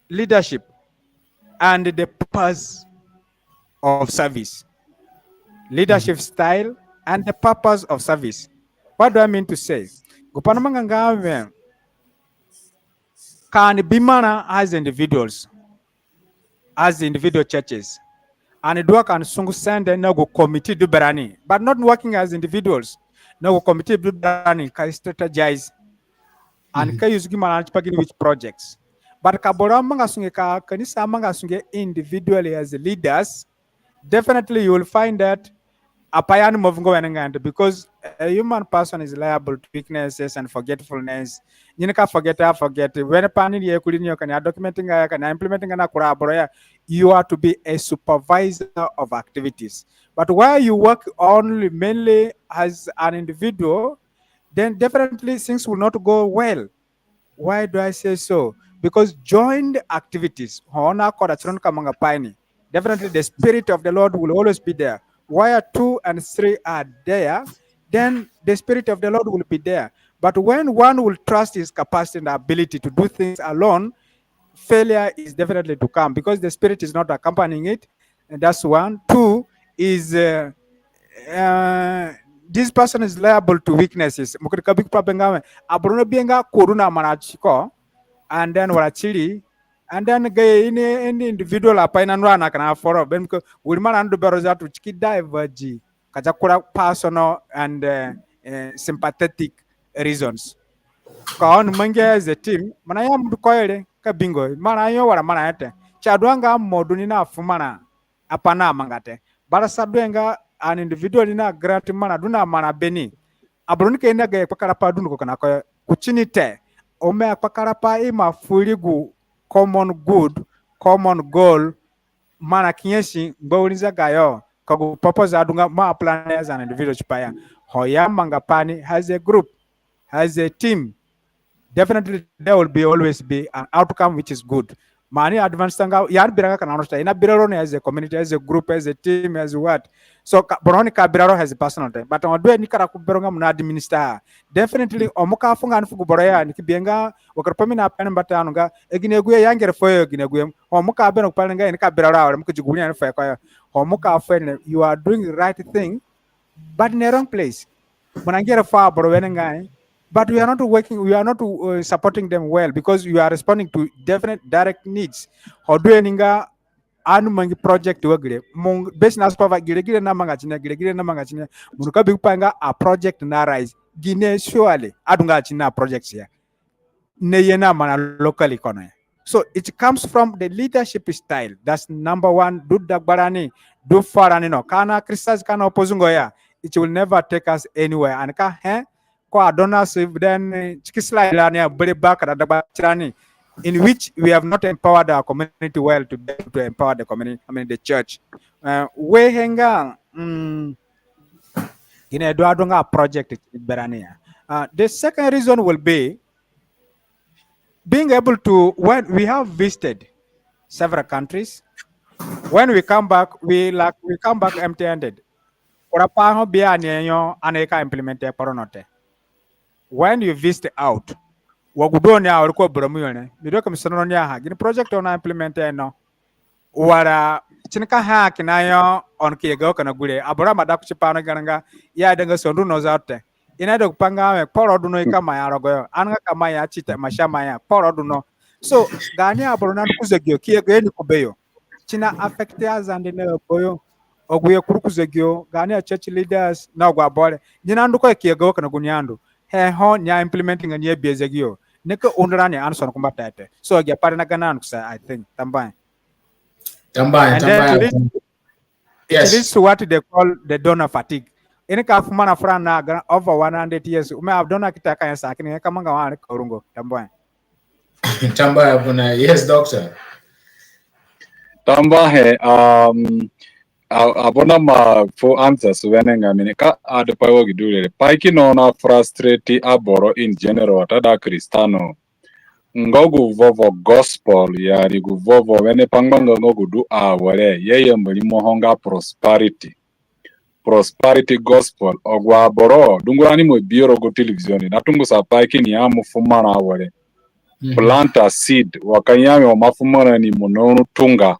Leadership and the purpose of service. Leadership style and the purpose of service. What do I mean to say? Gupanamangangave can be manner as individuals, as individual churches. And do can sungu send no go committee do berani, but not working as individuals. No go committee do berani, can strategize and can use gimanage with projects. But kabora mangasunge ka kanisa mangasunge individually as leaders, definitely you will find that apayan movingo wenengand, because a human person is liable to weaknesses and forgetfulness. You can forget when a pan ye couldn't can documenting can implementing an akura, you are to be a supervisor of activities. But while you work only mainly as an individual, then definitely things will not go well. Why do I say so? Because joined activities, definitely the Spirit of the Lord will always be there. Where 2 and 3 are there, then the Spirit of the Lord will be there. But when one will trust his capacity and ability to do things alone, failure is definitely to come because the Spirit is not accompanying it. And that's one. Two is this person is liable to weaknesses. And then warachili, and then any individual apaina nwana kana follow ben ko wilman andu beroza to chiki diverge kajakura personal and sympathetic reasons. Kaon mange as a team manaya mdu koyele ka bingo manayo wala manayete chadwanga moduni na fumana apana mangate bara sadwenga an individual ina grant mana duna mana beni abroni ke ina ga pakarapa dunu ko kana ko kuchinite ome pakarapa ima fuligu common good common goal mana kiyeshi ngauliza gayo kagu purpose adunga ma plan as an individual chipaya hoya mangapani has a group, has a team. Definitely there will be always be an outcome which is good. Mani advance tanga yar biraga kana understand ina biraro as a community, as a group, as a team, as what. So boroni ka biraro has a personal time, but on do ni kara ku bironga muna administer. Definitely omuka funga anfugu boroya ni kibenga wakarpami na apana batano ga egine guye yangere foyo egine guye omuka beno kupanga ni ka biraro awre mukujuguni an foyo kwa omuka fene you are doing the right thing but in the wrong place. Munangere fa borowenenga. But we are not working, we are not supporting them well because you are responding to definite direct needs. How do you anu mangi project wagre mong business pava gire na mangachine munuka bigpanga a project na rise gine surely adunga china projects here ne yena mana local economy. So it comes from the leadership style. That's number one. Do dagbarani, do farani no kana kristas kana opozungo ya. It will never take us anywhere. And kwa donors then slide back in which we have not empowered our community well to be able to empower the community, I mean the church. We henga in a doadonga project berania. The second reason will be being able to, when we have visited several countries, when we come back, we come back empty-handed. When you visit out, wagudoni walikuwa bromuyone midoka misonono ya gini project ona implement no wara chinika ha kinayo on kiego kana gure abora madaku chipano gananga ya danga sondu no zaute ina do panga me poro duno ikama ya rogo anga kama ya chita mashama ya poro duno so gani aboro nan kuzegyo kiego ni kubeyo china affect Azande ne boyo oguye kurukuzegyo gani a church leaders na gwa bole nyina nduko kiego kana gunyandu he ho nya implementing nya bezegyo neka unrani anson kumbatete so ya parna ganan kusa I think tambai yes, it leads to what they call the donor fatigue. Ini ka fumana frana over 100 years ume abdona kitaka ya sakini kama ngawa korungo tambai buna. Yes, doctor. Tambahe abona ma for answers wenenga minika adpawo gidule paiki nona frustrate aboro in general tada kristano ngogu vovo gospel yari gu vovo wene pangmanga ngogu du awale yeye mulimo honga prosperity gospel ogwa boro dungurani mo bioro go televisioni natungu sapai kini ya mufumana awale planta seed wakanyame wa mafumana ni mononu tunga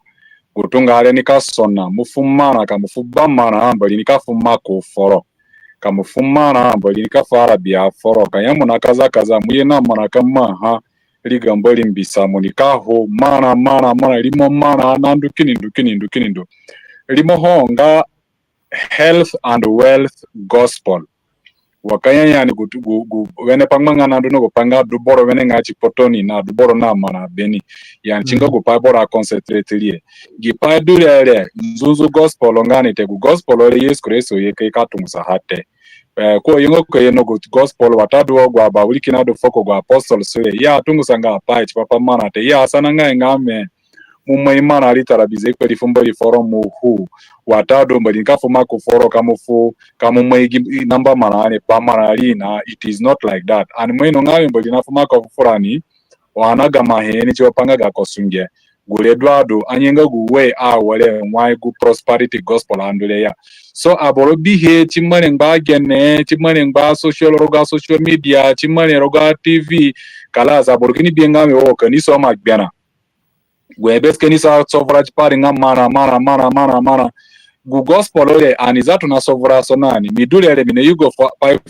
gutunga ale nikasona mufumana kamufubamana ambali nikafuma ku foro kamufumana ambali nikafara bia foro kanyamu nakaza muye na manakama ha ligambo limbisa munikaho mana limo mana nandu kinindu limo honga health and wealth gospel wakanya yani wene pangmanga nandu no panga duboro wene ngachi potoni na duboro na mana beni yani chinga gupabora concentrate lie gipa dulele nzunzu gospel ngani te gospel ole Yesu Kristo yeke katumusa hate ko yingo ko yeno gospel watadu ogwa ba wikina do foko gwa apostle sule ya tungusanga apai papa mana te ya sana ngame mumaimana alitarabize kweli fumbo li forum hu watadu mbali nkafuma ku foro kamufu kamumwegi namba manane pa manalina. It is not like that and mwino ngawe mbali nafuma ka furani wanaga maheni chopanga ga kosunge guledwado anyenga guwe wale mwai gu prosperity gospel andule ya so aboro bihe chimane ngagene chimane ngba social media chimane roga tv kala za borgini biengame woka ni so magbena gwebes kenisa sovra chipari nga mana gu gospel ole anizatu na sovra sonani midule ele mine yugo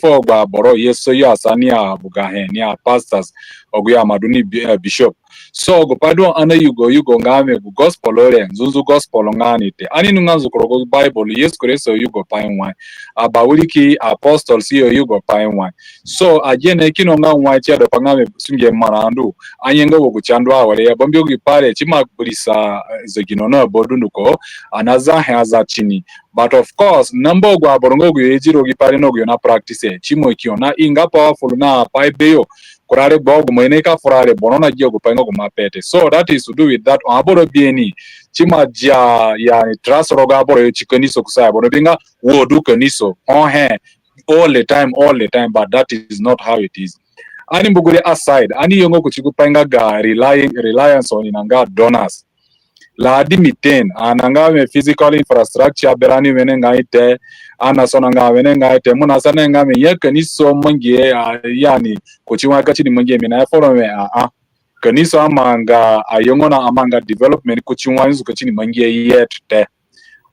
for gba boro yeso ya sania bugahe ni pastors oguya maduni bishop so go pado ana yugo ngame gu gospel ole nzunzu gospel ngani te ani nunganzu krogo bible Yesu Kristo yugo painwa abawuliki apostles yugo painwa so ajene kino ngwa chedo pangame sunge marandu anyenga wo kuchandwa awale ya bombyo gipale chima kulisa zeginona bodunuko anaza haza chini but of course number gwa borongo gwe ejiro gipale no gyo na practice chimo kiona inga powerful na paibeyo kurare bogo mwene ka furare bonona gyo gupango gumapete so that is to do with that aboro bieni chima ja ya trust roga aboro chikaniso kusaya bono binga wodu kaniso all the time but that is not how it is ani mbugule aside ani yongo kuchikupanga ga reliance on inanga donors la adimiten ananga me physical infrastructure berani menenga ite ana sonanga menenga ite muna sanenga me yakaniso mongie yani kuchiwa kachini mongie mina follow me kaniso amanga ayongo na amanga development kuchiwa nzu kachini mongie yet te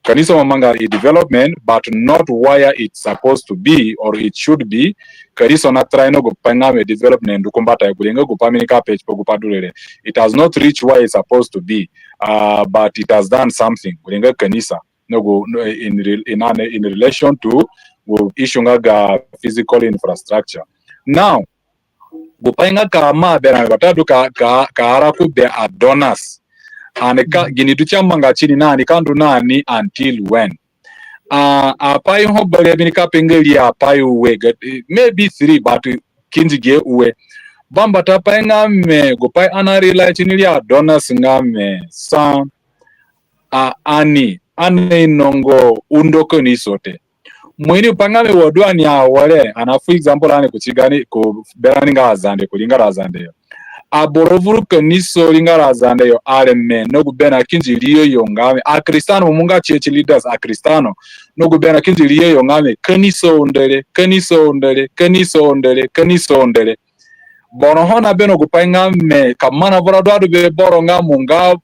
kaniso amanga development but not where it's supposed to be or it should be kaniso na try no gupanga me development dukumbata gulenga gupaminika page pogupadulele it has not reached where it's supposed to be but it has done something gulenga kanisa no go in relation to ishunga ga physical infrastructure now gupanga kama bera batadu ka araku be donors and gini duchamanga chini nani kandu nani until when apai hobale binika pengeli apai uwe maybe 3 but kinjige uwe bamba tapai ngame gopai anarila chini ya donors ngame sa ani nongo undoko ni sote mwini pangame wodwani awale anafu example ane kuchigani ku berani nga Azande kulinga Azande aborovuru kaniso linga Azande yo aleme no gubena kinjiliyo yongame kristano munga church leaders kristano no gubena kinjiliyo yongame kaniso ondele bono hona beno gupanga me kamana boradwadu be boro nga munga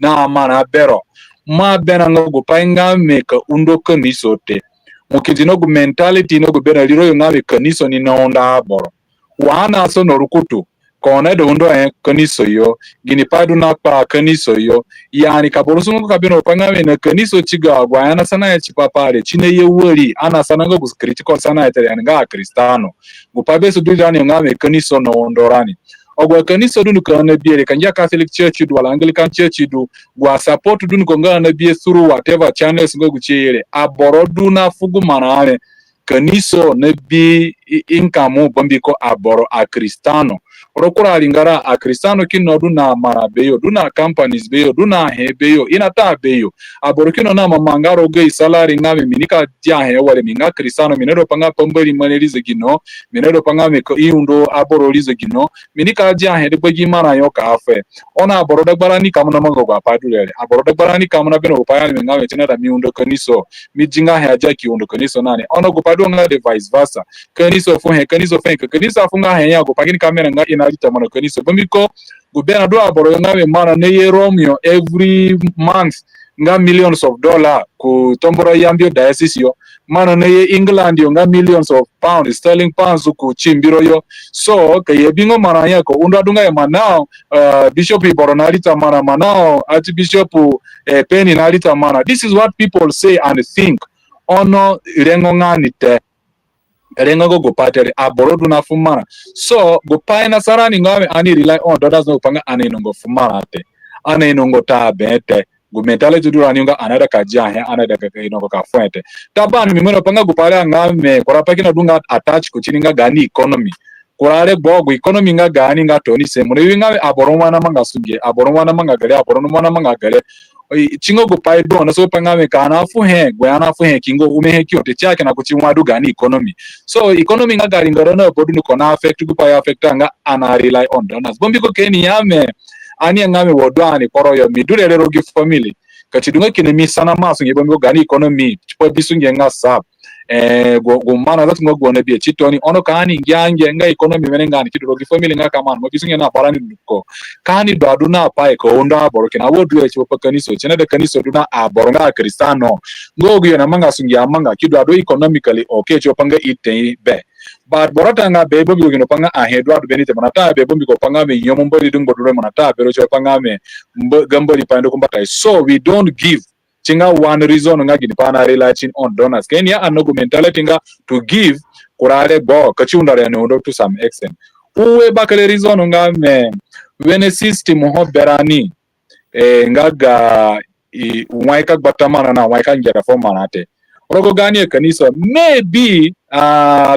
na mana bero ma bena ngo gupanga me ka undo kaniso te mukijino gu mentality no gubena liro yongame kaniso ni nonda boro wana so no rukutu kone do undo kaniso yo gini padu na pa kaniso yo yani kaborosungu kabino pangame na kaniso chiga gwana sana ya chipapare chine ye wori ana sana ngo critical sana ya nga kristano gupabe so dujani ngame kaniso no ondorani ogwa kaniso dunu kana biere kanja Catholic Church du wala Anglican Church du gwa support dunu konga na bie through whatever channels ngo guchiere aboro duna fugu manane kaniso na bi inkamu bombiko aboro kristano orokura lingara a kristano kino duna mara beyo duna companies beyo duna he beyo inata beyo aborokino na mamangaro ge salary ngame minika dia he wale minga kristano minedo panga pambali manelize gino minedo panga me ko iundo aborolize gino minika dia he de bagi mana yo ka afe ona aboroda barani kamuna mango kwa padulele aboroda barani kamuna beno upayani ngame tina da miundo kaniso mijinga he aja ki undo kaniso nane ona gupadu nga de vice versa kaniso fo he kaniso fe kaniso afunga he ya gupagini kamera nga inalita mana kaniso bamiko gubena do aboro ngame mana ne ye Romeo every month nga millions of dollar ku tomboro yambio diocese yo mana ne ye England yo nga millions of pounds sterling pounds ku chimbiro yo so ke ye bingo mana ya ko unda dunga ya manao bishop boronalita mana manao archbishop penny nalita mana. This is what people say and think ono rengo nganite rengo go patere aborodu na fumana so go paina sarani ngawe ani rely on dollars no panga ani nongo fumana te ani nongo ta bete go mentality dura nyonga anada kajia he anada ka inongo ka fuente tabani mimeno panga go pala ngame kora pakina dunga attach kuchininga gani economy kurale bogo economy nga gani nga toni se mune ngawe aboromwana manga sunge aboromwana manga gale chingo go pai do na so panga me kana fu he gwana fu he kingo ume he kyote chake na kuchimwa du gani economy so economy nga gari ngaro na bodu no kona affect go pai affect nga ana rely on donors bombi ko keni yame ani ngame wodwani koro yo midure lero gi family kachidunga kine mi sana maso nge bombi ko gani economy chipo bisunge nga sap go mana that ngo go na bi chitoni ono kani ngyange nga economy menenga ni kiduro gi family nga kamana mo bisunge na parani duko kani do aduna pa ko onda boroke na wodu e chipo kaniso chena de kaniso duna aboronga kristano ngo go na manga sungi amanga kido ado economically okay chipo panga ite be but borata nga be bombi go panga ahedo adu benite manata be bombi ko panga me yomo mbali dungo dure manata pero chipo panga me gambali pando kumbata so we don't give chinga one reason nga gini pana relying on donors Kenya anogo mentality nga to give kurale bo kachunda ya ndo to some extent uwe bakale reason nga me when system ho berani ngaga waika batamana na waika ngera forma nate rogo gani kanisa maybe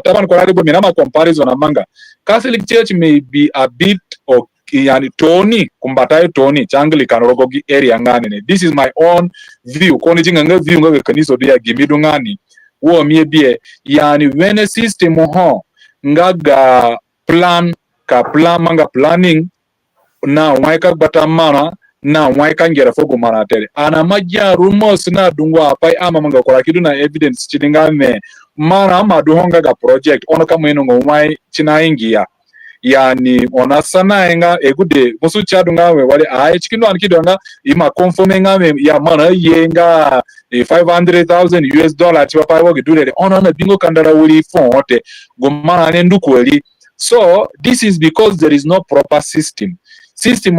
taban kurale bo minama comparison amanga Catholic Church may be a bit of yani Tony kumbatayo Tony changli kanorogogi area ngani ne. This is my own view koni jinga nga view nga kaniso dia gimidu ngani wo miebie yani when system ho ngaga plan manga planning na waika batamana na waika ngera fogo manatere ana majia rumors na dungwa pai ama manga kora kidu na evidence chidinga me mana ama duhonga ga project ono kama ino ngomai china ingia yani ona sana enga egude musu chadu ngawe wale chikindo anikido nga ima conforme ngawe ya mana yenga 500,000 US dollar chipa pa wogi dule ona na bingo kandara wuli fonte gomana ne ndukweli so this is because there is no proper system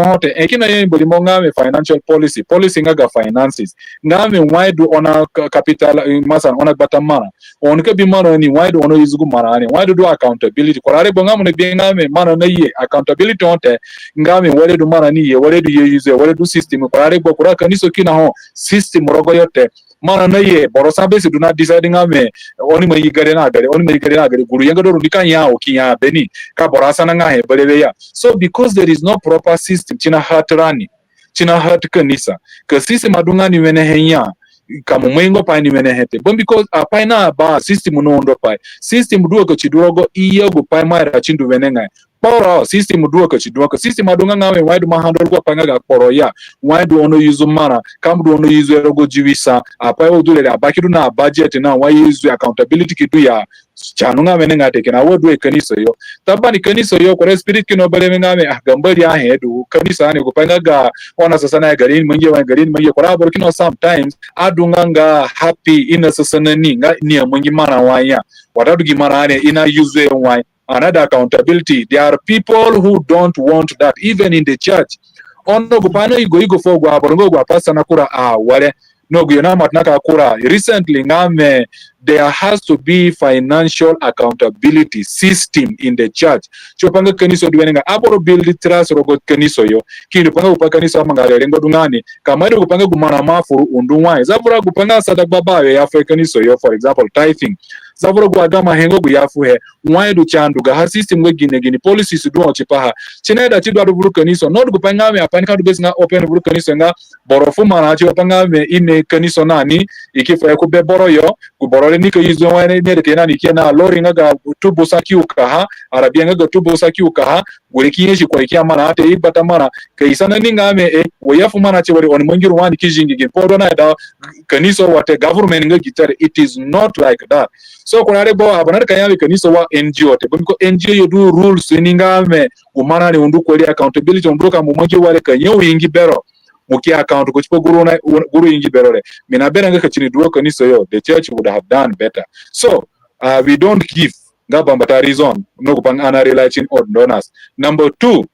hote ekina yembo limonga financial policy ngaga finances ngame wide ona capital masan ona batamana onke bi mano ni wide ono yuzugu marane wide do accountability korare bonga mo ne ngame mano na ye accountability onte ngame wale do mana ni ye wale do ye use wale do system korare bo kuraka niso kina ho system rogo yote mana na ye borosa base do not decide ngame oni mai gare na gare guru yanga do rundika ya okiya beni ka borasa na ngahe belebeya so because there is no proper system china hat kanisa ka system adungani wene henya kama mwengo pa ni wene hete bon because apaina ba system no ndo pa system duo ko chiduogo iyo go pa mara chindu wene ngai poro system duo ko chiduogo system adunga ngawe wide ma handle go panga ga poro ya wide ono yuzu mara kam do ono yuzu erogo jiwisa apa odule abakidu na budget na wa yuzu accountability kidu ya chanunga wene ngate kena wodu kanisa yo tabani kanisa yo ko spirit kino bale ngame gambali ya hedu kanisa ne ko panga ga ona sasa na garin mange ko rabo kino sometimes adunga nga happy ina sasa ni nga ni mungi mara waya watadu gimara ne ina yuzu why another accountability there are people who don't want that even in the church ono gupano igo fogwa borongo gwa pasa na kura wale no guyona matnaka kura recently ngame there has to be financial accountability system in the church chopanga kaniso duwenga aboro build trust rogo kaniso yo kindi panga upaka kaniso mangale lengo dungani kamari kupanga gumana mafuru undunwa zabura kupanga sada babawe ya kaniso yo for example tithing zaburo gwa gama hengo gu yafu he mwa du chandu ga ha system we gine policies du on chipa chine da chidwa du buru kaniso not gu panga me apani ka du bes nga open buru kaniso nga boro fu mana chi panga me ine kaniso nani ikifa ya kube boro yo gu boro ni ka yizo wa ne de kena ni kena lori nga ga tubu saki ukaha arabia nga ga tubu saki ukaha guri kiye shi kwa ikia mana ate ibata mana ka isana ni nga me wo yafu mana chi wari on mongiru wani kijingi gin podo na da kaniso wate government nga gitare. It is not like that. So kuna rebo abanar kanyame kaniso wa NGO te bumko NGO you do rules ninga me umana ni undu kweli accountability unduka mumongi wale kanyo ingi bero muki account ko chipo guru ingi bero re mina bera nga kachini duo kaniso yo the church would have done better. So we don't give ngabamba reason no kupanga ana relation on donors. Number 2,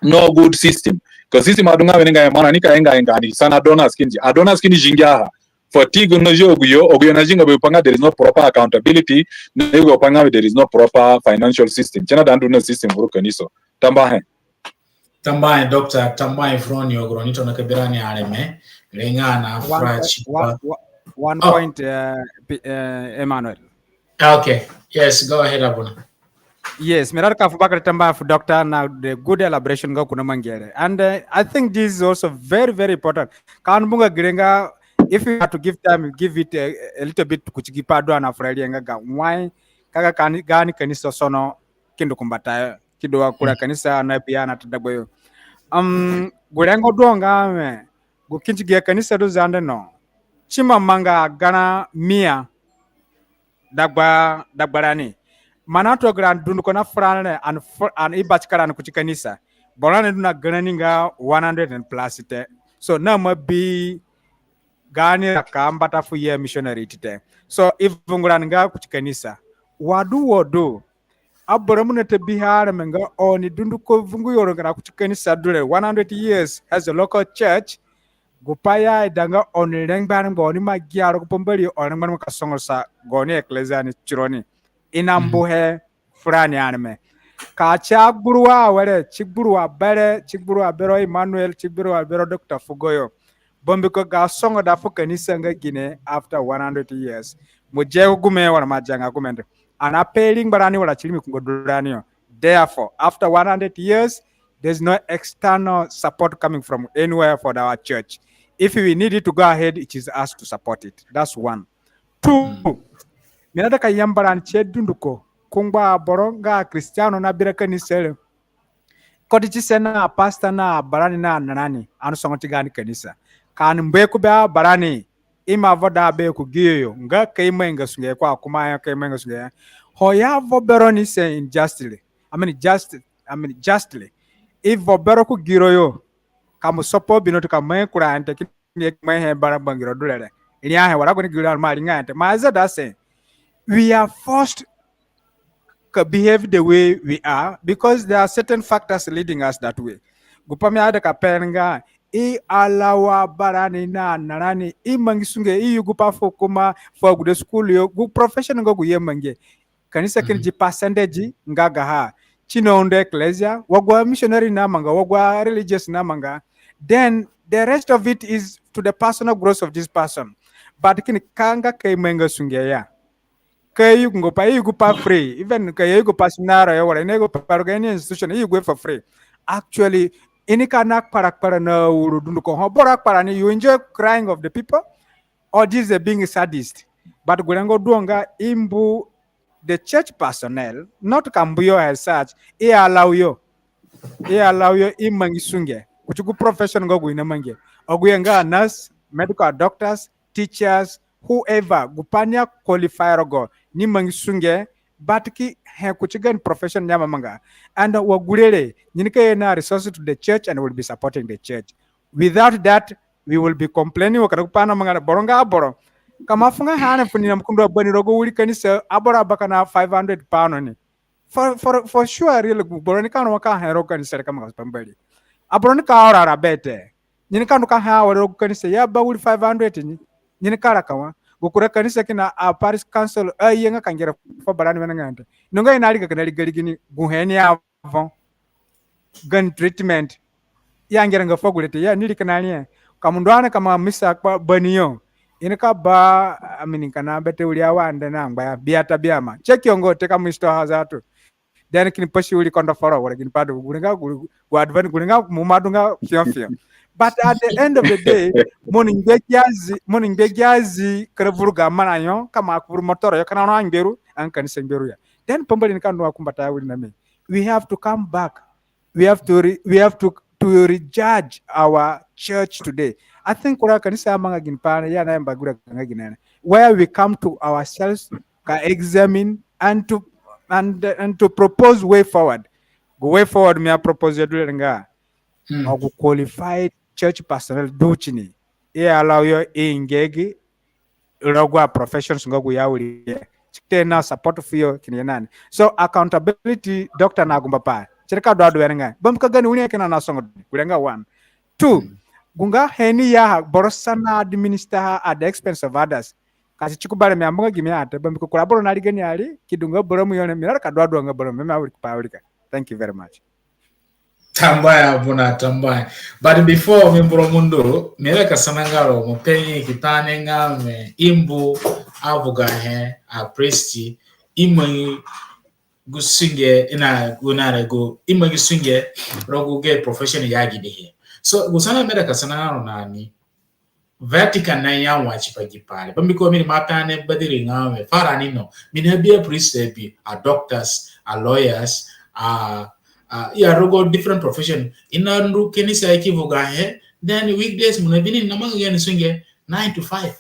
no good system because system adunga wenga mana nika enga ni sana donors kinji jinga fatigue no jogo yo oguyo na jinga bepanga there is no proper accountability nego panga there is no proper financial system chana dandu no system vuruka niso tambahe doctor tambahe from yo gronito na kabirani aleme lengana frachipa one point Emmanuel. Okay, yes, go ahead abuna. Yes, mirar ka fubakar tamba for doctor now the good elaboration go kuna mangere. And I think this is also very, very important. Kan bunga girenga, if you have to give time, give it a little bit kuchigipa do na Friday nga why kaga gani kanisa sono kindo kumbata kido kura kanisa na pia na tadagboyo. Gurengo donga me gukinchigia kanisa do zande no. Chima manga gana mia dagbarani. Manato gran dun kona frane an ibachkara kuchi kanisa borane duna gananinga 100 and plus ite so na mabi gani akambata fu ye missionary ite so if vunguranga kuchi kanisa wadu abramu te bihar menga oni dundu ko vungu yoro gara kuchi kanisa dure 100 years as a local church gupaya danga oni rengban goni magyaro ko pombari oni man ka songosa goni ecclesia ni chironi inambuhe fulani anime ka chagburwa wale chigburwa bero Emmanuel chigburwa bero Dr. Fugoyo bombi ko ga songo da fuka ni sanga gine after 100 years muje gume wala majanga gumende ana pairing barani wala chilimi kungodurani therefore after 100 years there's no external support coming from anywhere for our church. If we need it to go ahead, it is us to support it. That's 1. 2, minada ka yambaran chedunduko kungba boronga Cristiano na biraka ni sele kodi sena pastor na barani na nanani anu songoti gani kanisa kan mbeku ba barani ima voda be ku giyo nga kaima nga sunge kwa kuma ya kaima nga sunge hoya vo beroni se injustly justly if vo bero ku giro yo kamu sopo binoto kamay kurante kini may he bara bangiro dulere ini ahe wala ko ni giro mari ngante maza da se we are forced to behave the way we are because there are certain factors leading us that way. Gupami ada kapenga I alawa barani na narani I mangisunge I gupa fokuma for good school yo gu profession go guye mange kanisa kinji percentage ngaga ha chino onde ecclesia wagwa missionary na manga wagwa religious na manga then the rest of it is to the personal growth of this person but kini kanga kay menga sunge ya kay go pa you go pa free even kay you go pa sinara ya wala nego pa organi institution you go for free actually ini kana para na urudundu ko borak para ni you enjoy crying of the people or this is being a sadist but gurengo duonga imbu the church personnel not kambuyo as such I allow you imangisunge kuchuku profession go guina mange oguyenga nurse medical doctors teachers whoever gupanya qualifier go ni mangisunge but ki he kuchigan profession nyama manga and wagurele nyinike na resources to the church and will be supporting the church without that we will be complaining wakana manga boronga aboro kama funga hana funina mkundo bani rogo wuli kanisa abora bakana 500 pound ni for sure really boroni kanu waka hero kanisa kama pambali aboroni ka ora rabete nyini kanu ka ha woro kanisa ya ba wuli 500 ni nyini kara kawa gukura kanisa kina a parish council yenga kangera fo barani menangante nonga inali ka kanali galigini guheni avon gun treatment yangera nga fogulete ya nili kanali kamundwana kama misa kwa baniyo inaka ba amini kana bete ulia wande na ngba biata biama check yongo teka misto hazatu then kin pashi uli konda foro wala kin padu gulinga gu advan gulinga mumadunga fiafia. But at the end of the day, morning begyazi karavuruga mananyo kama akuru motoro yo kana no angeru an kan semberu ya. Then pomba ni kanu akumbata uli na me. We have to come back. We have to rejudge our church today. I think kura kanisa manga ginpana ya na mbagura kanga ginene. Where we come to ourselves, ka examine and to propose way forward. Go way forward me a propose ya dule nga. Ogu qualified church personnel duchini. E allow yo engage logwa professions ngogu ya uli. Tena support fiyo kinyenani. So accountability doctor na gumbapa. Chirika do wenga. Bam kagani unia kena na songo kulenga 1. 2. Gunga heni ya borosana administer at the expense of others. Kasi chikubale me ambonga gimi ate bam ko kolaboro na ligani ali kidunga boromu yone mirara kadwa nga boromu mema uli kupawulika. Thank you very much. Tambaya buna tambaya. But before mimbro mundo mireka sanangaro mupenyi kitane ngame imbu avuga he a priesti imwe gusinge ina gunare go imwe gusinge rogo ge profession yagi de. So gusana mireka sanangaro nani Vatican na ya wachipaji pale. Pambiko mini mapane badiri ngame fara nino. Mini be a priest be a doctors, a lawyers, yeah, rogo different profession. Ina ndu kenisa ikivuga he. Then weekdays muna bini namanga gani swinge 9 to 5.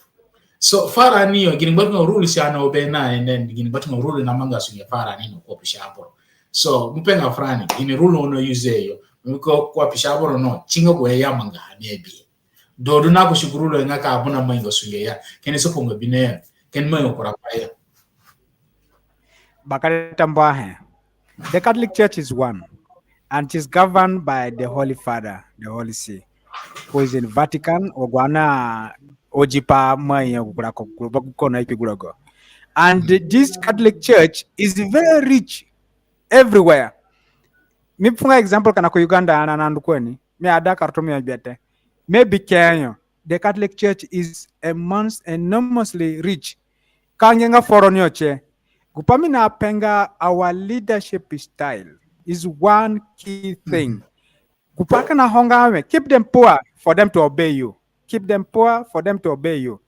So fara niyo gini batunga rule si ana obena and then gini batunga rule namanga swinge fara nino kwa pishaporo. So mpenga frani gini rule ono use yo. Mko kwa pishaporo no chinga kwe ya manga hanebi. Dodo na kushukuru nga ka abuna maingo suyeya kene so pongo bine ken maingo korapaya Bakari Tambahe. The Catholic Church is one, and it is governed by the Holy Father, the Holy See, who is in Vatican ogwana ojipa mai kona ipigurago. And this Catholic Church is very rich everywhere. Mi funga example kana ko Uganda anandukweni mi ada kartomi abete. Maybe Kenya, the Catholic Church is enormously rich. Kangenga foronyoche. Gupamina penga our leadership style is one key thing. Kupaka na honga keep them poor for them to obey you. Keep them poor for them to obey you.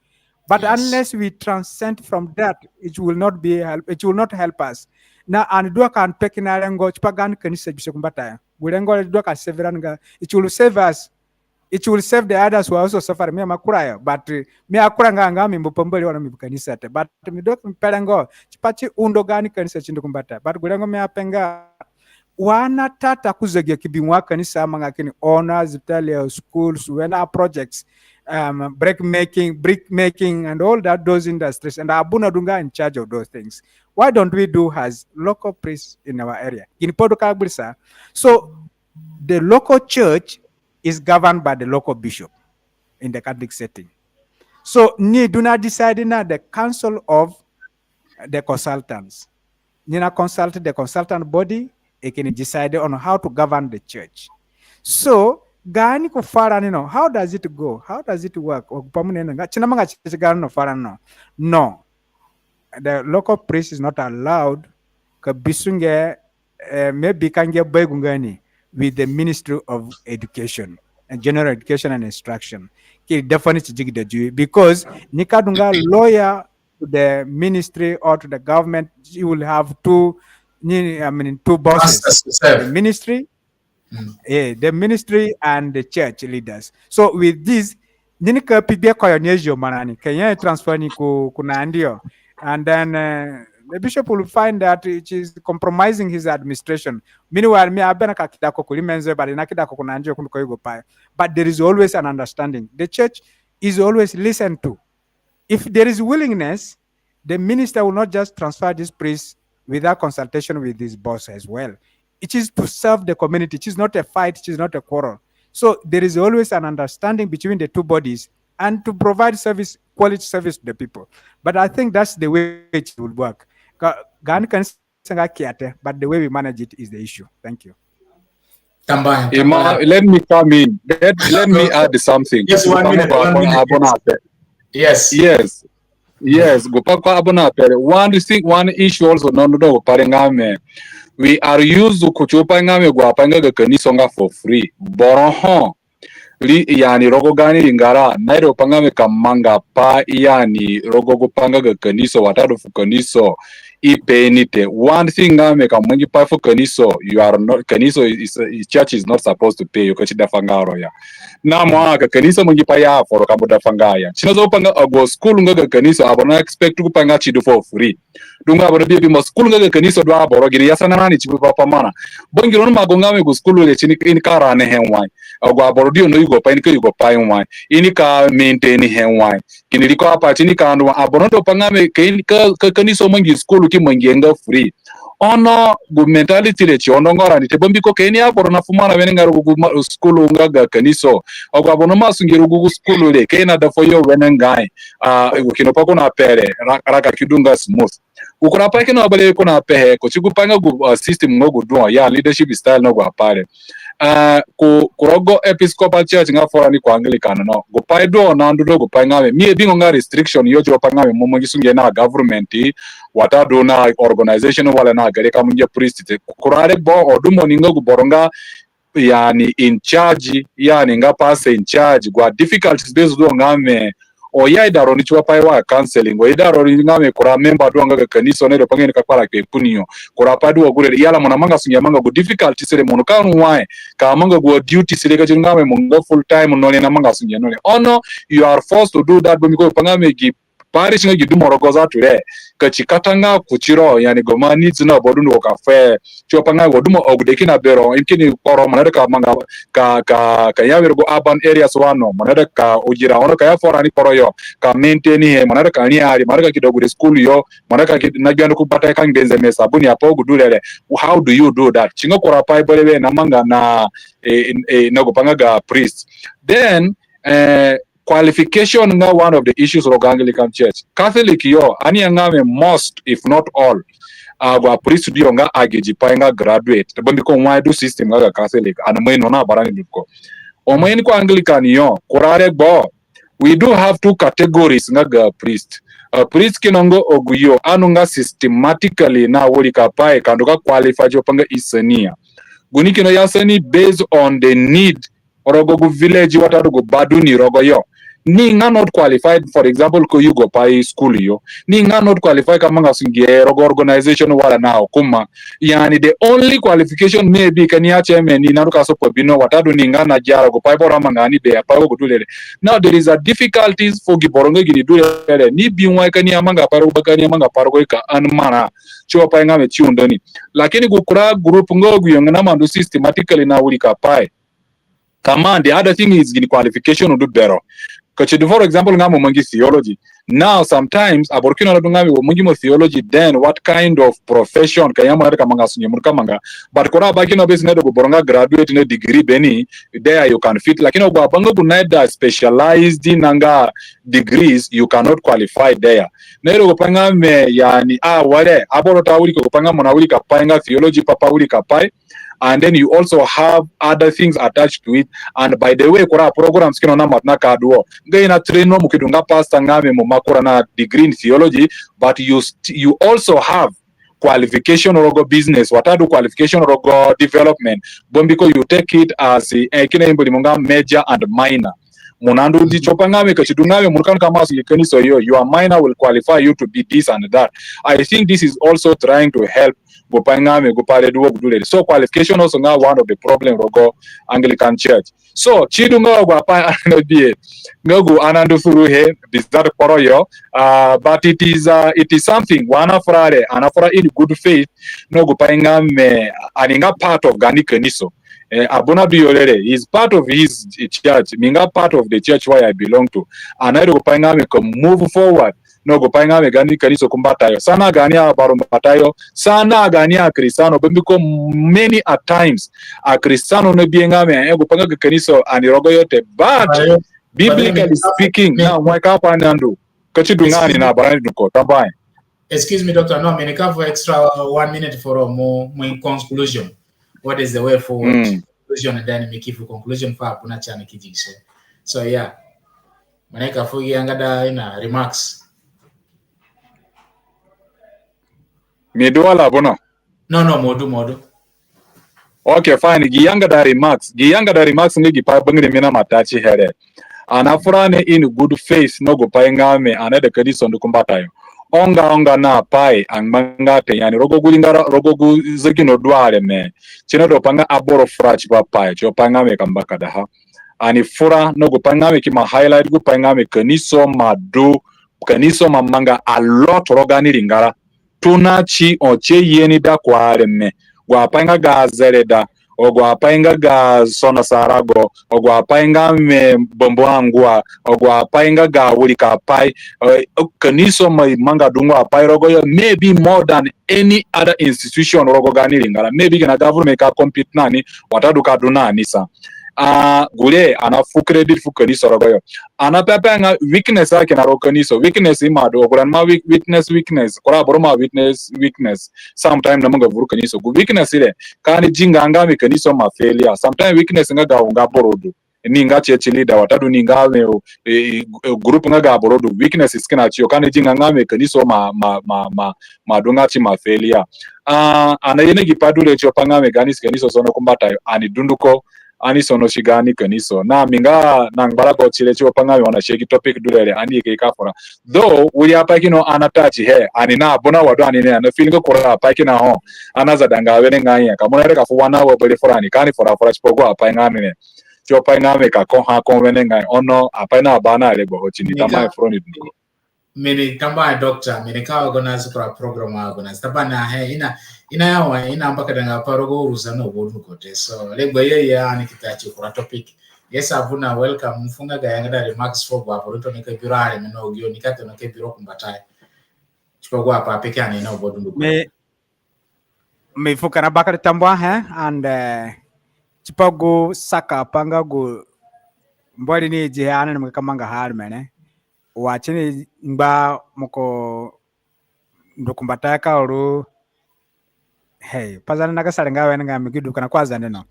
But unless we transcend from that, it will not help us. Na anidua kan pekina rengo chipagan kanisa bisekumbata. Gulengo dua kan severanga. It will save us. It will save the others who are also suffering. Me makuraya, but me akuranga ngami mbupombeli wana mibukanisa te. But me do mpelengo chipachi undo gani kanisa chindo kumbata. But gulengo me apenga wana tata kuzegia kibimwa kanisa manga kini honors, Italia schools, when our projects, brick making, and all that those industries. And Abuna Dunga in charge of those things. Why don't we do as local priests in our area? In Podokabrisa, so the local church is governed by the local bishop in the Catholic setting. So, ni do not decide in the council of the consultants. Nina consult the consultant body, it can decide on how to govern the church. So, gani ko fara nino, how does it go? How does it work? No. The local priest is not allowed to bisunge maybe kange begungani with the Ministry of Education and General Education and Instruction. Definitely because Nikadunga lawyer to the ministry or to the government, you will have two bosses. The ministry, the ministry and the church leaders. So with this, Ninika pibia koyonejo manani, Kenya transfer ni kunandio. And then the bishop will find that it is compromising his administration. Meanwhile, but there is always an understanding. The church is always listened to. If there is willingness, the minister will not just transfer this priest without consultation with his boss as well. It is to serve the community. It is not a fight. It is not a quarrel. So there is always an understanding between the two bodies and to provide quality service to the people. But I think that's the way it would work. But the way we manage it is the issue. Thank you. Let me come in. Let me add something. Yes, 1 minute. Yes. Yes, go pa kwa abona pere. One issue also no go pare ngame. We are used to kuchupa ngame go apanga ga kaniso nga for free. Boroho yani rogo gani lingara nairo pangame kamanga pa yani rogo gupanga ga kaniso watado fu kaniso ipenite one thing ngame kamungi pa fu kaniso you are not kaniso is church is not supposed to pay you kachida fangaro ya na mwa ka kaniso mungi pa ya for kamuda fangaya chinazo panga go school nga kaniso abona expect kupanga chidu for free dunga abona bibi mo school nga kaniso do aboro giri yasana nani chibu papa mana bongi ron magongame go school le chini in karane henwai agwa borodio no yugo pa ni yugo pa inwa ini ka maintain henwa kini liko apa chini ka ndo abonoto pangame ka kaniso mangi school ki mangenga free ono gu mentality le chondo ngora ni tebombi ko keni aboro na fumana wenenga gu school ngaga kaniso agwa abono masungiru gu school le kena da foyo wenenga kino pako na pere raka kidunga smooth ukura pa kino abale ko na pehe ko chigupanga gu system ngogu do ya leadership style no gwa pare kurogo episcopal church nga fora ni kwa Anglican no go pai do na ndudo go pai ngame mi bingo nga restriction yo jo pangame momo gisunge na government wata do na organization wala na gare ka munje priest te kurare bo odumo ningo go boronga yani in charge yani nga pass in charge gwa difficulties based do ngame o ya idaro ni chwa pai wa counseling o idaro ni ngame kura member do nga kanisa ne do pangene ka para ke punio kura padu wa gure yala mona manga sunya manga go difficulty sele mono kan why ka manga go duty sele ka ngame mongo full time no le na manga sunya no le ono you are forced to do that because pangame gi parish nga gidu morogoza tule ka chikatanga kuchiro yani goma needs na bodu no ka fe chwa panga go dumo ogudeki na bero inkini koro manada ka manga ka yawe go urban areas wano manada ka ujira ono ka ya fora ni koro yo ka maintain he manada ka ni ari manada kidogo de school yo manada ka na gyandu kupata ka ngenze mesa buni apo gudulele how do you do that chingo kora pai bolebe na manga na na go panga ga priest then qualification nga one of the issues of Anglican Church. Catholic yo ani ngame most if not all agwa priest dio nga ageji pa nga graduate tabambi ko mwa do system nga Catholic and mwe no na barani duko o mwe ni ko Anglican yo kurare bo we do have two categories nga priest priest kinongo oguyo anu nga systematically na woli kapae kandoka qualify jo panga isania guni kino yasani based on the need orogo gu village watatu gu badu ni rogo yo ni nga not qualified for example ko you go pai school yo ni nga not qualified kama nga singe rogo organization wala na kuma yani the only qualification maybe kan ya chairman ni naruka so bino watatu ni nga na jara go pai bora mangani be pa go dulele now there is a difficulties for giborongo gini dulele ni binwa kan ya manga paro bakani ya manga paro go ka anmana cho pai nga me chiundoni lakini gukura group ngogu yo na mandu systematically na ulika pai kama the other thing is in qualification do better. For example, ngamo mangi theology. Now sometimes aborkino na ngami mangi mo theology then what kind of profession kayama na kamanga sunye murkamanga but kora bakino base na do boronga graduate na degree beni there you can fit lakini ogwa bango kunaida specialized nanga degrees you cannot qualify there. Na ro panga me yani wale aboro tawuli ko panga mona wuli kapanga theology papa wuli kapai and then you also have other things attached to it and by the way kora programs kino na matna kaduo ngaina train no mukidunga pastor ngame mu makora na degree in theology but you also have qualification rogo business watadu qualification rogo development bombiko you take it as kina imboli monga major and minor munandu di chopangame kachidungame murkan kama sikeniso yo your minor will qualify you to be this and that. I think this is also trying to help gopangame gopale duo gudule so qualification also now one of the problem rogo Anglican Church so chidunga gwa pa anodie ngogu anandu furuhe bizarre poroyo but it is something wana frare anafora in good faith no gopangame aninga part of gani keniso Abuna Biolere is part of his church, minga part of the church where I belong to. And I go pangame move forward. No go pangame gani kaniso kumbatayo. Sana gania barumbatayo. Sana gania Kristano. Bembiko many at times a Kristano no biengame go panga kaniso anirogo yote. But biblically speaking, now my kapanandu. Kachidungani na barani nuko tambai. Excuse me, Doctor. No, I can for extra 1 minute for a more conclusion. What is the way forward? Conclusion and then make it for conclusion for Apuna Chana Kijise. So yeah. Maneka fugi angada ina remarks. Midu wala bono. No, modu. Okay, fine. Giyanga da remarks ngi gipa bangre mina matachi here. Ana furane in good face no go paingame ana de kadi sondu kumbatayo. Onga na pai ang mangate yani rogo gu zagino duare me. Chino do panga aboro frach ba pai cho pangame kambaka daha. Ani fura no go pangame ki ma highlight gu pangame kaniso ma manga a lot rogani ringara. Tuna chi oche yeni da kware me. Gwa panga ga zereda ogwa painga ga sona sarago ogwa painga me bombo angua ogwa painga ga wulika pai kaniso mai manga dungwa pai rogo yo maybe more than any other institution rogo gani lingala maybe gana government ka compete nani watadu ka duna anisa gule ana fu credit fu kaniso rogo yo ana pepe nga weakness ake na rogo kaniso weakness ima do kuran ma weakness kora boroma weakness sometimes na manga vuru kaniso gu weakness ile kani jinga ngami kaniso ma failure sometimes weakness nga ga unga borodo ni nga chechi leader watadu ni nga group nga ga borodo weakness iskina chiyo kani jinga ngami kaniso ma dunga chi ma failure ana yene gipadu le cho pangame ganis kaniso sono kumbata ani dunduko ani sono shigani kaniso na minga nang barako chile cho pangame wana sheki topic dulele ani ke kafora though we are pakino anatachi he ani na bona wado ani ne na feeling ko ra pakina ho anaza danga wene nganya kamona reka fu wana wo bele forani kani fora chipogo apa ngani ne cho pa ngame ka ko ha ko wene ngai ono apa na bana le bo chini tama froni dunko Mini kamba doctor mini kawa gona zikura program wa gona stabana he ina yawa ina mpaka danga parogo uruzano bodu kote so legbo ye ya ani kitachi kura topic yes abuna welcome mfunga ga yanga da remarks for gwa poroto ne kebirare meno ogio nikate no kebiro kumbatai chiko gwa pa peke ani na bodu nduko me fukana bakar tambwa he and chipago saka panga go mbori ni je ana mkamanga har mene wachini ngba moko ndokumbata ka ru hey pazana naga sarenga wena ngami gidu kana kwa Azande no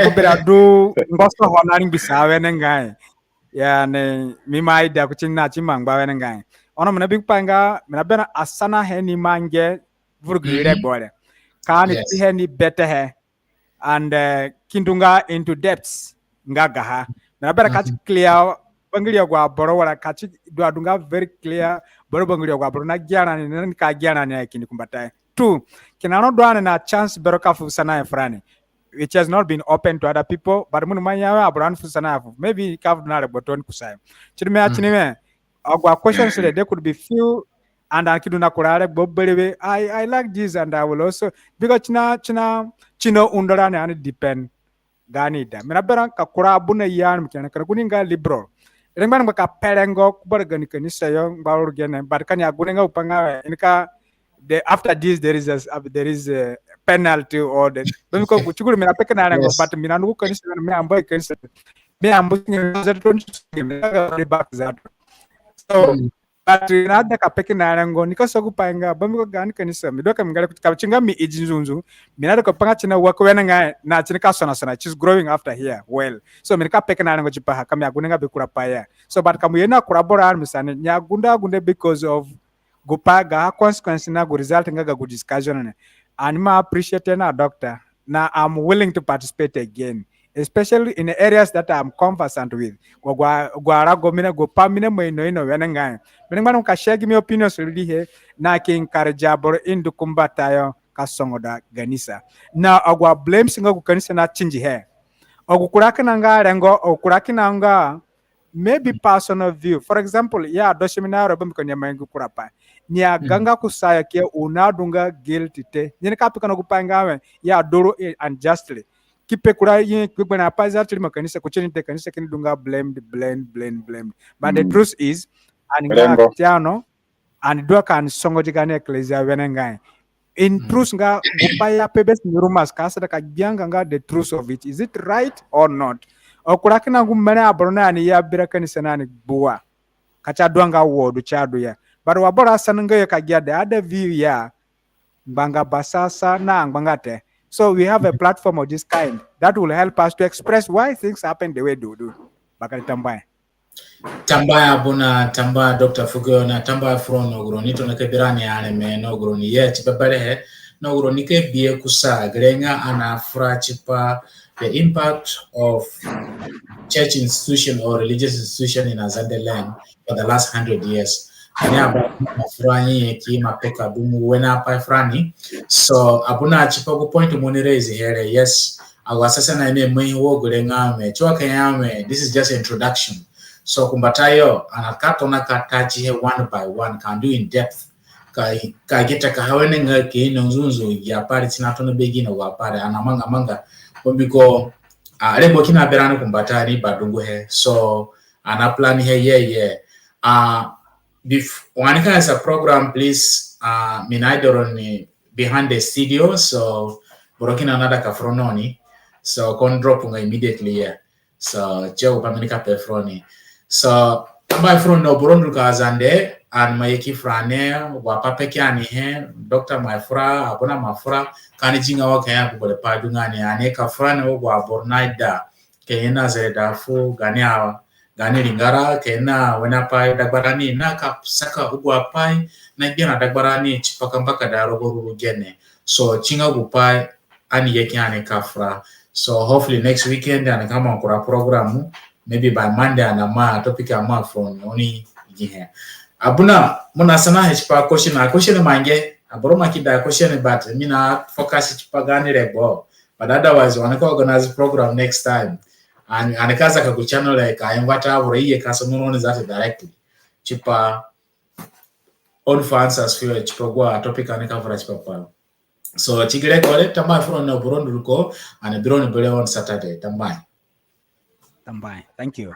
ko beradu ngoso honani bisa wena ngai ya ne mi mai da ku chinna chimangba wena ngai ono mena big panga mena bena asana he ni mange vurgire bole kani ti he ni bete he and kindunga into depths ngaga ha mena bena catch clear bangilia gwa boro wala kachi do adunga very clear boro bangilia gwa boro na giana ni nan ka giana ni kini kumbata two kinano do na chance bero ka fu sana frani which has not been open to other people but mun manya wa abran fu sana maybe ka fu na boton kusai chini me agwa questions there could be few and akiduna kurare bobbelebe I like this and I will also because chino undara ne ani depend gani da mina beran ka kura buna yan mkena kana kuninga libro Rengban baka perengo kubargani kanisa yo balur gene but kan ya gunenga upanga inka after this there is a penalty or the bemko kuchukuru mina peka na rengo but mina nuku kanisa mina ambo kanisa mina ambo za don't back that so but nada ka peka na rengo nikaso kupanga bemko gani kanisa midoka mingale kuchinga mi ijinzunzu mina ko panga china wako wenanga na china ka sona she's growing after here well so mina ka peka na rengo chipaha kama yagunenga bekura paya so but kamu yena kurabora misane nyagunda gunde because of gupaga consequence na go result nga go discussion and ma appreciate na doctor na I'm willing to participate again especially in the areas that I'm conversant with gwara go mina go pamine mo ino wenanga mina ka share me opinions really here na ki encourage abor indu kumbatayo kasongoda ganisa na agwa blame singa ku kanisa na change here ogukuraki nanga rengo ogukuraki nanga maybe personal view for example ya doshiminaro bamko nyamangu kurapa nya ganga kusaya kia unadunga guilty te nyene kapika no kupangawe ya doro unjustly kipe kura yin kwena paza tuli makanisa kucheni te kanisa kini dunga blamed but the truth is aninga tiano and do kan songo jigane ecclesia wenengai in truth nga gupaya pebes nirumas kasa ka gianga nga the truth of it is it right or not okurakina gumena abrona ni ya bira kanisa nani buwa kacha duanga wodu chadu ya but wabora sananga ya kagia the other view ya banga basasa na bangate so we have a platform of this kind that will help us to express why things happen the way they do bakari tambaye Tambaya buna tamba Dr. Fugio na tamba from nogro to na kebirani ane me nogro ni ye chipa he nogro ni ke bie kusa grenga ana fra chipa the impact of church institution or religious institution in Azande land for the last 100 years. Kani abafurani ki mapeka bumu wena pa frani. So abuna chipa ku point money raise here. Yes, awasasa na ine mwe wo grenga me chwa kanyame. This is just introduction. So kumbatayo anakato na katachi he one by one can do in depth. Ka geta ka hawene nga ke nzunzu ya pare tinatono begina wa pare anamanga manga kombiko lebo kina berani kumbatani badungu he so ana plan he yeah wanika as a program please minaidoroni behind the studio so borokina another kafrononi so kon drop nga immediately yeah so cheo pamenika pefroni so by from no borondu ka Azande and mayeki frane wa papeki ani he Dr. Maifra abona mafra kani jinga wa kaya kubole padungani ane ka frane wo wa bornaida kena zeda fu gani lingara kena wena pai dagbarani na ka saka ugwa pai na gena dagbarani chipaka mpaka darogo gene so chinga gupai ani yeki ane kafra so hopefully next weekend and kama kura programu maybe by Monday and ama topic ama from only here. Abuna muna sana hpa question mange aboro makida question but mina focus hpa gani rebo but otherwise wanaka organize program next time and anakaza ka channel like ayambata aboro iye kaso nono that directly hpa on fans as feel hpa gwa topic anaka for hpa so chigire kole tamba from no boronduko and drone bele on Saturday tamba Thank you.